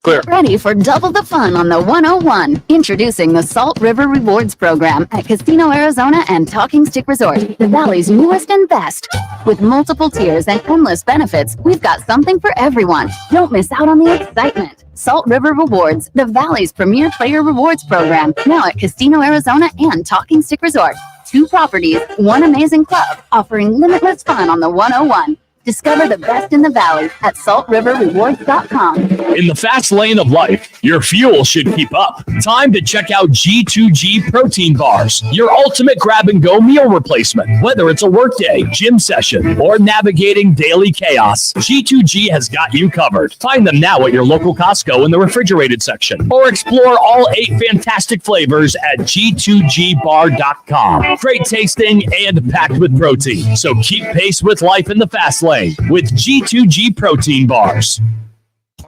Clear. Get ready for double the fun on the 101. Introducing the Salt River Rewards Program at Casino Arizona and Talking Stick Resort, the Valley's newest and best. With multiple tiers and endless benefits, we've got something for everyone. Don't miss out on the excitement. Salt River Rewards, the Valley's premier player rewards program, now at Casino Arizona and Talking Stick Resort. 2 properties, 1 amazing club, offering limitless fun on the 101. Discover the best in the valley at saltriverrewards.com. In the fast lane of life, your fuel should keep up. Time to check out G2G protein bars, your ultimate grab-and-go meal replacement. Whether it's a workday, gym session, or navigating daily chaos, G2G has got you covered. Find them now at your local Costco in the refrigerated section, or explore all 8 fantastic flavors at G2GBar.com. Great tasting and packed with protein, so keep pace with life in the fast lane with G2G protein bars.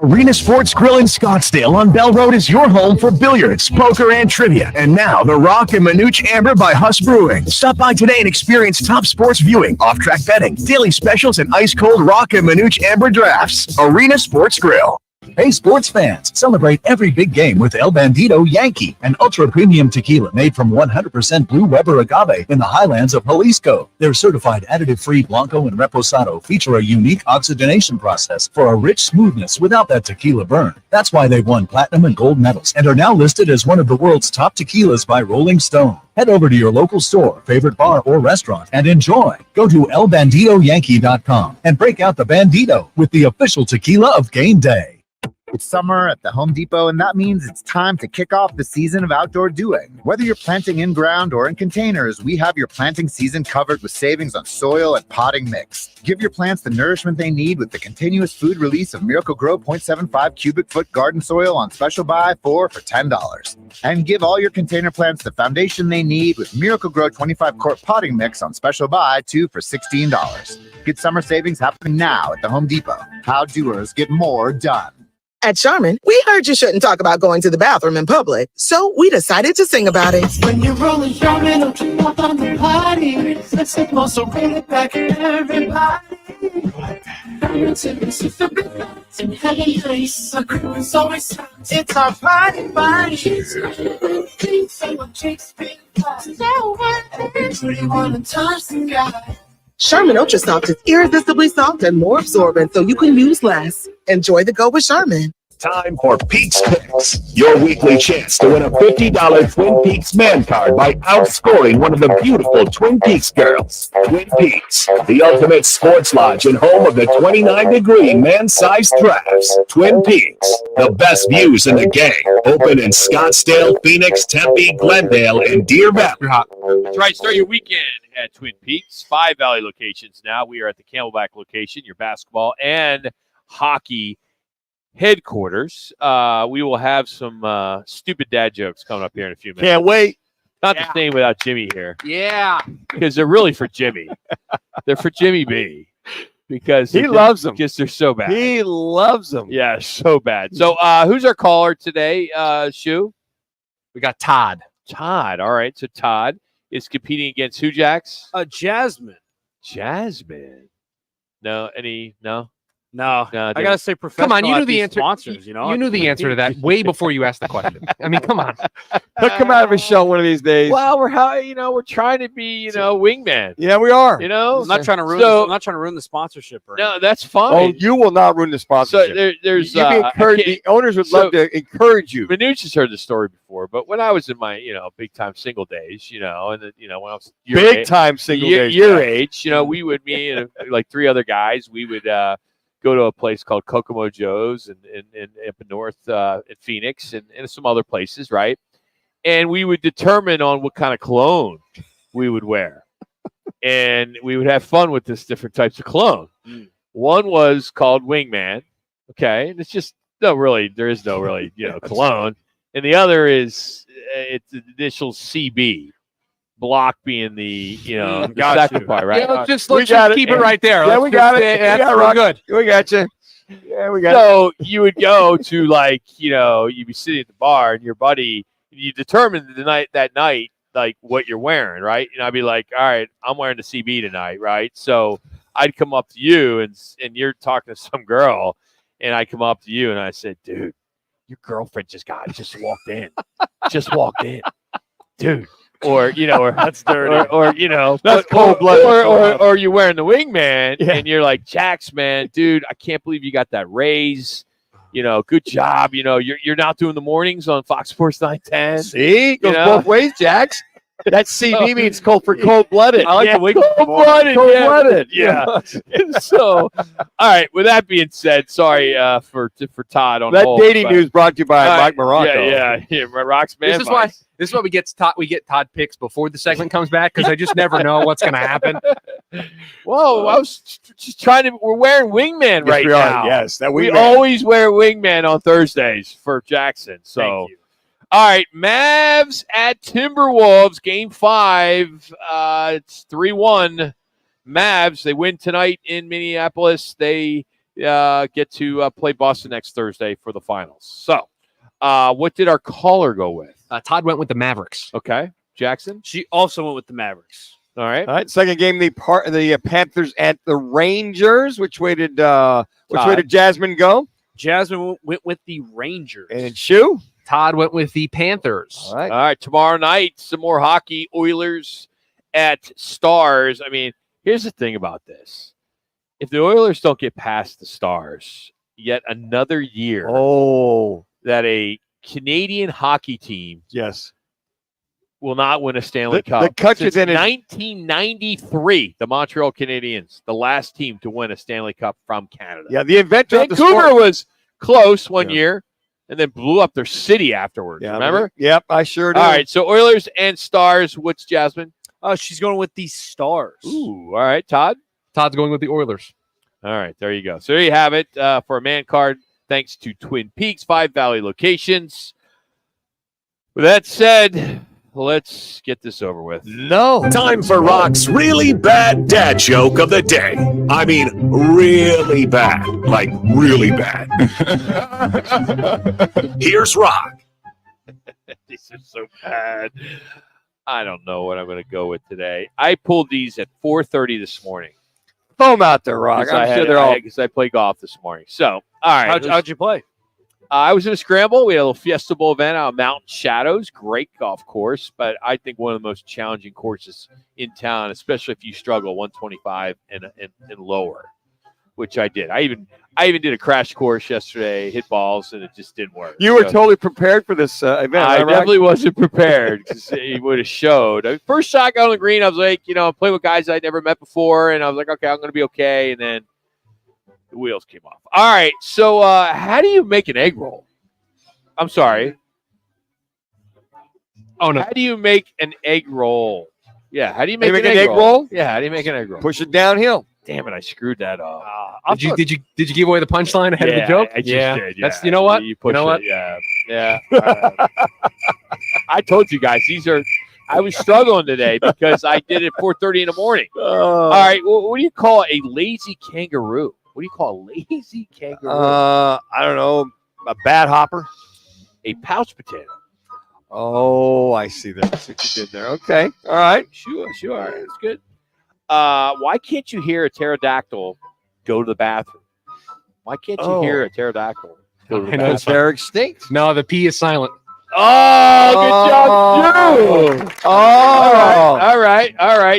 Arena Sports Grill in Scottsdale on Bell Road is your home for billiards, poker, and trivia. And now, the Roc and Manuch Amber by Huss Brewing. Stop by today and experience top sports viewing, off-track betting, daily specials, and ice-cold Roc and Manuch Amber drafts. Arena Sports Grill. Hey, sports fans, celebrate every big game with El Bandito Yankee, an ultra-premium tequila made from 100% Blue Weber agave in the highlands of Jalisco. Their certified additive-free Blanco and Reposado feature a unique oxygenation process for a rich smoothness without that tequila burn. That's why they've won platinum and gold medals and are now listed as one of the world's top tequilas by Rolling Stone. Head over to your local store, favorite bar, or restaurant and enjoy. Go to elbanditoyankee.com and break out the Bandito with the official tequila of game day. It's summer at the Home Depot, and that means it's time to kick off the season of outdoor doing. Whether you're planting in ground or in containers, we have your planting season covered with savings on soil and potting mix. Give your plants the nourishment they need with the continuous food release of Miracle Grow 0.75 cubic foot garden soil on special buy for $10. And give all your container plants the foundation they need with Miracle Grow 25 quart potting mix on special buy 2 for $16. Get summer savings happening now at the Home Depot. How doers get more done. At Charmin, we heard you shouldn't talk about going to the bathroom in public, so we decided to sing about it. When you're rolling Charmin, don't you walk on the party? Let's take most so bring it back, everybody. It's a big dance, and hey, the crew is always sounds. It's our party. So what chicks big fast. So what? Who do you want to touch the guy? Charmin Ultra Soft is irresistibly soft and more absorbent, so you can use less. Enjoy the go with Charmin. Time for Peaks Picks, your weekly chance to win a $50 Twin Peaks man card by outscoring one of the beautiful Twin Peaks girls. Twin Peaks, the ultimate sports lodge and home of the 29-degree man-sized drafts. Twin Peaks, the best views in the game. Open in Scottsdale, Phoenix, Tempe, Glendale, and Deer Valley. That's right. Start your weekend at Twin Peaks. 5 Valley locations now. We are at the Camelback location, your basketball and hockey headquarters. We will have some stupid dad jokes coming up here in a few minutes. Can't wait. Not the same without Jimmy here. Yeah. Because they're really for Jimmy. They're for Jimmy B. Because he loves them. Because they're so bad. He loves them. Yeah, so bad. So who's our caller today, Shu? We got Todd. Todd. All right. So Todd is competing against who, Jax? Jasmine. Jasmine. No, no. No, I gotta say professional. Come on, you knew the answer. Sponsors, you know, you knew the answer to that way before you asked the question. I mean, come on. He'll come out of his shell one of these days. Well, we're trying to be, wingman. Yeah, we are. I'm not trying to ruin. I'm not trying to ruin the sponsorship. No, that's fine. Oh, you will not ruin the sponsorship. So there's the owners would love to encourage you. Manuch has heard the story before, but when I was in my big time single days, and then, when I was big time single days, your age, me and like 3 other guys, we would go to a place called Kokomo Joe's and up in north in Phoenix and some other places, right? And we would determine on what kind of cologne we would wear. And we would have fun with this different types of cologne. One was called Wingman. Okay. And it's just there is no really, cologne. And the other is it's the initial CB. Block being the second part, right? Let's just keep it right there. Yeah, we got it. We're good. We got you. Yeah, we got it. So you would go to you'd be sitting at the bar and your buddy, you determine that night, like what you're wearing, right? And I'd be like, all right, I'm wearing the CB tonight, right? So I'd come up to you and you're talking to some girl, and I come up to you and I said, dude, your girlfriend just walked in. Just walked in. Dude. Or that's dirty. Or that's cold blooded. Or you're wearing the Wingman and you're like, Jax, man, dude, I can't believe you got that raise. Good job. You're now doing the mornings on Fox Sports 910. See, goes both ways, Jax. That CD means cold for cold-blooded. I like the wing. Cold-blooded. Cold-blooded. Yeah. So, all right. With that being said, sorry for Todd on That hold, dating but- news brought to you by All Mike right. Morocco. Yeah. Rock's man. This is why we get Todd picks before the segment comes back because I just never know what's going to happen. Whoa, I was just trying to. We're wearing wingman right we are. now. Yes, that we wingman. always wear wingman on Thursdays for Jackson. So, all right, Mavs at Timberwolves, Game 5. It's 3-1. Mavs. They win tonight in Minneapolis. They get to play Boston next Thursday for the finals. So, what did our caller go with? Todd went with the Mavericks. Okay, Jackson. She also went with the Mavericks. All right. All right. Second game, the Panthers at the Rangers. Which way did Jasmine go? Jasmine went with the Rangers. And Shu? Todd went with the Panthers. All right. All right. Tomorrow night, some more hockey. Oilers at Stars. I mean, here's the thing about this. If the Oilers don't get past the Stars, yet another year that a Canadian hockey team will not win a Stanley Cup. The country Since then is 1993, the Montreal Canadiens, the last team to win a Stanley Cup from Canada. Yeah, the inventor of the Vancouver sport. was close one year and then blew up their city afterwards. Yeah, remember? Yep, I sure do. All right, so Oilers and Stars. What's Jasmine? She's going with the Stars. Ooh, all right. Todd? Todd's going with the Oilers. All right, there you go. So there you have it for a man card. Thanks to Twin Peaks, 5 Valley locations. With that said, let's get this over with. No. Time for Rock's really bad dad joke of the day. I mean, really bad. Like, really bad. Here's Rock. These are so bad. I don't know what I'm going to go with today. I pulled these at 4:30 this morning. Foam out there, Rock. I'm sure they're all. Because I played golf this morning. So, all right. How'd you play? I was in a scramble. We had a little Fiesta Bowl event out of Mountain Shadows. Great golf course, but I think one of the most challenging courses in town, especially if you struggle 125 and lower, which I did. I even did a crash course yesterday, hit balls, and it just didn't work. You were totally prepared for this event. I right, Rock? definitely wasn't prepared because it would have showed. First shot got on the green, I was like, I'm playing with guys I'd never met before, and I was like, okay, I'm going to be okay, and then the wheels came off. All right, so how do you make an egg roll? I'm sorry. Oh, no. How do you make an egg roll? Yeah, how do you make, an an egg roll? Yeah, how do you make an egg roll? Push it downhill. Damn it, I screwed that up. Did you give away the punchline ahead of the joke? I just did. Yeah. That's you know what? You know what? Yeah. I told you guys I was struggling today because I did it at 4:30 in the morning. All right, what do you call a lazy kangaroo? What do you call a lazy kangaroo? I don't know. A bad hopper. A pouch potato. Oh, I see that. That's what you did there. Okay. All right. Sure. It's good. Why can't you hear a pterodactyl go to the bathroom? Why can't you hear a pterodactyl go to the bathroom? They're extinct. No, the P is silent. Oh, good job, Shu. All right.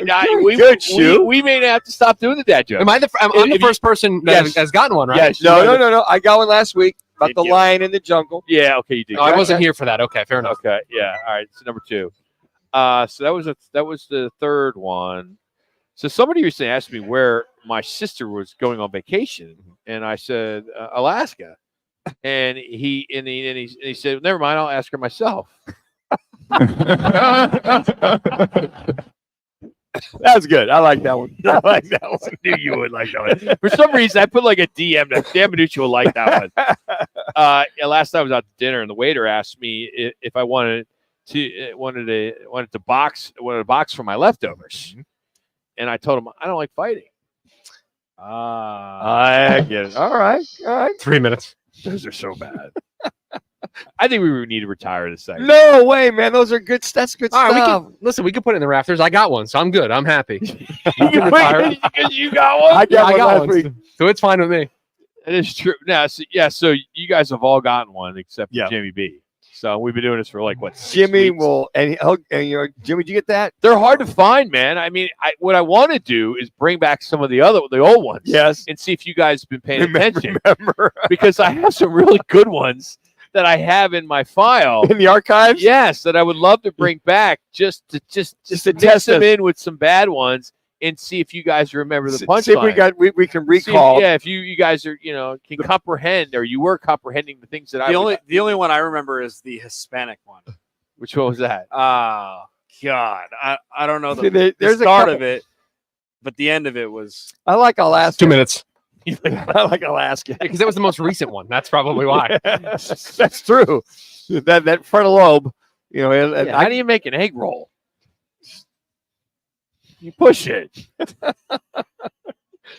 Now, we may have to stop doing the dad joke. I'm the first person that has gotten one, right? Yes. No. I got one last week about the lion in the jungle. Yeah. Okay, you did. No, I wasn't here for that. Okay, fair enough. Okay. Yeah. All right. So number 2. So that was the third one. So somebody recently asked me where my sister was going on vacation, and I said Alaska. And he said, "Never mind, I'll ask her myself." That's good. I like that one. I knew you would like that one. For some reason, I put like a DM that Dan Manucci will like that one. Last time I was out to dinner, and the waiter asked me if I wanted to box for my leftovers, and I told him I don't like fighting. I get it. All right. 3 minutes. Those are so bad. I think we need to retire this segment. No way, man. Those are good. That's good All stuff. right, we can put it in the rafters. I got one, so I'm good. I'm happy. You can retire because you got one. I got one one. last week. So it's fine with me. It is true. Now, so you guys have all gotten one except for Jimmy B. So we've been doing this for like what? 6 Jimmy weeks? will, and Jimmy, did you get that? They're hard to find, man. I mean, what I want to do is bring back some of the old ones, yes, and see if you guys have been paying attention. Remember, because I have some really good ones that I have in my file in the archives. Yes, that I would love to bring back just to test them in with some bad ones and see if you guys remember the punchline. See if we can recall. If you guys are can comprehend, or you were comprehending the things that the only one I remember is the Hispanic one. Which one was that? Oh God, I don't know the, there's the start a of it, but the end of it was. I like Alaska. 2 minutes. I like Alaska because that was the most recent one. That's probably why. That's true. That frontal lobe. How do you make an egg roll? You push it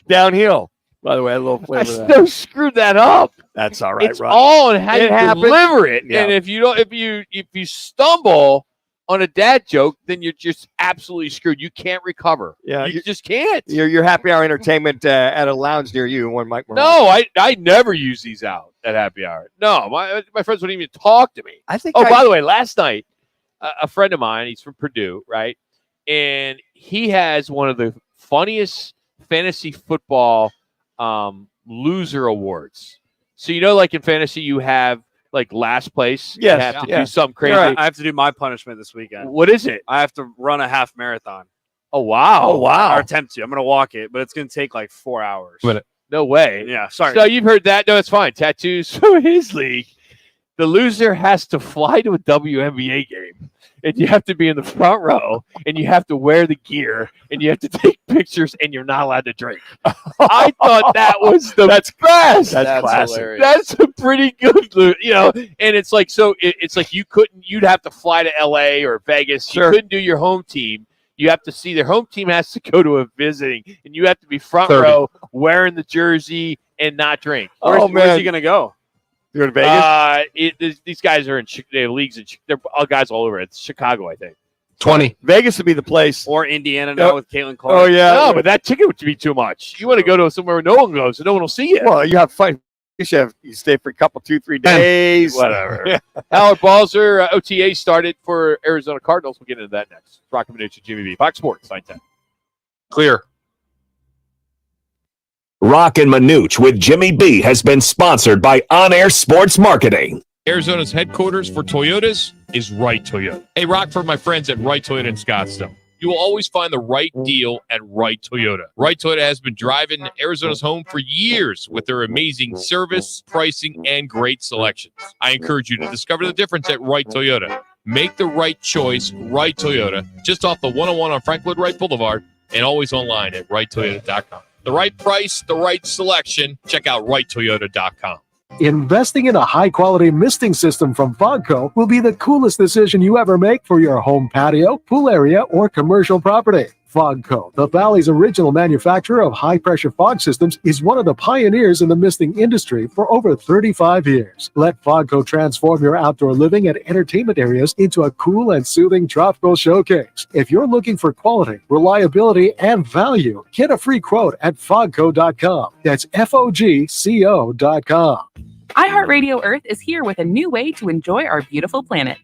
downhill. By the way, a little flavor. I of that. still screwed that up. That's all right. It's Ron. all on how you happens. deliver it. Yeah. And if you stumble on a dad joke, then you're just absolutely screwed. You can't recover. Yeah, you just can't. Your happy hour entertainment at a lounge near you. One Mike. No, I never use these out at happy hour. No, my friends wouldn't even talk to me. I think. By the way, last night a friend of mine, he's from Purdue, right, and he has one of the funniest fantasy football loser awards. So like in fantasy, you have like last place. Yes, you have to do something crazy. Right. I have to do my punishment this weekend. What is it? I have to run a half marathon. Oh wow! Or attempt to. I'm going to walk it, but it's going to take like 4 hours. No way. Yeah, sorry. So you've heard that? No, it's fine. Tattoos for his league. The loser has to fly to a WNBA game, and you have to be in the front row, and you have to wear the gear, and you have to take pictures, and you're not allowed to drink. I thought that was the best. That's classic. Hilarious. That's a pretty good, and it's like it's like you'd have to fly to LA or Vegas. Sure. You couldn't do your home team. You have to see their home team has to go to a visiting, and you have to be front 30. row wearing the jersey and not drink. Where's he going to go? You go to Vegas? These guys are in they have leagues, they're all guys all over. It's Chicago, I think. 20. Vegas would be the place. Or Indiana now with Caitlin Clark. Oh, yeah. No, but that ticket would be too much. You want to go to somewhere where no one goes, so no one will see you. Well, you have fun. You stay for a couple, 2-3 days. Whatever. Howard Balzer, OTA started for Arizona Cardinals. We'll get into that next. Roc and Manuch and Jimmy B. Fox Sports, 910. Clear. Roc and Manuch with Jimmy B has been sponsored by On Air Sports Marketing. Arizona's headquarters for Toyotas is Wright Toyota. Hey, Rock, for my friends at Wright Toyota in Scottsdale. You will always find the right deal at Wright Toyota. Wright Toyota has been driving Arizona's home for years with their amazing service, pricing, and great selections. I encourage you to discover the difference at Wright Toyota. Make the right choice, Wright Toyota, just off the 101 on Frank Lloyd Wright Boulevard, and always online at WrightToyota.com. The right price, the right selection. Check out WrightToyota.com. Investing in a high-quality misting system from Fogco will be the coolest decision you ever make for your home patio, pool area, or commercial property. Fogco, the Valley's original manufacturer of high-pressure fog systems, is one of the pioneers in the misting industry for over 35 years. Let Fogco transform your outdoor living and entertainment areas into a cool and soothing tropical showcase. If you're looking for quality, reliability, and value, get a free quote at fogco.com. That's FOGCO.com. iHeartRadio Earth is here with a new way to enjoy our beautiful planet.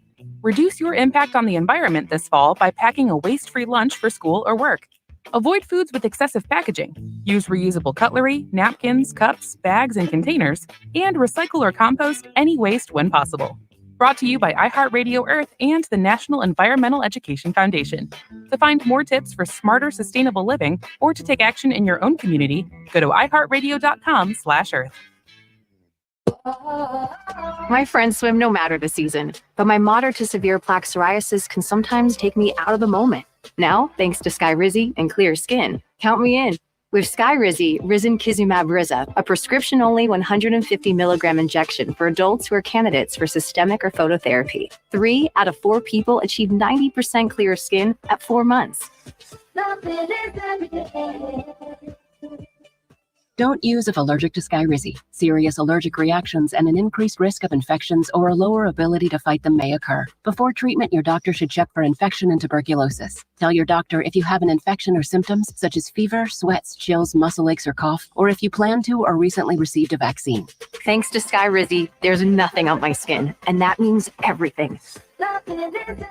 Reduce your impact on the environment this fall by packing a waste-free lunch for school or work. Avoid foods with excessive packaging. Use reusable cutlery, napkins, cups, bags, and containers, and recycle or compost any waste when possible. Brought to you by iHeartRadio Earth and the National Environmental Education Foundation. To find more tips for smarter, sustainable living or to take action in your own community, go to iHeartRadio.com/Earth. My friends swim no matter the season, but my moderate to severe plaque psoriasis can sometimes take me out of the moment. Now, thanks to Skyrizi and clear skin, count me in. With Skyrizi, Risankizumab Riza, a prescription-only 150 milligram injection for adults who are candidates for systemic or phototherapy. 3 out of 4 people achieve 90% clear skin at 4 months. Don't use if allergic to Skyrizi. Serious allergic reactions and an increased risk of infections or a lower ability to fight them may occur. Before treatment, your doctor should check for infection and tuberculosis. Tell your doctor if you have an infection or symptoms such as fever, sweats, chills, muscle aches, or cough, or if you plan to or recently received a vaccine. Thanks to Skyrizi, there's nothing on my skin, and that means everything.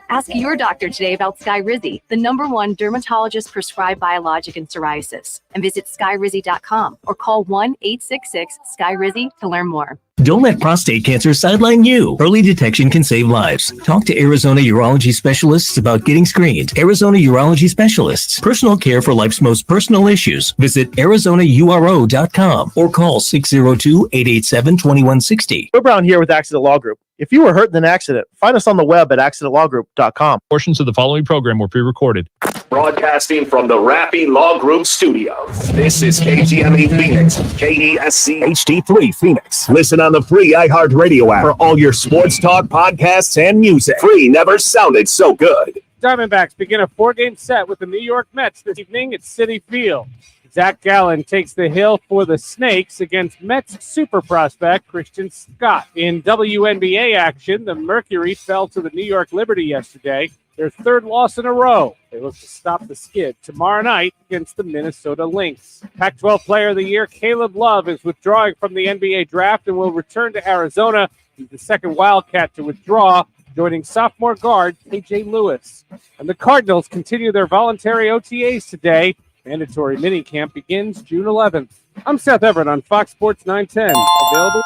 Ask your doctor today about Skyrizi, the #1 dermatologist prescribed biologic in psoriasis, and visit skyrizi.com or call 1-866-SKYRIZI to learn more. Don't let prostate cancer sideline you. Early detection can save lives. Talk to Arizona urology specialists about getting screened. Arizona Urology Specialists. Personal care for life's most personal issues. Visit arizonauro.com or call 602-887-2160. Joe Brown here with Accident Law Group. If you were hurt in an accident, find us on the web at accidentlawgroup.com. Portions of the following program were pre-recorded. Broadcasting from the Rapping Law Group studios. This is KGME Phoenix, KESC HD3 Phoenix. Listen on the free iHeartRadio app for all your sports talk, podcasts, and music. Free never sounded so good. Diamondbacks begin a 4-game set with the New York Mets this evening at Citi Field. Zach Gallen takes the hill for the Snakes against Mets super prospect Christian Scott. In WNBA action, the Mercury fell to the New York Liberty yesterday, their third loss in a row. They look to stop the skid tomorrow night against the Minnesota Lynx. Pac-12 Player of the Year Caleb Love is withdrawing from the NBA draft and will return to Arizona. He's the second Wildcat to withdraw, joining sophomore guard A.J. Lewis. And the Cardinals continue their voluntary OTAs today. Mandatory minicamp begins June 11th. I'm Seth Everett on Fox Sports 910. Available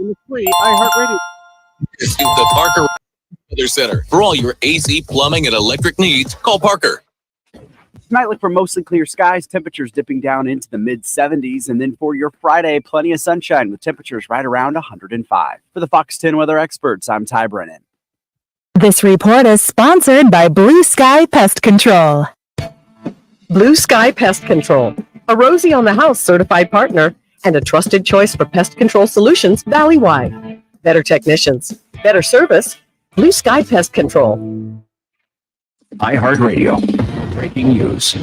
in the free iHeartRadio. This is the Parker Weather Center. For all your AC, plumbing, and electric needs, call Parker. Tonight, look for mostly clear skies, temperatures dipping down into the mid-70s. And then for your Friday, plenty of sunshine with temperatures right around 105. For the Fox 10 weather experts, I'm Ty Brennan. This report is sponsored by Blue Sky Pest Control. Blue Sky Pest Control, a Rosie on the House certified partner and a trusted choice for pest control solutions valley-wide. Better technicians, better service, Blue Sky Pest Control. iHeartRadio. Breaking news.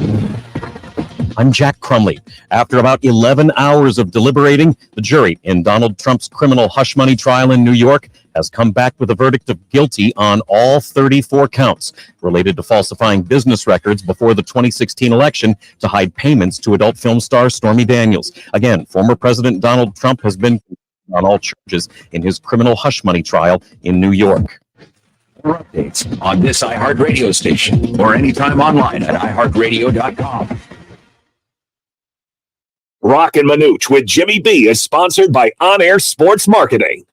I'm Jack Crumley. After about 11 hours of deliberating, the jury in Donald Trump's criminal hush money trial in New York has come back with a verdict of guilty on all 34 counts related to falsifying business records before the 2016 election to hide payments to adult film star Stormy Daniels. Again, former President Donald Trump has been on all charges in his criminal hush money trial in New York. For updates on this iHeartRadio station or anytime online at iHeartRadio.com. Roc and Manuch with Jimmy B is sponsored by On Air Sports Marketing.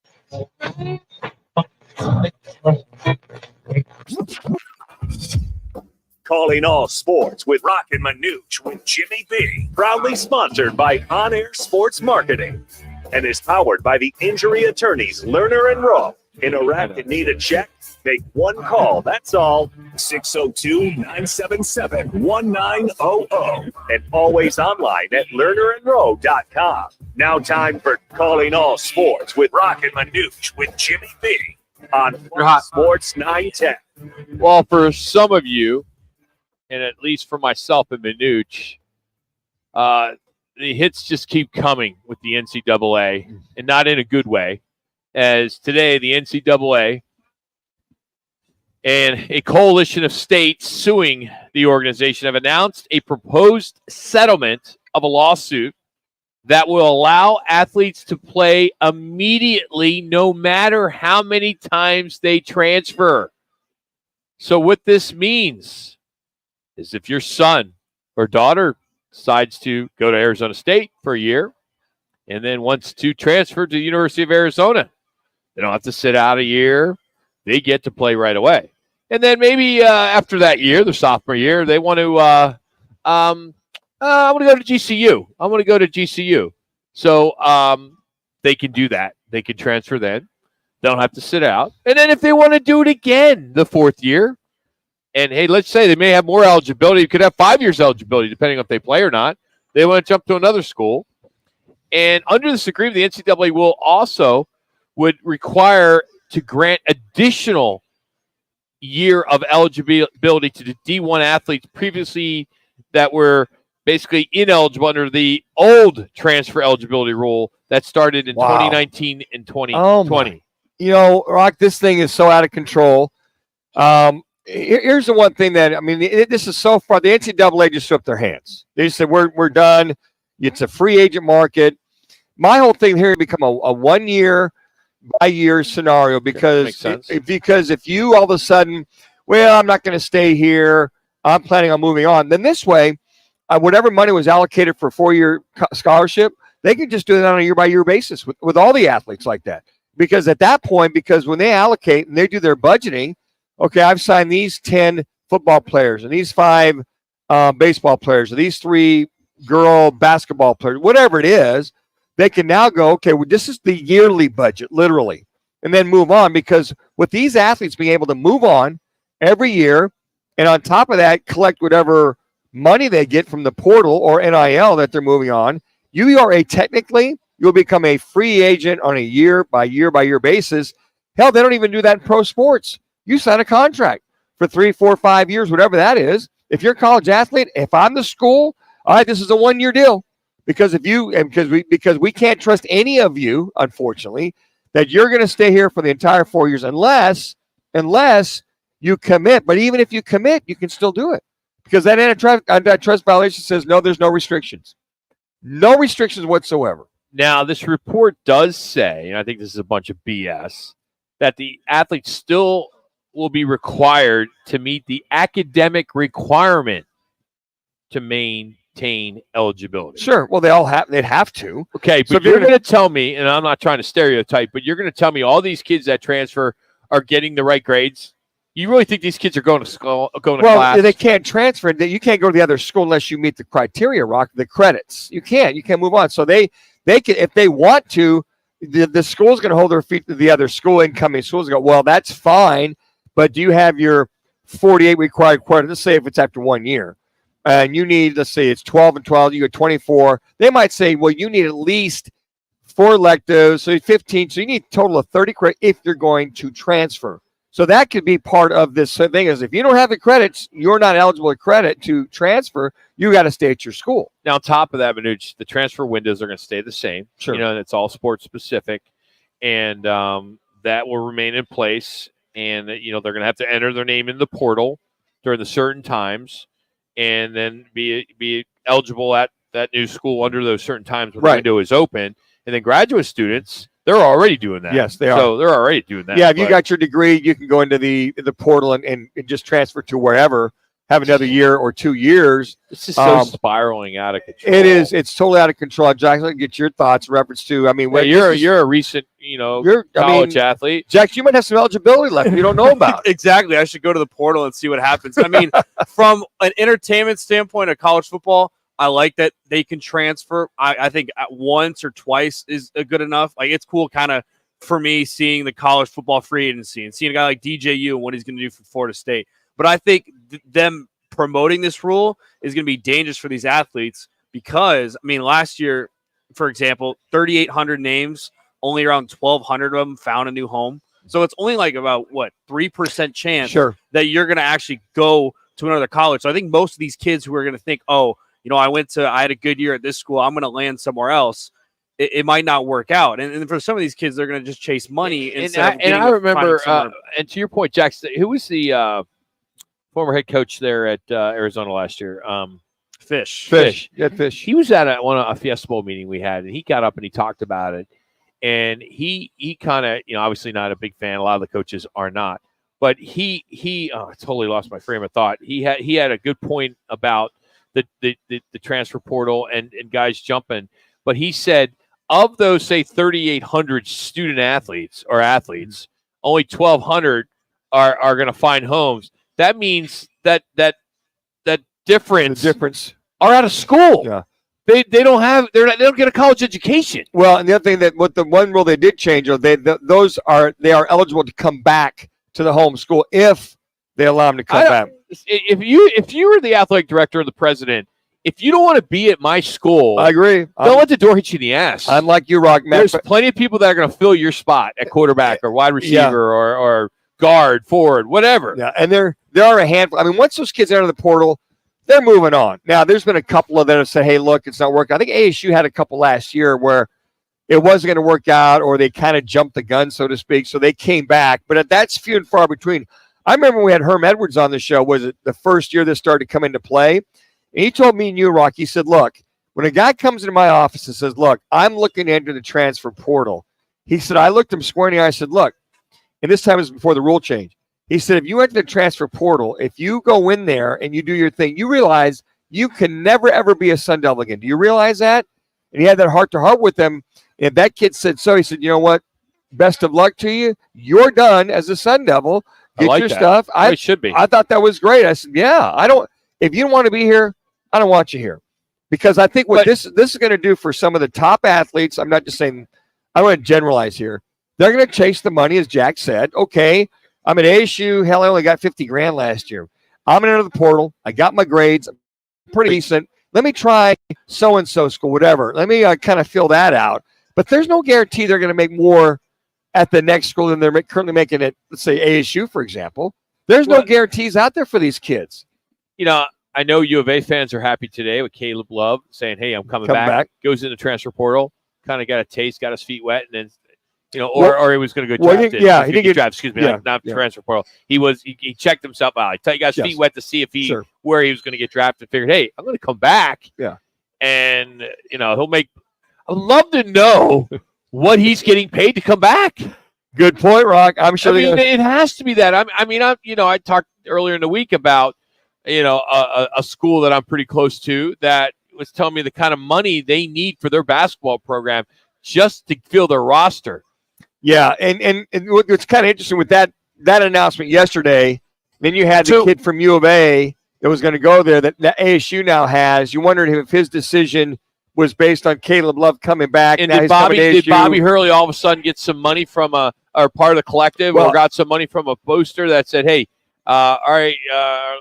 Calling all sports with Roc and Manuch with Jimmy B. Proudly sponsored by On Air Sports Marketing and is powered by the injury attorneys Lerner and Rowe. In a wreck and need a check? Make one call, that's all. 602-977-1900. And always online at lernerandrowe.com. Now time for Calling All Sports with Roc and Manuch with Jimmy B on Fox Sports 910. Well, for some of you, and at least for myself and Manuch, the hits just keep coming with the NCAA, and not in a good way. As today, the NCAA and a coalition of states suing the organization have announced a proposed settlement of a lawsuit that will allow athletes to play immediately no matter how many times they transfer. So what this means is if your son or daughter decides to go to Arizona State for a year and then wants to transfer to the University of Arizona, they don't have to sit out a year. They get to play right away. And then maybe after that year, their sophomore year, they want to, I want to go to GCU. I want to go to GCU. So they can do that. They can transfer then. They don't have to sit out. And then if they want to do it again the fourth year, and hey, let's say they may have more eligibility. You could have 5 years eligibility, depending on if they play or not. They want to jump to another school. And under this agreement, the NCAA will also would require to grant additional year of eligibility to the D1 athletes previously that were basically ineligible under the old transfer eligibility rule that started in 2019 and 2020. You know, Rock, this thing is so out of control. Here's the one thing that, I mean, this is so far, the NCAA just threw up their hands. They just said, we're done. It's a free agent market. My whole thing here become a 1 year by year scenario because makes sense. because if you all of a sudden, well, I'm not going to stay here, I'm planning on moving on, then this way, whatever money was allocated for a 4-year scholarship, they can just do that on a year-by-year basis with all the athletes like that. Because at that point, because when they allocate and they do their budgeting, okay, I've signed these 10 football players and these 5 baseball players or these 3 girl basketball players, whatever it is, they can now go, okay, well, this is the yearly budget, literally, and then move on. Because with these athletes being able to move on every year, and on top of that, collect whatever money they get from the portal or NIL that they're moving on, you'll become a free agent on a year-by-year basis. Hell, they don't even do that in pro sports. You sign a contract for 3, 4, 5 years, whatever that is. If you're a college athlete, if I'm the school, all right, this is a 1-year deal. Because because we can't trust any of you, unfortunately, that you're going to stay here for the entire 4 years unless you commit. But even if you commit, you can still do it. Because that antitrust violation says, no, there's no restrictions. No restrictions whatsoever. Now, this report does say, and I think this is a bunch of BS, that the athletes still will be required to meet the academic requirement to maintain eligibility. Sure. Well, they'd have to. Okay, but you're going to tell me, and I'm not trying to stereotype, but you're going to tell me all these kids that transfer are getting the right grades? You really think these kids are going to school, going to class? Well, they can't transfer. You can't go to the other school unless you meet the criteria, Rock, the credits. You can't move on. So they can, if they want to, the school's going to hold their feet to the other school, incoming schools, and go, well, that's fine, but do you have your 48 required credits? Let's say if it's after 1 year, and you need, let's say it's 12 and 12, you get 24. They might say, well, you need at least 4 electives, so 15. So you need a total of 30 credits if you're going to transfer. So that could be part of this thing is if you don't have the credits, you're not eligible to transfer. You got to stay at your school. Now, on top of that, Manuch, the transfer windows are going to stay the same. Sure. And it's all sports specific. And that will remain in place. And, they're going to have to enter their name in the portal during the certain times and then be eligible at that new school under those certain times when the window is open. And then graduate students, they're already doing that. Yes, they are. So they're already doing that. Yeah, if you got your degree, you can go into the portal and just transfer to wherever, have another year or 2 years. This is so spiraling out of control. It is. It's totally out of control. Jackson, get your thoughts in reference to, you're a recent, college athlete. Jack, you might have some eligibility left you don't know about. Exactly. I should go to the portal and see what happens. I mean, from an entertainment standpoint of college football, I like that they can transfer. I think once or twice is good enough. Like, it's cool kind of for me seeing the college football free agency and seeing a guy like DJU and what he's going to do for Florida State. But I think them promoting this rule is going to be dangerous for these athletes because, last year, for example, 3,800 names, only around 1,200 of them found a new home. So it's only like about, 3% chance that you're going to actually go to another college. So I think most of these kids who are going to think, I had a good year at this school, I'm going to land somewhere else. It might not work out. And for some of these kids, they're going to just chase money. And I remember, and to your point, Jackson, who was the former head coach there at Arizona last year? Fish. Yeah, Fish. He was at a Fiesta Bowl meeting we had, and he got up and he talked about it. And he kind of, obviously not a big fan. A lot of the coaches are not. But I totally lost my frame of thought. He had a good point about the transfer portal and guys jumping. But he said, of those, say, 3,800 student athletes, only 1,200 are going to find homes. That means that difference are out of school. Yeah. They don't get a college education. Well, and the other thing the one rule they did change, they are eligible to come back to the home school if they allow them to come back. If you were the athletic director or the president, if you don't want to be at my school, I agree. Don't let the door hit you in the ass. I'm like you, Rock. There's plenty of people that are going to fill your spot at quarterback or wide receiver or guard, forward, whatever. Yeah, and there are a handful. Once those kids enter the portal, they're moving on. Now, there's been a couple of them that said, hey, look, it's not working. I think ASU had a couple last year where it wasn't going to work out or they kind of jumped the gun, so to speak, so they came back. But that's few and far between. I remember when we had Herm Edwards on the show, was it the first year this started to come into play? And he told me and you, Rock, he said, look, when a guy comes into my office and says, look, I'm looking to enter the transfer portal, He said, I looked him square in the eye. I said, look, and this time was before the rule change. He said, if you went to the transfer portal, if you go in there and you do your thing, you realize you can never, ever be a Sun Devil again. Do you realize that? And he had that heart-to-heart with them. And if that kid said so, he said, you know what? Best of luck to you. You're done as a Sun Devil. Get like your that. stuff. It should be. I thought that was great. I said, yeah, if you don't want to be here, I don't want you here. Because I think what this is going to do for some of the top athletes, I'm not just saying, I want to generalize here. They're going to chase the money, as Jack said. Okay, I'm at ASU. Hell, I only got $50,000 last year. I'm into the portal. I got my grades. I'm pretty decent. Let me try so-and-so school, whatever. Let me kind of fill that out. But there's no guarantee they're going to make more at the next school than they're currently making at, let's say, ASU, for example. There's no guarantees out there for these kids. You know, I know U of A fans are happy today with Caleb Love saying, hey, I'm coming back. Goes in the transfer portal, kind of got a taste, got his feet wet, and then, you know, or he was going to go drafted. He didn't get drafted. Excuse me, not transfer portal. He checked himself out. He got his feet wet to see if where he was going to get drafted. Figured, hey, I'm going to come back. Yeah, and you know he'll make. I'd love to know what he's getting paid to come back. Good point, Rock. I'm sure. I mean, it has to be that. I talked earlier in the week about a school that I'm pretty close to that was telling me the kind of money they need for their basketball program just to fill their roster. Yeah, and what's kind of interesting with that announcement yesterday, then you had the kid from U of A that was going to go there that ASU now has. You wondered if his decision was based on Caleb Love coming back. And did Bobby Hurley all of a sudden get some money from or part of the collective, or got some money from a poster that said, hey, all right,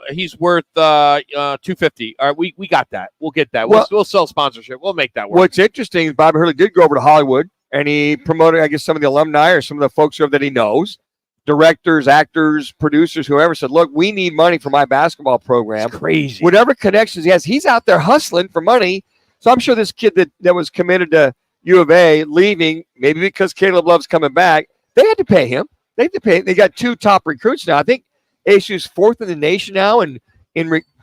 he's worth $250. All right, we got that. We'll get that. We'll sell sponsorship. We'll make that work. What's interesting is Bobby Hurley did go over to Hollywood, and he promoted, I guess, some of the alumni or some of the folks that he knows, directors, actors, producers, whoever, said, look, we need money for my basketball program. It's crazy. Whatever connections he has, he's out there hustling for money. So I'm sure this kid that was committed to U of A leaving, maybe because Caleb Love's coming back, they had to pay him. They got 2 top recruits now. I think ASU's 4th in the nation now in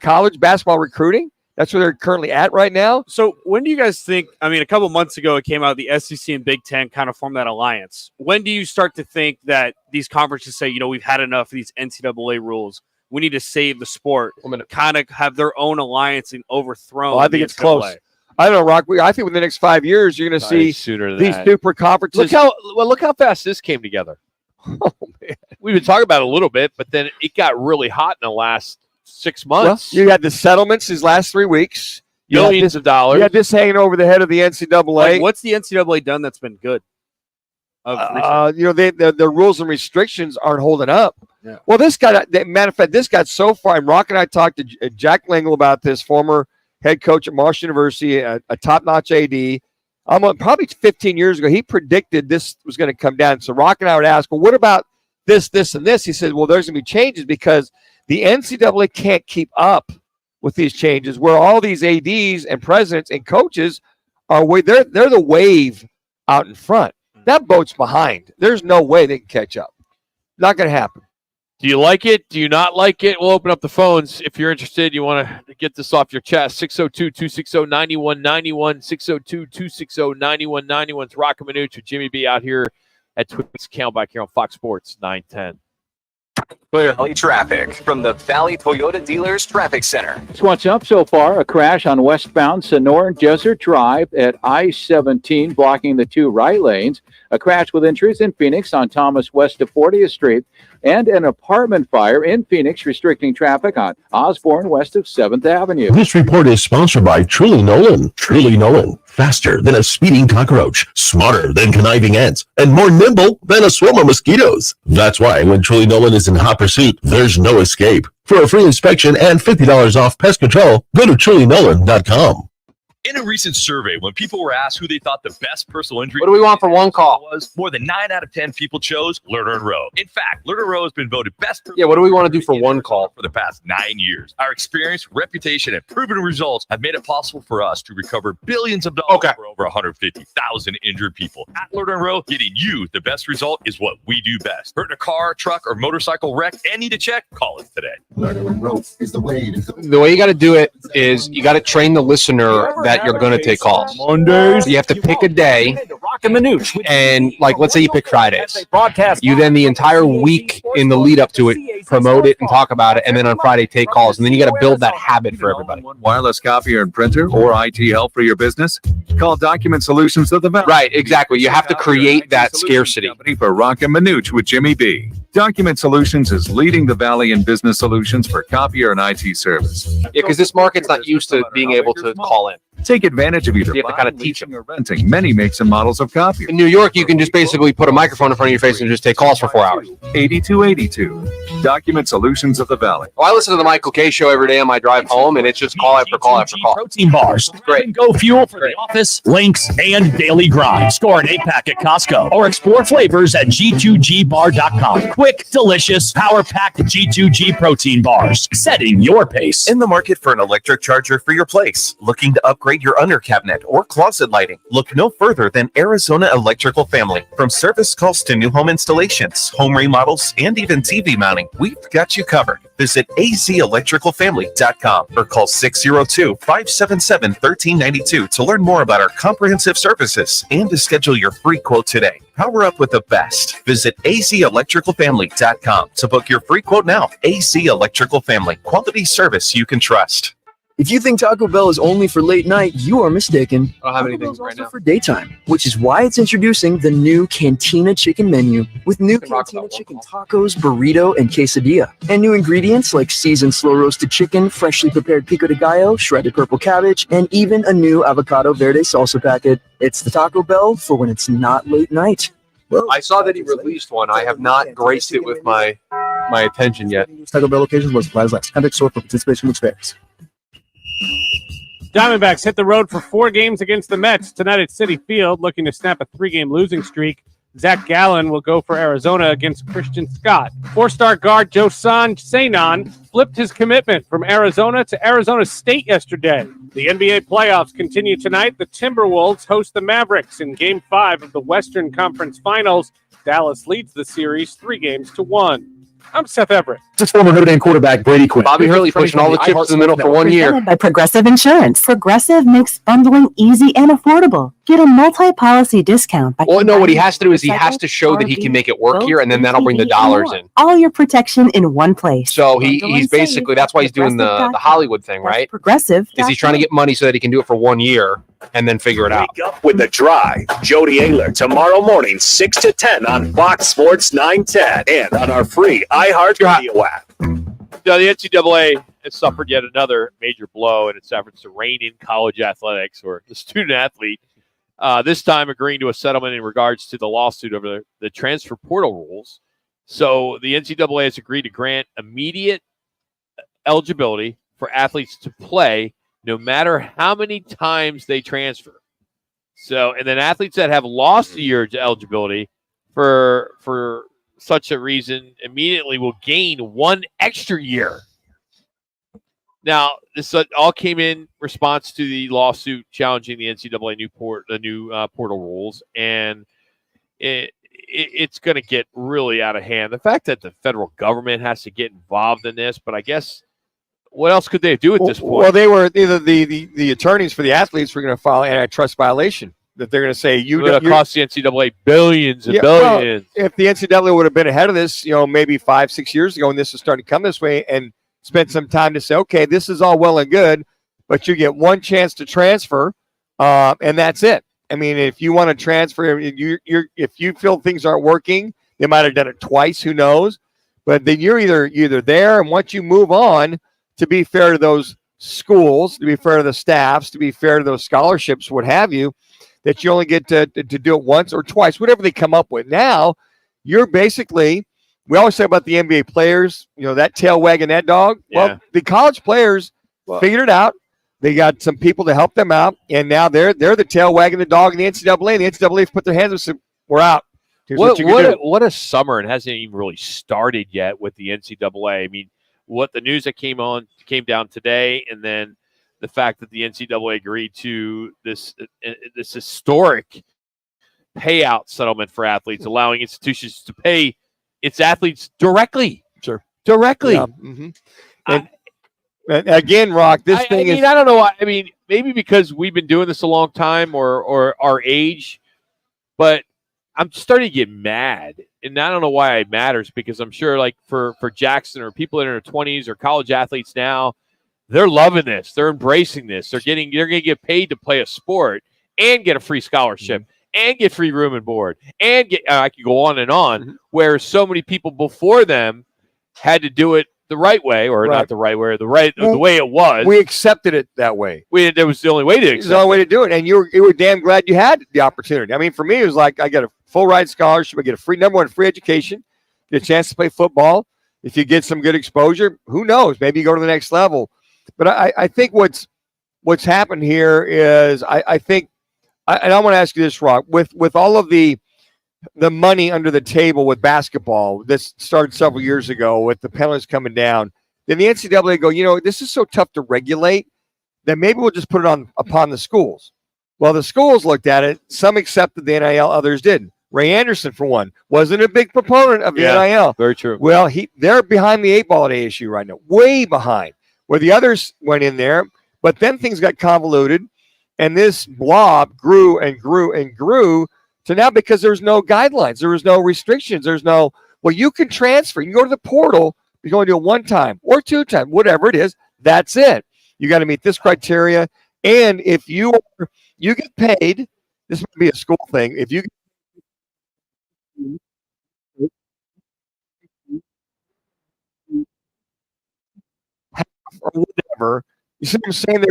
college basketball recruiting. That's where they're currently at right now. So when do you guys think, a couple months ago, it came out the SEC and Big Ten kind of formed that alliance. When do you start to think that these conferences say, we've had enough of these NCAA rules. We need to save the sport. I'm going to kind of have their own alliance and overthrown. Well, I think it's close. I don't know, Rock. I think within the next 5 years, you're going to see these super conferences. Look how fast this came together. Oh, man. We've been talking about it a little bit, but then it got really hot in the last 6 months. Well, you had the settlements these last 3 weeks. Millions of dollars. You had this hanging over the head of the NCAA. What's the NCAA done that's been good? The rules and restrictions aren't holding up. Yeah. Well, matter of fact, this got so far, and Rock and I talked to Jack Lingle about this, former head coach at Marshall University, a top-notch AD. Probably 15 years ago, he predicted this was going to come down. So Rock and I would ask, well, what about this, and this? He said, well, there's going to be changes because the NCAA can't keep up with these changes where all these ADs and presidents and coaches they're the wave out in front. That boat's behind. There's no way they can catch up. Not going to happen. Do you like it? Do you not like it? We'll open up the phones. If you're interested, you want to get this off your chest. 602-260-9191, 602-260-9191. It's Roc and Manuch with Jimmy B out here at Twins Camelback here on Fox Sports 910. Clear Valley traffic from the Valley Toyota Dealers Traffic Center. What's up so far? A crash on westbound Sonoran Desert Drive at I-17 blocking the 2 right lanes. A crash with injuries in Phoenix on Thomas west of 40th Street. And an apartment fire in Phoenix restricting traffic on Osborne west of 7th Avenue. This report is sponsored by Truly Nolan. Truly Nolan. Faster than a speeding cockroach, smarter than conniving ants, and more nimble than a swarm of mosquitoes. That's why when Truly Nolan is in hot pursuit, there's no escape. For a free inspection and $50 off pest control, go to trulynolan.com. In a recent survey, when people were asked who they thought the best personal injury What do we want for one call? was, more than 9 out of 10 people chose Lerner and Rowe. In fact, Lerner and Rowe has been voted best. Yeah, what do we want to do for one call? For the past 9 years. Our experience, reputation, and proven results have made it possible for us to recover billions of dollars for over 150,000 injured people. At Lerner and Rowe, getting you the best result is what we do best. Hurt in a car, truck, or motorcycle wreck and need a check? Call us today. Lerner and Rowe is the way to go. The way you got to do it is you got to train the listener that you're going to take calls. Mondays. So you have to pick a day and Manuch. And like, let's say you pick Fridays. You then the entire week in the lead up to it, promote it and talk about it. And then on Friday, take calls. And then you got to build that habit for everybody. Wireless copier and printer or IT help for your business? Call Document Solutions of the Valley. Right, exactly. You have to create that scarcity. For Roc and Manuch with Jimmy B. Document Solutions is leading the Valley in business solutions for copier and IT service. Yeah, because this market's not used to being able to call in. Take advantage of either You have to kind of buying, teach leasing, or renting many makes and models of copiers. In New York, you can just basically put a microphone in front of your face and just take calls for 4 hours. 8282. Document Solutions of the Valley. Well, I listen to the Michael K show every day on my drive home, and it's just call after call after call. Protein bars. Great. Go fuel for the office, links, and daily grind. Score an 8-pack at Costco or explore flavors at G2Gbar.com. Quick, delicious, power-packed G2G protein bars. Setting your pace. In the market for an electric charger for your place? Looking to upgrade your under cabinet or closet lighting? Look no further than Arizona Electrical Family. From service calls to new home installations, home remodels, and even TV mounting, we've got you covered. Visit azelectricalfamily.com or call 602-577-1392 to learn more about our comprehensive services and to schedule your free quote today. Power up with the best. Visit azelectricalfamily.com to book your free quote now. AZ Electrical Family. Quality service you can trust. If you think Taco Bell is only for late night, you are mistaken. I don't have Taco anything Bell's right also now. for daytime, which is why it's introducing the new Cantina Chicken menu with new Cantina Chicken tacos, burrito, and quesadilla. And new ingredients like seasoned slow roasted chicken, freshly prepared pico de gallo, shredded purple cabbage, and even a new avocado verde salsa packet. It's the Taco Bell for when it's not late night. Well, I saw that he released one. I have not graced it with my attention yet. Taco Bell locations was supplies last. Contact store for participation which varies. Diamondbacks hit the road for 4 games against the Mets tonight at Citi Field, looking to snap a 3-game losing streak. Zach Gallen will go for Arizona against Christian Scott. 4-star guard Josan Sanon flipped his commitment from Arizona to Arizona State yesterday. The NBA playoffs continue tonight. The Timberwolves host the Mavericks in Game 5 of the Western Conference Finals. Dallas leads the series 3-1. I'm Seth Everett. This is former Notre Dame quarterback Brady Quinn. Bobby Hurley pushing all the chips in the middle for 1 year. Presented by Progressive Insurance. Progressive makes bundling easy and affordable. Get a multi-policy discount. Well, no, what he has to do is he has to show that he can make it work here, and then that'll bring the dollars in. All your protection in one place. So he's basically, that's why he's doing the Hollywood thing, right? Progressive. Is he's trying to get money so that he can do it for 1 year and then figure it out. Wake up with The Drive. Jody Ayler tomorrow morning, 6 to 10 on Fox Sports 910 and on our free iHeartRadio app. Now, the NCAA has suffered yet another major blow in its efforts to rein in college athletics or the student athlete, this time agreeing to a settlement in regards to the lawsuit over the transfer portal rules. So the NCAA has agreed to grant immediate eligibility for athletes to play no matter how many times they transfer. So, and then athletes that have lost a year's eligibility for such a reason immediately will gain 1 extra year. Now, this all came in response to the lawsuit challenging the NCAA new portal rules, and it's going to get really out of hand. The fact that the federal government has to get involved in this, but I guess what else could they do at this point? Well, they were either the attorneys for the athletes were going to file antitrust violation. That they're going to say It's going to cost the NCAA billions and billions. Well, if the NCAA would have been ahead of this, maybe 5-6 years ago, when this was starting to come this way, and spent some time to say, okay, this is all well and good, but you get 1 chance to transfer, and that's it. I mean, if you want to transfer, if you feel things aren't working, they might have done it twice. Who knows? But then you're either there, and once you move on, to be fair to those schools, to be fair to the staffs, to be fair to those scholarships, what have you, that you only get to do it once or twice, whatever they come up with. Now, you're basically, we always say about the NBA players, that tail wagging that dog. Yeah. Well, the college players figured it out. They got some people to help them out, and now they're the tail wagging the dog in the NCAA. The NCAA put their hands up and said, we're out. Here's what you can do. What a summer. It hasn't even really started yet with the NCAA. I mean, what the news that came down today, and then the fact that the NCAA agreed to this historic payout settlement for athletes, allowing institutions to pay its athletes directly. Sure. Directly. Yeah. Mm-hmm. And again, Rock, I don't know. I mean, maybe because we've been doing this a long time or our age, But I'm starting to get mad, and I don't know why it matters, because I'm sure, like for Jackson or people in their 20s or college athletes now, they're loving this. They're embracing this. They're going to get paid to play a sport and get a free scholarship and get free room and board and get. I could go on and on. Where so many people before them had to do it the right way, or not the right way, the way it was. We accepted it that way. That was the only way to accept it. It was the only way to do it, and you were damn glad you had the opportunity. I mean, for me, it was like I got a full ride scholarship. I get a free free education, get a chance to play football. If you get some good exposure, who knows? Maybe you go to the next level. But I think what's happened here is I think, and I want to ask you this, Rock, with all of the money under the table with basketball, this started several years ago with the penalties coming down. Then the NCAA go, this is so tough to regulate that maybe we'll just put it upon the schools. Well, the schools looked at it. Some accepted the NIL, others didn't. Ray Anderson, for one, wasn't a big proponent of the NIL. Very true. Well, they're behind the 8 ball at ASU right now, way behind, where the others went in there. But then things got convoluted, and this blob grew and grew and grew to now, because there's no guidelines, there was no restrictions, there's no, well, you can transfer, you can go to the portal, you can only do it 1 time or 2 times, whatever it is, that's it. You got to meet this criteria, and if you get paid, this might be a school thing, if you or whatever, you see what I'm saying?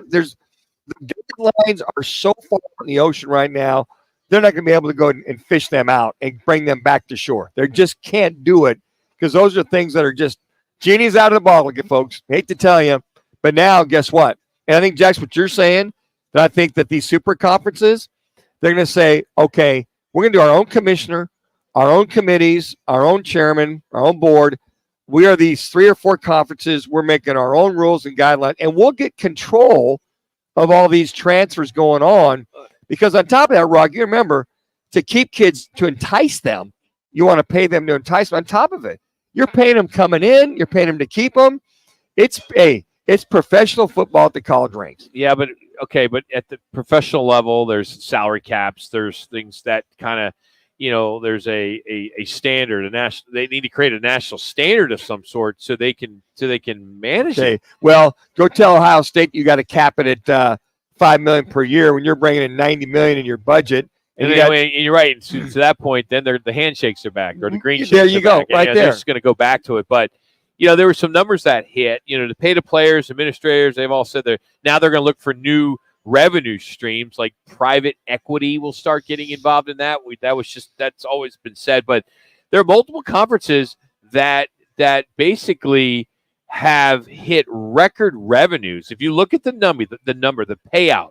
There's the guidelines are so far in the ocean right now, they're not going to be able to go and fish them out and bring them back to shore. They just can't do it, because those are things that are just genies out of the bottle, folks. Hate to tell you, but now guess what? And I think, Jax, what you're saying, that I think that these super conferences, they're going to say, okay, we're going to do our own commissioner, our own committees, our own chairman, our own board. We are these 3 or 4 conferences. We're making our own rules and guidelines, and we'll get control of all these transfers going on. Because on top of that, Rock, you remember, to keep kids, to entice them, you want to pay them to entice them. On top of it, you're paying them coming in, you're paying them to keep them. It's professional football at the college ranks. Yeah, but at the professional level, there's salary caps. There's things that kind of, there's a standard. They need to create a national standard of some sort so they can manage it. Well, go tell Ohio State you got to cap it at $5 million per year when you're bringing in $90 million in your budget. And you're right. And to that point, then the handshakes are back, or the green shakes. There you go, back. right there. They're just going to go back to it. But there were some numbers that hit. To pay the players, administrators, they've all said they're going to look for new revenue streams, like private equity will start getting involved in that. That's always been said. But there are multiple conferences that basically have hit record revenues. If you look at the payout,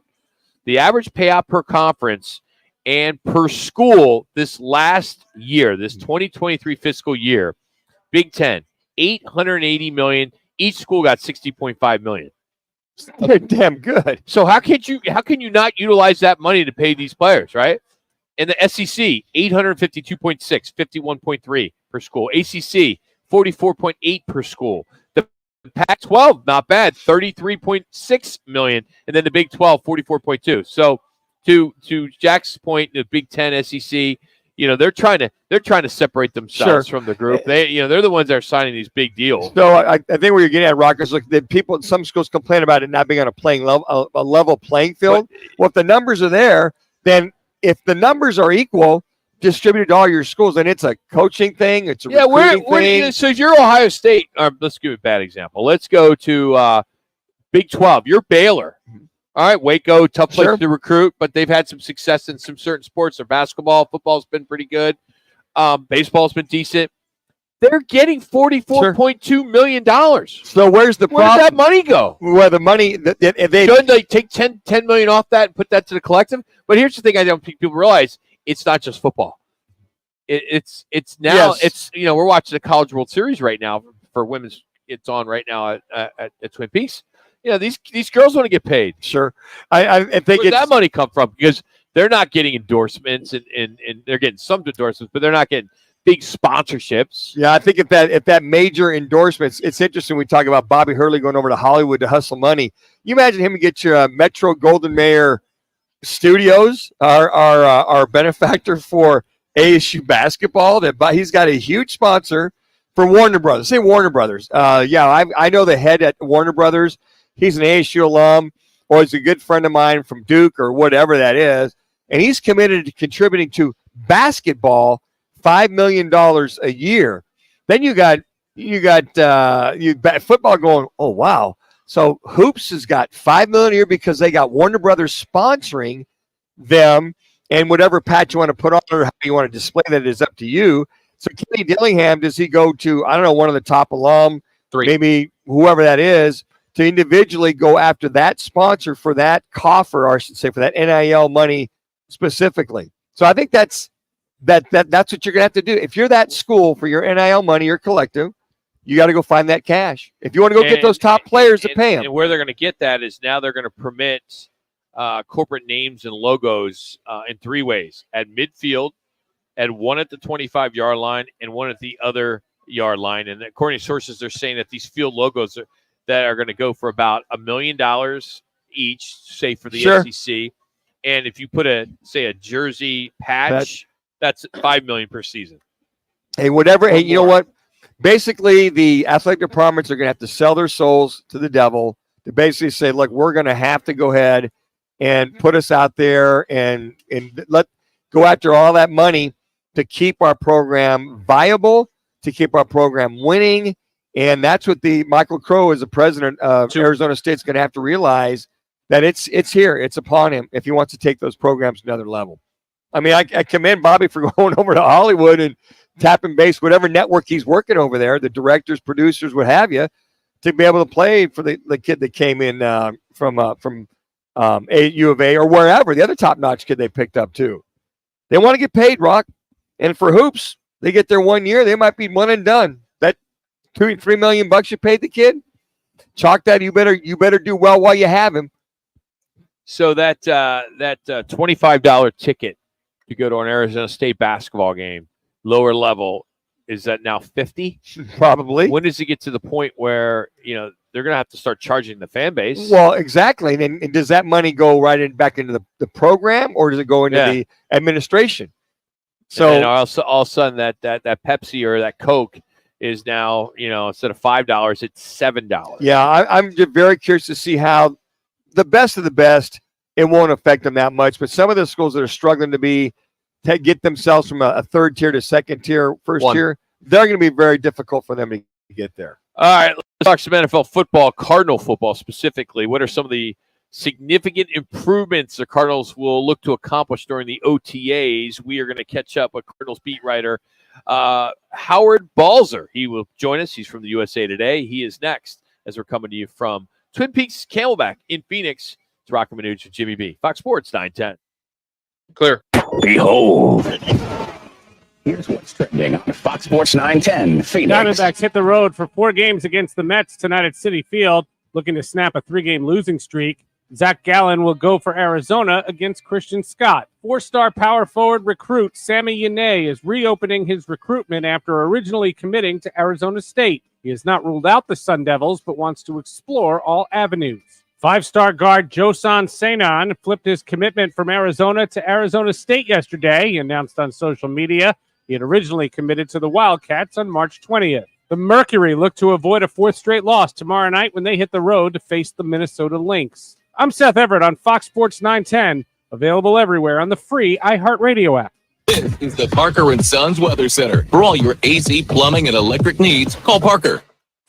the average payout per conference and per school this last year, this 2023 fiscal year, Big Ten, $880 million. Each school got $60.5 million. They're damn good. So how can you not utilize that money to pay these players, right? And the SEC, 852.6, 51.3 per school. ACC, 44.8 per school. The Pac-12, not bad, 33.6 million, and then the Big 12, 44.2. So to Jack's point, the Big 10, SEC, they're trying to separate themselves from the group. They're the ones that are signing these big deals. So I think where you're getting at, Rock, is that some schools complain about it not being on a level playing field. Well, if the numbers are there, then if the numbers are equal, distributed to all your schools, then it's a coaching thing. It's a recruiting thing. So if you're Ohio State, let's give a bad example. Let's go to Big 12. You're Baylor. All right, Waco, tough place to recruit, but they've had some success in some certain sports. Their basketball, football's been pretty good. Baseball's been decent. They're getting $44.2 million. So where's the problem? Where does that money go? Where the money shouldn't they take $10 million off that and put that to the collective? But here's the thing: I don't think people realize it's not just football. It's now we're watching the College World Series right now for women's. It's on right now at Twin Peaks. These girls want to get paid. Sure, I think where's that money come from? Because they're not getting endorsements and they're getting some endorsements, but they're not getting big sponsorships. Yeah, I think if that major endorsements, it's interesting. We talk about Bobby Hurley going over to Hollywood to hustle money. You imagine him to get your Metro Golden Mayer Studios, our benefactor for ASU basketball, he's got a huge sponsor for Warner Brothers. Say Warner Brothers. I know the head at Warner Brothers. He's an ASU alum, or he's a good friend of mine from Duke or whatever that is, and he's committed to contributing to basketball $5 million a year. Then you got football going, oh wow. So Hoops has got $5 million a year because they got Warner Brothers sponsoring them, and whatever patch you want to put on or how you want to display that is up to you. So Kenny Dillingham, does he go to, I don't know, one of the top alum, maybe whoever that is, to individually go after that sponsor for that coffer, or I should say for that NIL money specifically. So I think that's what you're going to have to do. If you're that school for your NIL money, your collective, you got to go find that cash. If you want to go get those top players to pay them. And where they're going to get that is now they're going to permit corporate names and logos in three ways: at midfield, at one at the 25-yard line, and one at the other yard line. And according to sources, they're saying that these field logos that are going to go for about $1 million each, say for the SEC. And if you put a jersey patch, that's $5 million per season. Hey, whatever. Hey, you know what? Basically, the athletic departments are going to have to sell their souls to the devil to basically say, look, we're going to have to go ahead and put us out there and go after all that money to keep our program viable, to keep our program winning. And that's what Michael Crow, as the president of Arizona State, is going to have to realize, that it's here. It's upon him if he wants to take those programs to another level. I mean, I commend Bobby for going over to Hollywood and tapping base, whatever network he's working over there, the directors, producers, what have you, to be able to play for the kid that came in from U of A or wherever, the other top-notch kid they picked up too. They want to get paid, Rock. And for Hoops, they get their 1 year, they might be one and done. That $2-3 million you paid the kid, chalk that. You better do well while you have him. So that $25 ticket to go to an Arizona State basketball game, lower level, is that now $50? Probably. When does it get to the point where they're going to have to start charging the fan base? Well, exactly. And does that money go back into the program, or does it go into the administration? So and all of a sudden that Pepsi or that Coke is now instead of $5, it's $7. Yeah, I'm just very curious to see how the best of the best, it won't affect them that much. But some of the schools that are struggling to get themselves from a third tier to second tier, first tier, they're going to be very difficult for them to get there. All right, let's talk some NFL football, Cardinal football specifically. What are some of the significant improvements the Cardinals will look to accomplish during the OTAs? We are going to catch up with Cardinals beat writer Howard Balzer. He will join us. He's from the USA Today. He is next as we're coming to you from Twin Peaks Camelback in Phoenix. It's Roc and Manuch with Jimmy B. Fox Sports 910. Clear. Behold. Here's what's trending on Fox Sports 910 Phoenix. Diamondbacks hit the road for 4 games against the Mets tonight at Citi Field, looking to snap a 3-game losing streak. Zach Gallen will go for Arizona against Christian Scott. 4-star power forward recruit Sammy Yanay is reopening his recruitment after originally committing to Arizona State. He has not ruled out the Sun Devils, but wants to explore all avenues. 5-star guard Josan Senan flipped his commitment from Arizona to Arizona State yesterday. He announced on social media he had originally committed to the Wildcats on March 20th. The Mercury look to avoid a 4th straight loss tomorrow night when they hit the road to face the Minnesota Lynx. I'm Seth Everett on Fox Sports 910, available everywhere on the free iHeartRadio app. This is the Parker & Sons Weather Center. For all your AC, plumbing, and electric needs, call Parker.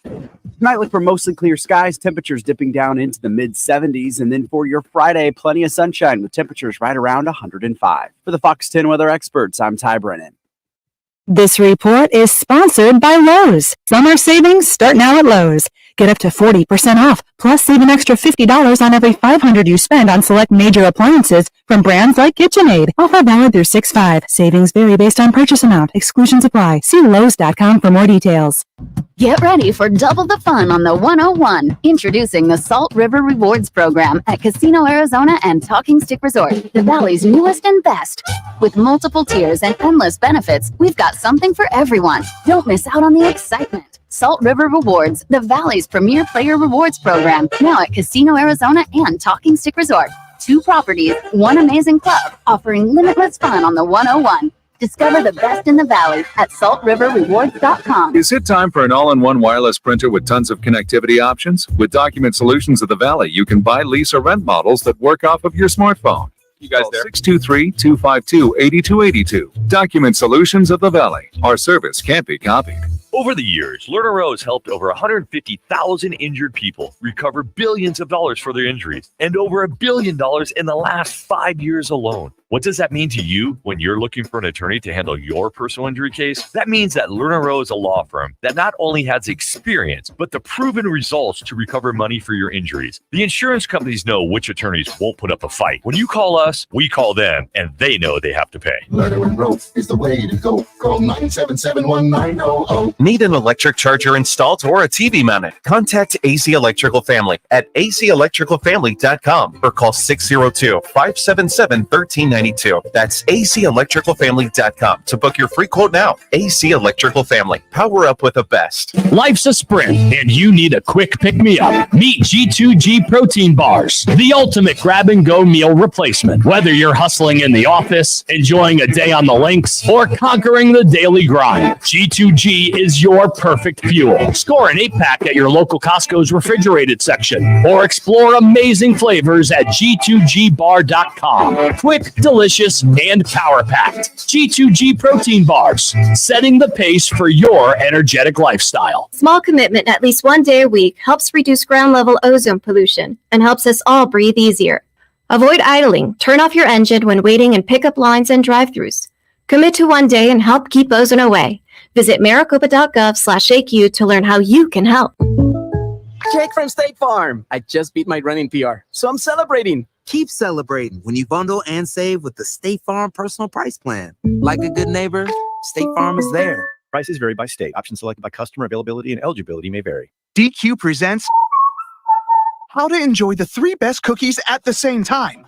Tonight, look for mostly clear skies, temperatures dipping down into the mid-70s. And then for your Friday, plenty of sunshine with temperatures right around 105. For the Fox 10 weather experts, I'm Ty Brennan. This report is sponsored by Lowe's. Summer savings start now at Lowe's. Get up to 40% off, plus save an extra $50 on every $500 you spend on select major appliances from brands like KitchenAid. Offer valid through 6/5. Savings vary based on purchase amount. Exclusions apply. See Lowe's.com for more details. Get ready for double the fun on the 101. Introducing the Salt River Rewards Program at Casino Arizona and Talking Stick Resort, the Valley's newest and best. With multiple tiers and endless benefits, we've got something for everyone. Don't miss out on the excitement. Salt River Rewards, the Valley's premier player rewards program, now at Casino Arizona and Talking Stick Resort. 2 properties, 1 amazing club, offering limitless fun on the 101. Discover the best in the valley at saltriverrewards.com. Is it time for an all-in-one wireless printer with tons of connectivity options? With Document Solutions of the Valley, you can buy, lease, or rent models that work off of your smartphone. You guys there? 623-252-8282. Document Solutions of the Valley. Our service can't be copied. Over the years, Lerner Rowe has helped over 150,000 injured people recover billions of dollars for their injuries and over $1 billion in the last 5 years alone. What does that mean to you when you're looking for an attorney to handle your personal injury case? That means that Lerner Rowe is a law firm that not only has experience, but the proven results to recover money for your injuries. The insurance companies know which attorneys won't put up a fight. When you call us, we call them, and they know they have to pay. Lerner & Rowe is the way to go. Call 977-1900. Need an electric charger installed or a TV mounted? Contact AC Electrical Family at acelectricalfamily.com or call 602-577-1392. That's acelectricalfamily.com to book your free quote now. AC Electrical Family. Power up with the best. Life's a sprint, and you need a quick pick-me-up. Meet G2G Protein Bars, the ultimate grab-and-go meal replacement. Whether you're hustling in the office, enjoying a day on the links, or conquering the daily grind, G2G is your perfect fuel. Score an 8-pack at your local Costco's refrigerated section, or explore amazing flavors at G2GBar.com. Quick, delicious, and power-packed. G2G Protein Bars, setting the pace for your energetic lifestyle. Small commitment at least 1 day a week helps reduce ground-level ozone pollution and helps us all breathe easier. Avoid idling. Turn off your engine when waiting in pickup lines and drive-thrus. Commit to 1 day and help keep ozone away. Visit maricopa.gov/AQ to learn how you can help. Jake from State Farm. I just beat my running PR, so I'm celebrating. Keep celebrating when you bundle and save with the State Farm Personal Price Plan. Like a good neighbor, State Farm is there. Prices vary by state. Options selected by customer. Availability and eligibility may vary. DQ presents how to enjoy the 3 best cookies at the same time.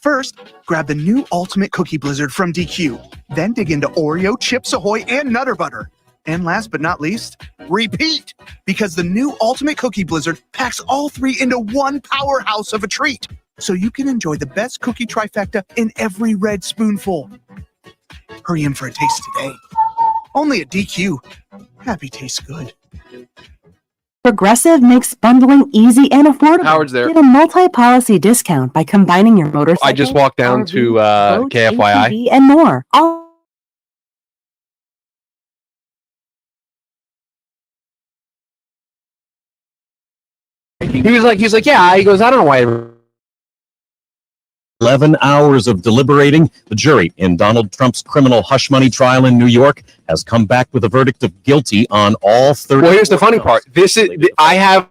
First, grab the new Ultimate Cookie Blizzard from DQ. Then dig into Oreo, Chips Ahoy, and Nutter Butter. And last but not least, repeat, because the new Ultimate Cookie Blizzard packs all 3 into one powerhouse of a treat. So you can enjoy the best cookie trifecta in every red spoonful. Hurry in for a taste today. Only at DQ. Happy tastes good. Progressive makes bundling easy and affordable. Howard's there. Get a multi-policy discount by combining your motorcycle, I just walked down to boat, KFYI. ATV, and more. He was like, yeah. He goes, I don't know why. 11 hours of deliberating, the jury in Donald Trump's criminal hush money trial in New York has come back with a verdict of guilty on all 30. Well, here's the funny part. I have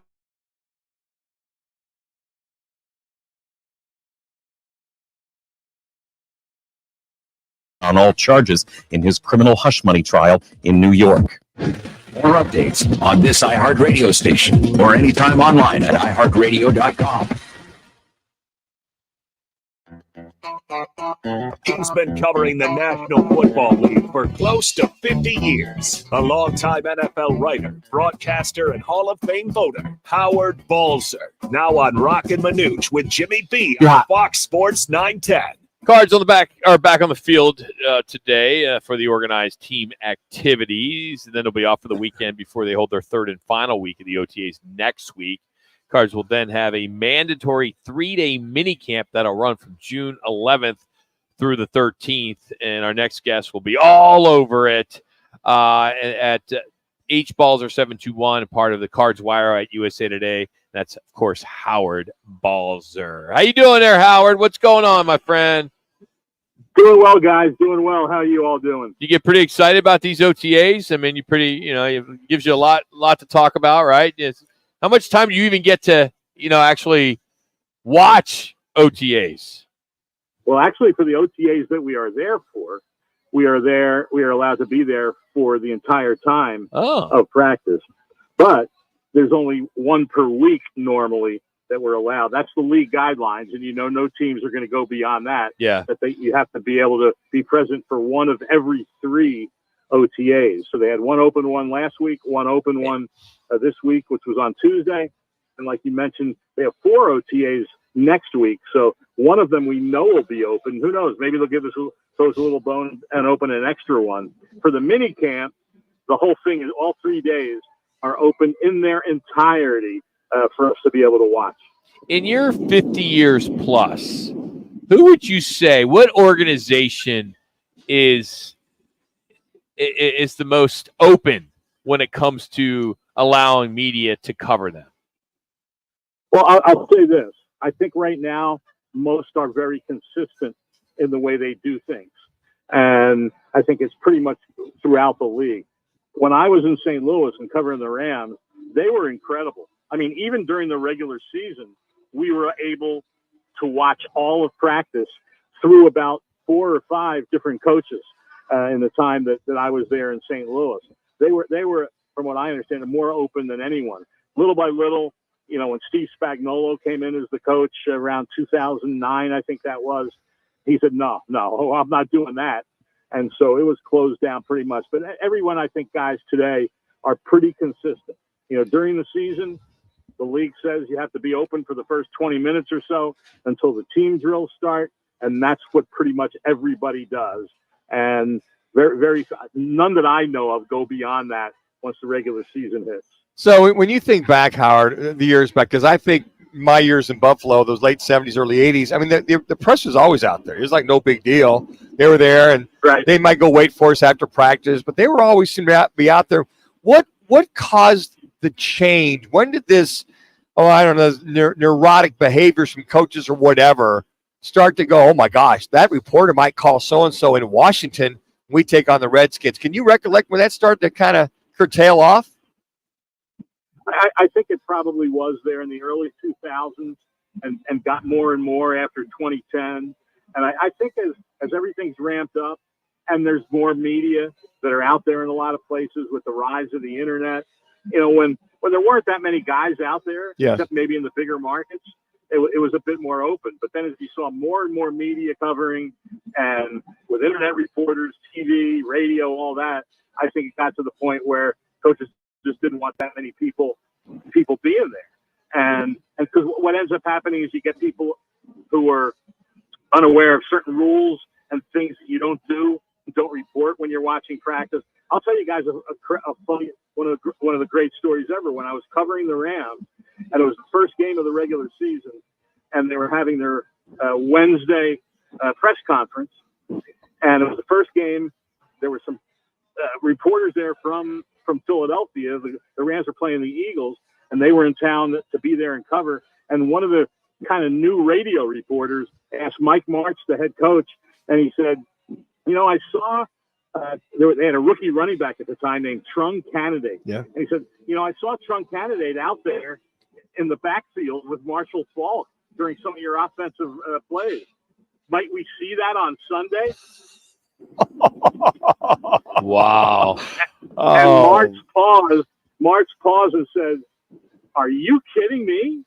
on all charges in his criminal hush money trial in New York. More updates on this iHeartRadio station or anytime online at iHeartRadio.com. He's been covering the National Football League for close to 50 years. A longtime NFL writer, broadcaster, and Hall of Fame voter, Howard Balzer. Now on Roc and Manuch with Jimmy B on Fox Sports 910. Cards on the back are back on the field today for the organized team activities, and then they'll be off for the weekend before they hold their 3rd and final week of the OTAs next week. Cards will then have a mandatory 3-day mini camp that'll run from June 11th through the 13th, and our next guest will be all over it at H Balzer 721, part of the Cards Wire at USA Today. That's, of course, Howard Balzer. How you doing there, Howard? What's going on, my friend? Doing well, guys. Doing well. How are you all doing? You get pretty excited about these OTAs. I mean, it gives you a lot to talk about, right? How much time do you even get to, actually watch OTAs? Well, actually, for the OTAs that we are there for, we are allowed to be there for the entire time of practice. But there's only one per week normally that we're allowed. That's the league guidelines, and no teams are going to go beyond that. Yeah. That you have to be able to be present for one of every 3 OTAs. So they had one open one last week, one open one this week, which was on Tuesday. And like you mentioned, they have 4 OTAs next week. So one of them we know will be open. Who knows? Maybe they'll give us a little bone and open an extra one. For the mini camp, the whole thing is all 3 days are open in their entirety for us to be able to watch. In your 50 years plus, who would you say, what organization is the most open when it comes to allowing media to cover them? Well, I'll say this. I think right now, most are very consistent in the way they do things. And I think it's pretty much throughout the league. When I was in St. Louis and covering the Rams, they were incredible. I mean, even during the regular season, we were able to watch all of practice through about 4 or 5 different coaches in the time that I was there in St. Louis. They were, from what I understand, more open than anyone. Little by little, you know, when Steve Spagnuolo came in as the coach around 2009, I think that was, he said, no, I'm not doing that. And so it was closed down pretty much. But everyone, I think, guys today are pretty consistent. You know, during the season, the league says you have to be open for the first 20 minutes or so until the team drills start. And that's what pretty much everybody does. And none that I know of go beyond that once the regular season hits. So when you think back, Howard, the years back, because I think my years in Buffalo, those late 70s, early 80s, I mean, the press was always out there. It was like no big deal. They were there, and they might go wait for us after practice, but they were always seem to be out there. What caused the change? When did this, I don't know, neurotic behaviors from coaches or whatever start to go, oh, my gosh, that reporter might call so-and-so in Washington. We take on the Redskins. Can you recollect when that started to kind of curtail off? I think it probably was there in the early 2000s and got more and more after 2010. And I think as everything's ramped up and there's more media that are out there in a lot of places with the rise of the internet, you know, when there weren't that many guys out there, except maybe in the bigger markets, it was a bit more open. But then as you saw more and more media covering and with internet reporters, TV, radio, all that, I think it got to the point where coaches just didn't want that many people being there. And because what ends up happening is you get people who are unaware of certain rules and things that you don't report when you're watching practice. I'll tell you guys a funny one of the great stories ever. When I was covering the Rams, and it was the first game of the regular season, and they were having their Wednesday press conference, and it was the first game. There were some reporters there from Philadelphia. The Rams were playing the Eagles, and they were in town to be there and cover. And one of the kind of new radio reporters asked Mike Martz, the head coach, and he said, you know, I saw they had a rookie running back at the time named Trung Canady. Yeah. And he said, you know, I saw Trung Canady out there in the backfield with Marshall Faulk during some of your offensive plays. Might we see that on Sunday? Wow. And Martz paused and said, are you kidding me?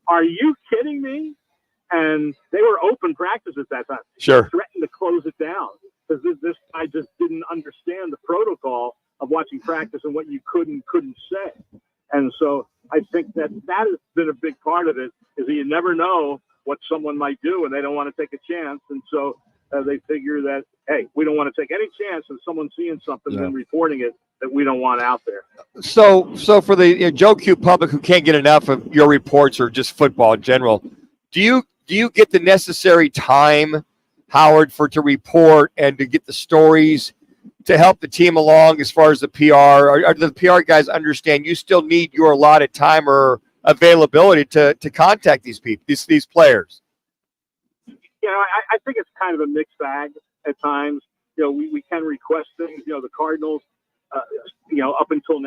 Are you kidding me? And they were open practice at that time. Sure. They threatened to close it down because this guy just didn't understand the protocol of watching practice and what you could and couldn't say. And so I think that has been a big part of it, is that you never know what someone might do and they don't want to take a chance. And so they figure that, hey, we don't want to take any chance of someone seeing something and reporting it that we don't want out there. So for the Joe Q public who can't get enough of your reports or just football in general, do you get the necessary time, Howard, to report and to get the stories to help the team along as far as the PR? Or do the PR guys understand you still need your allotted time or availability to contact these people, these players? You know, I think it's kind of a mixed bag at times. You know, we can request things. You know, the Cardinals, you know, up until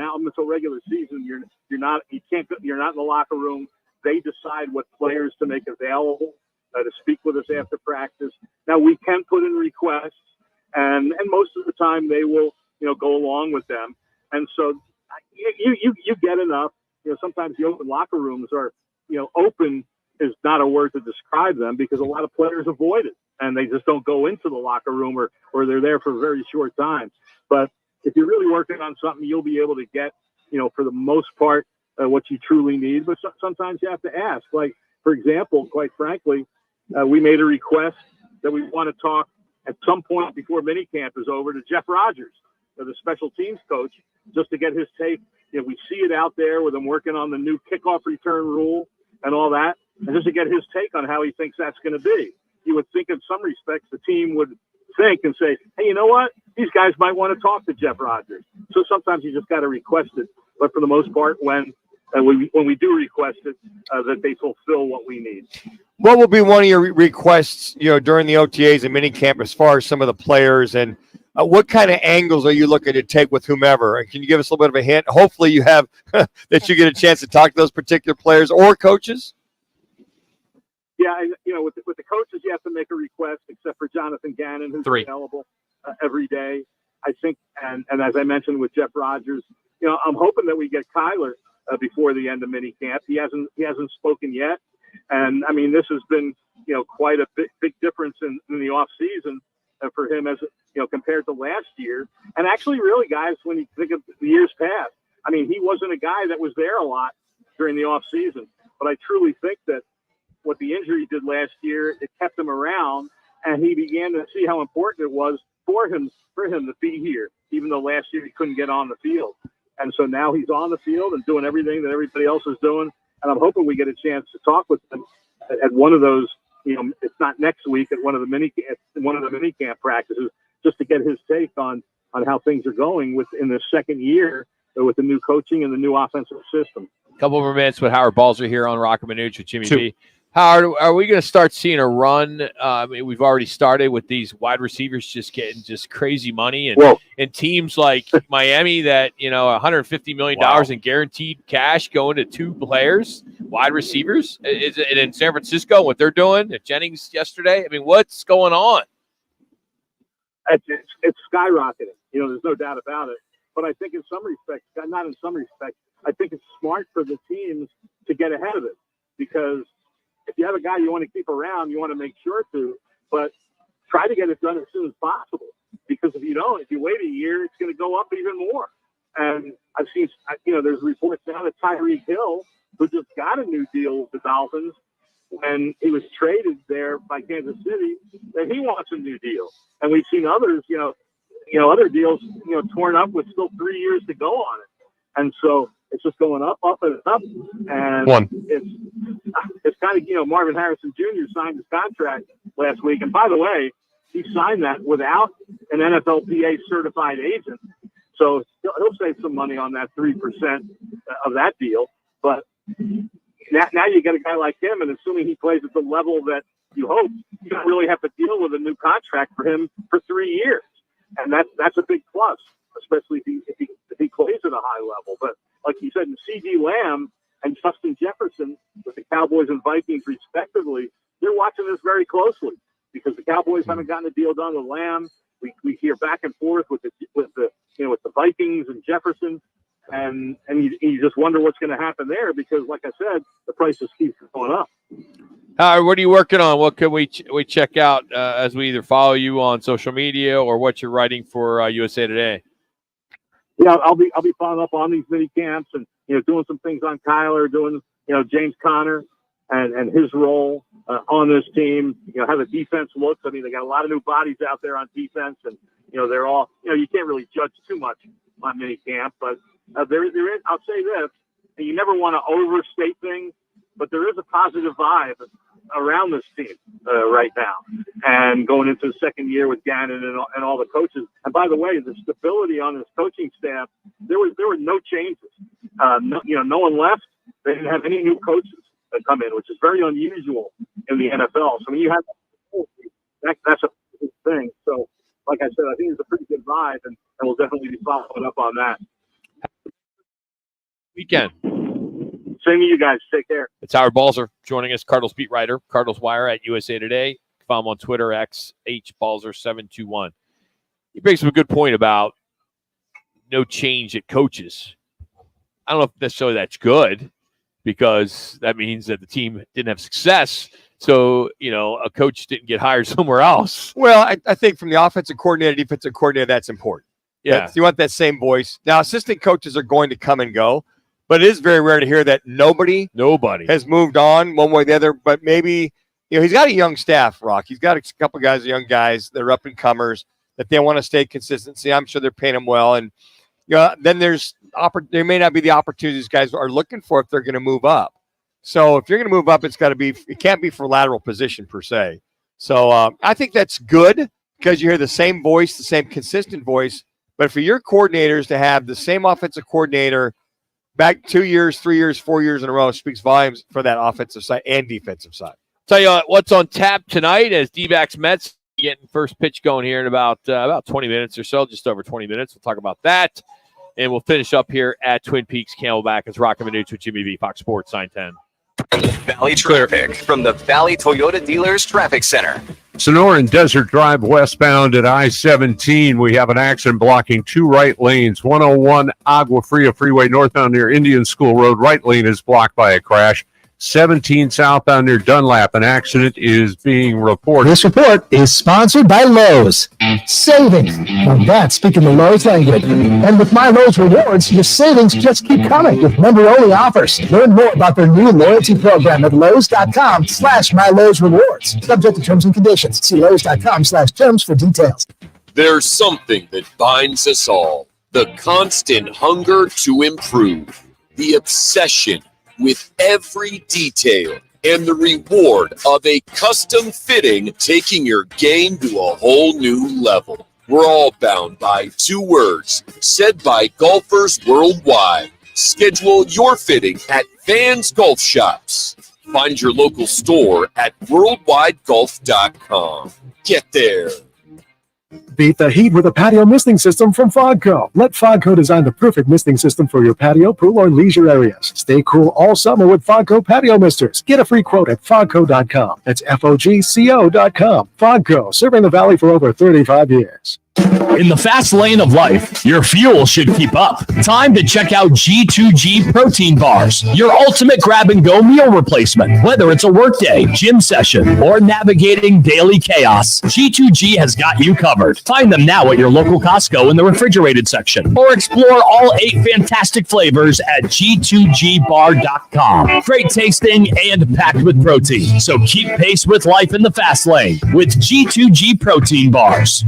regular season, you're not in the locker room. They decide what players to make available to speak with us after practice. Now we can put in requests, and most of the time they will, you know, go along with them. And so you get enough. You know, sometimes the open locker rooms are, you know, open is not a word to describe them because a lot of players avoid it and they just don't go into the locker room or they're there for a very short time. But if you're really working on something, you'll be able to get, you know, for the most part, what you truly need. But sometimes you have to ask, like, For example, quite frankly, we made a request that we want to talk at some point before minicamp is over to Jeff Rogers, the special teams coach, just to get his take. We see it out there with him working on the new kickoff return rule and all that, and just to get his take on how he thinks that's going to be. You would think in some respects the team would think and say, hey, you know what? These guys might want to talk to Jeff Rogers. So sometimes you just got to request it. But for the most part, when we do request it, that they fulfill what we need. What will be one of your requests, during the OTAs and minicamp as far as some of the players, and what kind of angles are you looking to take with whomever? And can you give us a little bit of a hint? Hopefully you have that you get a chance to talk to those particular players or coaches. Yeah, with the coaches, you have to make a request, except for Jonathan Gannon, who's available every day. I think, and as I mentioned with Jeff Rogers, I'm hoping that we get Kyler before the end of minicamp. He hasn't spoken yet, and I mean this has been quite a big difference in the off season for him as compared to last year. And actually, really, guys, when you think of the years past, I mean he wasn't a guy that was there a lot during the off season. But I truly think that what the injury did last year, it kept him around, and he began to see how important it was for him to be here, even though last year he couldn't get on the field. And so now he's on the field and doing everything that everybody else is doing. And I'm hoping we get a chance to talk with him at one of those, it's not next week, at one of the minicamp practices, just to get his take on how things are going in the second year with the new coaching and the new offensive system. A couple more minutes with Howard Balzer here on Roc and Manuch with Jimmy B. Howard, are we going to start seeing a run? We've already started with these wide receivers just getting just crazy money, and teams like Miami that $150 million in guaranteed cash going to two players, wide receivers. Is it in San Francisco what they're doing at Jennings yesterday? I mean, what's going on? It's skyrocketing. There's no doubt about it. But I think in some respects, not in some respects, I think it's smart for the teams to get ahead of it, because if you have a guy you want to keep around, you want to make sure to, but try to get it done as soon as possible. Because if you don't, if you wait a year, it's going to go up even more. And I've seen, there's reports now that Tyreek Hill, who just got a new deal with the Dolphins, when he was traded there by Kansas City, that he wants a new deal. And we've seen others, other deals, torn up with still 3 years to go on it. And so it's just going up and up. And it's kind of, Marvin Harrison Jr. signed his contract last week. And by the way, he signed that without an NFLPA certified agent. So he'll save some money on that 3% of that deal. But now you get a guy like him, and assuming he plays at the level that you hope, you don't really have to deal with a new contract for him for 3 years. And that's a big plus, especially if he plays at a high level. But like you said, C.D. Lamb and Justin Jefferson with the Cowboys and Vikings respectively, they're watching this very closely, because the Cowboys haven't gotten a deal done with Lamb. We hear back and forth with the Vikings and Jefferson, and you just wonder what's going to happen there, because like I said, the prices keep going up. What are you working on? What can we check out as we either follow you on social media or what you're writing for USA Today? Yeah, I'll be following up on these mini camps and doing some things on Kyler, doing James Conner and his role on this team. How the defense looks. I mean, they got a lot of new bodies out there on defense, and they're all you can't really judge too much on mini camp, but there is. I'll say this: and you never want to overstate things, but there is a positive vibe around this team right now, and going into the second year with Gannon and all the coaches. And by the way, the stability on this coaching staff, there were no changes. No one left. They didn't have any new coaches that come in, which is very unusual in the NFL. So when you have that's a good thing. So like I said, I think it's a pretty good vibe, and we'll definitely be following up on that. Weekend. Same to you guys. Take care. It's Howard Balzer joining us, Cardinals beat writer, Cardinals Wire at USA Today. Follow him on Twitter, X, HBalzer721. He brings up a good point about no change at coaches. I don't know if necessarily that's good, because that means that the team didn't have success. So, a coach didn't get hired somewhere else. Well, I think from the offensive coordinator, defensive coordinator, that's important. Yeah. You want that same voice. Now, assistant coaches are going to come and go, But it is very rare to hear that nobody has moved on one way or the other. But maybe, he's got a young staff, Rock. He's got a couple guys, young guys that are up and comers that they want to stay consistency. I'm sure they're paying them well. And then there may not be the opportunities guys are looking for if they're going to move up. So if you're going to move up, it can't be for lateral position per se. So I think that's good because you hear the same voice, the same consistent voice. But for your coordinators to have the same offensive coordinator back 2 years, 3 years, 4 years in a row speaks volumes for that offensive side and defensive side. Tell you what's on tap tonight as D-backs Mets getting first pitch going here in about 20 minutes or so, just over 20 minutes. We'll talk about that. And we'll finish up here at Twin Peaks Camelback as Roc and Manuch with Jimmy V, Fox Sports 910. Valley traffic from the Valley Toyota Dealers Traffic Center. Sonoran Desert Drive westbound at I-17. We have an accident blocking 2 right lanes. 101 Agua Fria Freeway northbound near Indian School Road. Right lane is blocked by a crash. 17 southbound near Dunlap. An accident is being reported. This report is sponsored by Lowe's. Savings. Now that's speaking the Lowe's language. And with My Lowe's Rewards, your savings just keep coming with member-only offers. Learn more about their new loyalty program at Lowe's.com/MyLowe'sRewards. Subject to terms and conditions. See Lowe's.com/terms for details. There's something that binds us all. The constant hunger to improve. The obsession with every detail, and the reward of a custom fitting taking your game to a whole new level. We're all bound by 2 words said by golfers worldwide. Schedule your fitting at Vans Golf Shops. Find your local store at worldwidegolf.com. Get there. Beat the heat with a patio misting system from Fogco. Let Fogco design the perfect misting system for your patio, pool, or leisure areas. Stay cool all summer with Fogco patio misters. Get a free quote at fogco.com. That's FOGCO.com. Fogco, serving the Valley for over 35 years. In the fast lane of life, your fuel should keep up. Time to check out G2G protein bars, your ultimate grab-and-go meal replacement. Whether it's a workday, gym session, or navigating daily chaos, G2G has got you covered. Find them now at your local Costco in the refrigerated section, or explore all 8 fantastic flavors at G2GBar.com. Great tasting and packed with protein, so keep pace with life in the fast lane with G2G protein bars.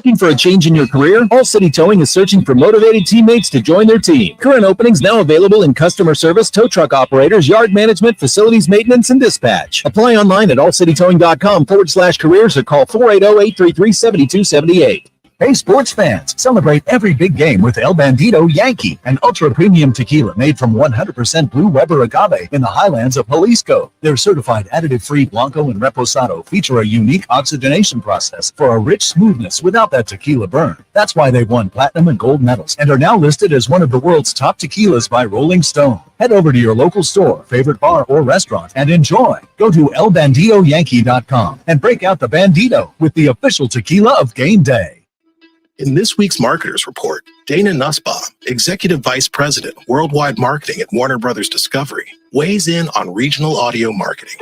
Looking for a change in your career? All City Towing is searching for motivated teammates to join their team. Current openings now available in customer service, tow truck operators, yard management, facilities maintenance, and dispatch. Apply online at allcitytowing.com/careers or call 480-833-7278. Hey, sports fans, celebrate every big game with El Bandito Yankee, an ultra-premium tequila made from 100% Blue Weber agave in the highlands of Jalisco. Their certified additive-free Blanco and Reposado feature a unique oxygenation process for a rich smoothness without that tequila burn. That's why they won platinum and gold medals and are now listed as one of the world's top tequilas by Rolling Stone. Head over to your local store, favorite bar, or restaurant and enjoy. Go to elbanditoyankee.com and break out the Bandito with the official tequila of game day. In this week's Marketers Report, Dana Nussbaum, Executive Vice President, Worldwide Marketing at Warner Brothers Discovery, weighs in on regional audio marketing.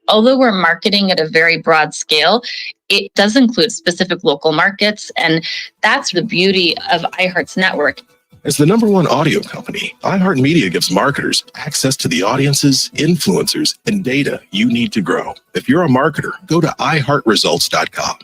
Although we're marketing at a very broad scale, it does include specific local markets, and that's the beauty of iHeart's network. As the #1 audio company, iHeartMedia gives marketers access to the audiences, influencers, and data you need to grow. If you're a marketer, go to iHeartResults.com.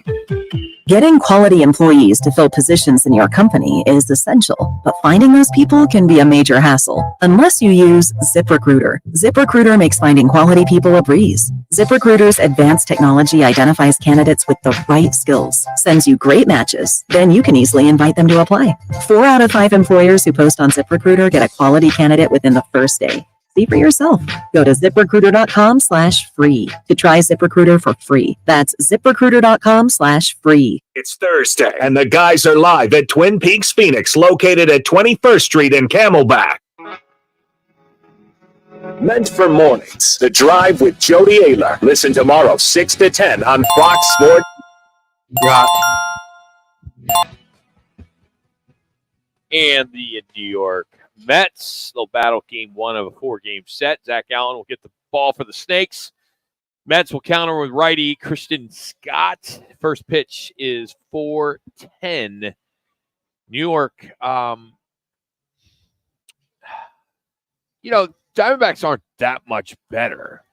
Getting quality employees to fill positions in your company is essential, but finding those people can be a major hassle unless you use ZipRecruiter. ZipRecruiter makes finding quality people a breeze. ZipRecruiter's advanced technology identifies candidates with the right skills, sends you great matches, then you can easily invite them to apply. 4 out of 5 employers who post on ZipRecruiter get a quality candidate within the first day. See for yourself. Go to ZipRecruiter.com/free to try ZipRecruiter for free. That's ZipRecruiter.com/free. It's Thursday, and the guys are live at Twin Peaks Phoenix, located at 21st Street in Camelback. Meant for mornings, The Drive with Jody Ayler. Listen tomorrow, 6 to 10 on Fox Sports. And the New York Mets, they'll battle game 1 of a 4-game set. Zach Allen will get the ball for the Snakes. Mets will counter with righty Christian Scott. First pitch is 4:10. New York, Diamondbacks aren't that much better.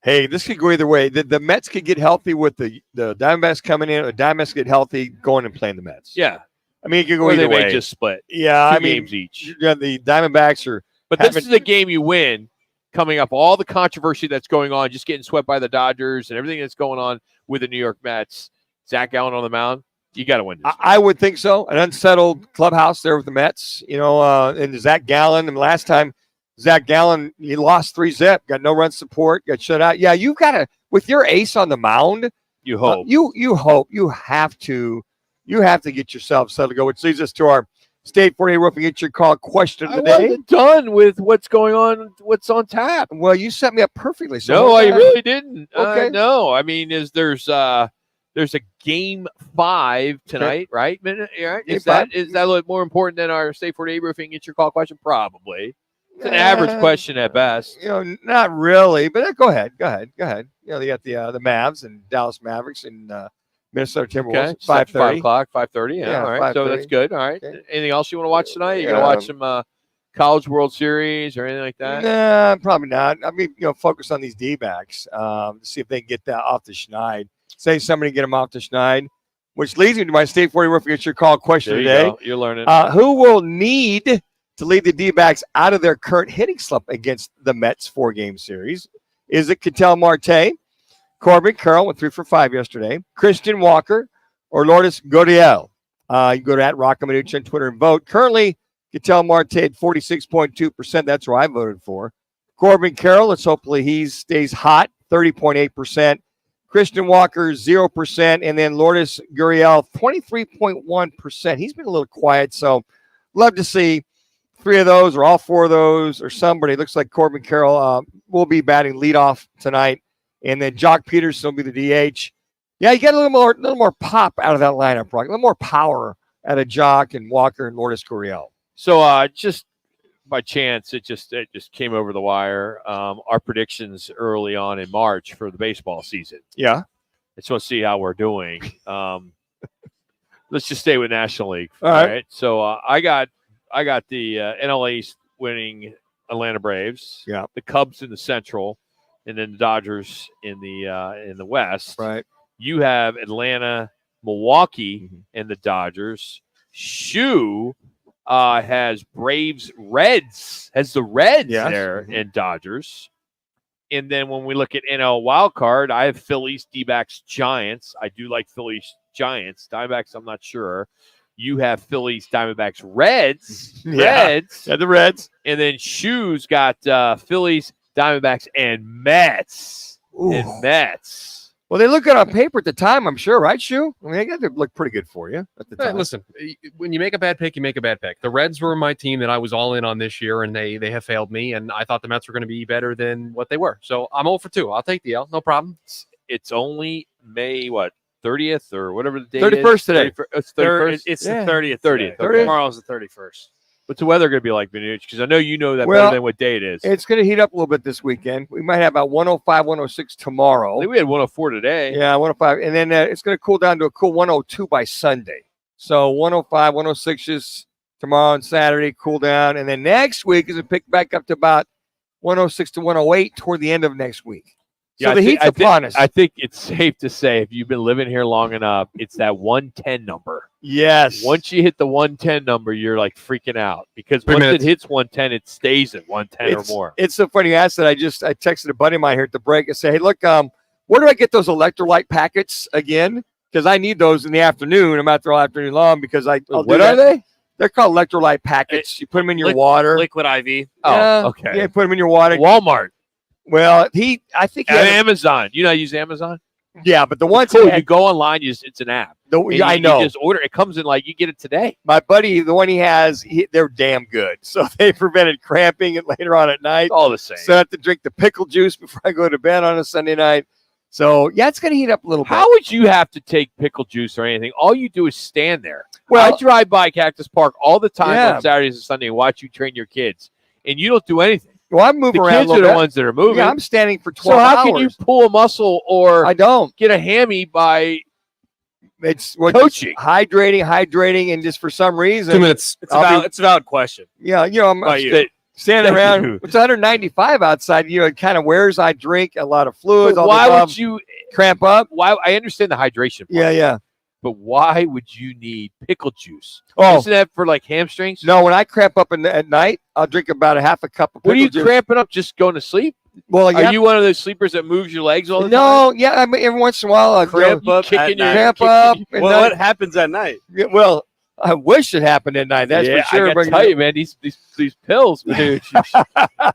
Hey, this could go either way. The Mets could get healthy with the Diamondbacks coming in, or Diamondbacks get healthy going and playing the Mets. Yeah. I mean, it could go Or either they may way. just split. Yeah, Two games each. Yeah, the Diamondbacks are. But this is the game you win. Coming up, all the controversy that's going on, just getting swept by the Dodgers and everything that's going on with the New York Mets. Zach Gallen on the mound. You got to win this. I would think so. An unsettled clubhouse there with the Mets, and Zach Gallen. And last time, Zach Gallen, he lost 3-0, got no run support, got shut out. Yeah, you've got to, with your ace on the mound, you hope. You hope. You have to get yourself settled to go, which leads us to our State 48 Roofing Get Your Call question of the day. I wasn't done with what's going on, what's on tap. Well, you set me up perfectly. So no, I really didn't. Okay. No, I mean, there's a game 5 tonight, right? Right? Is that a little more important than our State 48 Roofing Get Your Call question? Probably. It's an average question at best. Not really, but go ahead. They got the Mavs and Dallas Mavericks and Minnesota Timberwolves. Okay. 5:30. 5:30. Yeah, all right. So that's good. All right. Okay. Anything else you want to watch tonight? You going to watch some College World Series or anything like that? Nah, probably not. I mean, focus on these D-backs to see if they can get that off the schneid. Say somebody get them off the schneid, which leads me to my State 40 Roofing Get Your Call question today. Go. You're learning. Who will need to lead the D-backs out of their current hitting slump against the Mets 4-game series? Is it Ketel Marte, Corbin Carroll went 3 for 5 yesterday, Christian Walker, or Lourdes Gurriel? You can go to Roc and Manuch on Twitter and vote. Currently, Ketel Marte at 46.2%. That's where I voted for. Corbin Carroll, let's hopefully he stays hot, 30.8%. Christian Walker, 0%. And then Lourdes Gurriel, 23.1%. He's been a little quiet, so love to see 3 of those or all 4 of those or somebody. It looks like Corbin Carroll will be batting leadoff tonight. And then Jock Peterson will be the DH. Yeah, you get a little more pop out of that lineup, Rock. A little more power out of Jock and Walker and Lourdes Gurriel. So just by chance, it just came over the wire. Our predictions early on in March for the baseball season. Yeah. I just want to see how we're doing. Let's just stay with National League. All right. So I got the NL East winning Atlanta Braves. Yeah. The Cubs in the Central. And then the Dodgers in the West. Right. You have Atlanta, Milwaukee, and the Dodgers. Shu has Braves, Reds, has the Reds there and Dodgers. And then when we look at NL wildcard, I have Phillies, D-backs, Giants. I do like Phillies, Giants. Diamondbacks, I'm not sure. You have Phillies, Diamondbacks, Reds. Reds. Yeah, the Reds. And then Shu's got Phillies, Diamondbacks, and Mets. Ooh. And Mets. Well, they look good on paper at the time, I'm sure, right, Shu? I mean, they got to look pretty good for you at the time. Listen, when you make a bad pick, you make a bad pick. The Reds were my team that I was all in on this year, and they have failed me, and I thought the Mets were going to be better than what they were. So I'm 0 for 2. I'll take the L. No problem. It's only May, 30th or whatever the date 31st is? today. It's 31st? It's the 30th. 30th. Okay. Tomorrow's the 31st. What's the weather going to be like, Manuch? Because I know you know that Well, better than what day it is. It's going to heat up a little bit this weekend. We might have about 105, 106 tomorrow. I think we had 104 today. Yeah, 105. And then it's going to cool down to a cool 102 by Sunday. So 105, 106 is tomorrow and Saturday, cool down. And then next week is a pick back up to about 106 to 108 toward the end of next week. So the heat's upon us. I think it's safe to say if you've been living here long enough, it's that 110 number. Yes. Once you hit the 110 number, you're like freaking out because once it hits 110, it stays at 110 or more. It's so funny you asked that. I texted a buddy of mine here at the break and say, hey, look, where do I get those electrolyte packets again? Because I need those in the afternoon. I'm out there all afternoon long because what are they? They're called electrolyte packets. You put them in your water. Liquid IV. Oh, okay. Yeah, put them in your water. Walmart. Well, I think Amazon. You know, I use Amazon. Yeah, but the ones cool. You go online, it's an app. I know. You just order. It comes in like you get it today. My buddy, the one he has, they're damn good. So they prevented cramping and later on at night. All the same. So I have to drink the pickle juice before I go to bed on a Sunday night. So yeah, it's going to heat up a little bit. How would you have to take pickle juice or anything? All you do is stand there. Well, I drive by Cactus Park all the time on Saturdays and Sunday and watch you train your kids, and you don't do anything. Well, I'm moving around. The kids are the ones that are moving. Yeah, I'm standing for 12 hours. So how hours. can you pull a muscle or I don't get a hammy by coaching, hydrating, and just for some reason 2 minutes. It's a valid question. Yeah, I'm standing Thank around. you. It's 195 outside. You know, it kind of wears. I drink a lot of fluids. But all why the would above. you cramp up? Why? I understand the hydration part. Yeah. But why would you need pickle juice? Oh. Isn't that for like hamstrings? No, when I cramp up at night, I'll drink about a half a cup of pickle What are you juice. cramping up? Just going to sleep? Well, Are you one of those sleepers that moves your legs all the time? No, yeah. I mean, every once in a while, I'll Cramp up kicking at your- night. cramp up. at Well, night. what happens at night? Yeah, well, I wish it happened at night. That's yeah, for sure. I gotta tell you, man, these pills, dude,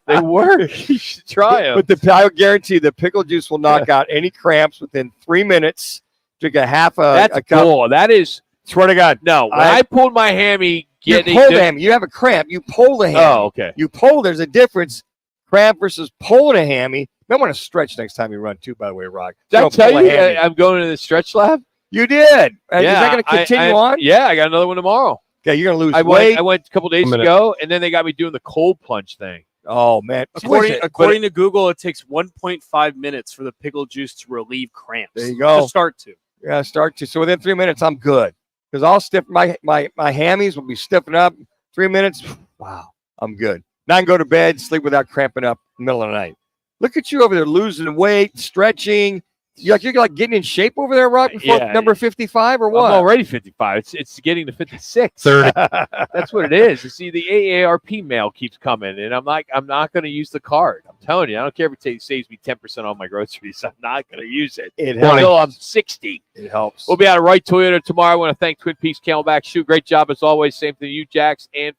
they work. You should try them. But I guarantee the pickle juice will knock out any cramps within 3 minutes. Drink a half That's a cup. cool. That is. Swear to God. No, when I pulled my hammy, You pull the hammy. You have a cramp. You pull the hammy. Oh, okay. You pull. There's a difference. Cramp versus pulling a hammy. You might want to stretch next time you run too. By the way, Rock. Did I Don't tell pull a you hammy. I'm going to the stretch lab? You did. Is that going to continue on? Yeah, I got another one tomorrow. Okay, you're going to lose I weight. went a couple days ago, and then they got me doing the cold plunge thing. Oh man! According to Google, it takes 1.5 minutes for the pickle juice to relieve cramps. There you go. To start to. Yeah, start to. So within 3 minutes, I'm good because I'll stiff my hammies will be stiffening up. 3 minutes, wow, I'm good. Now I can go to bed, sleep without cramping up in the middle of the night. Look at you over there losing weight, stretching. You're like getting in shape over there, Rock, before number 55 or what? I'm already 55. It's getting to 56. 30. That's what it is. You see, the AARP mail keeps coming, and I'm like, I'm not going to use the card. I'm telling you, I don't care if it saves me 10% on my groceries. I'm not going to use it. It helps. Until I'm 60. It helps. We'll be out of Right Toyota tomorrow. I want to thank Twin Peaks Camelback Shoe. Great job as always. Same to you, Jax and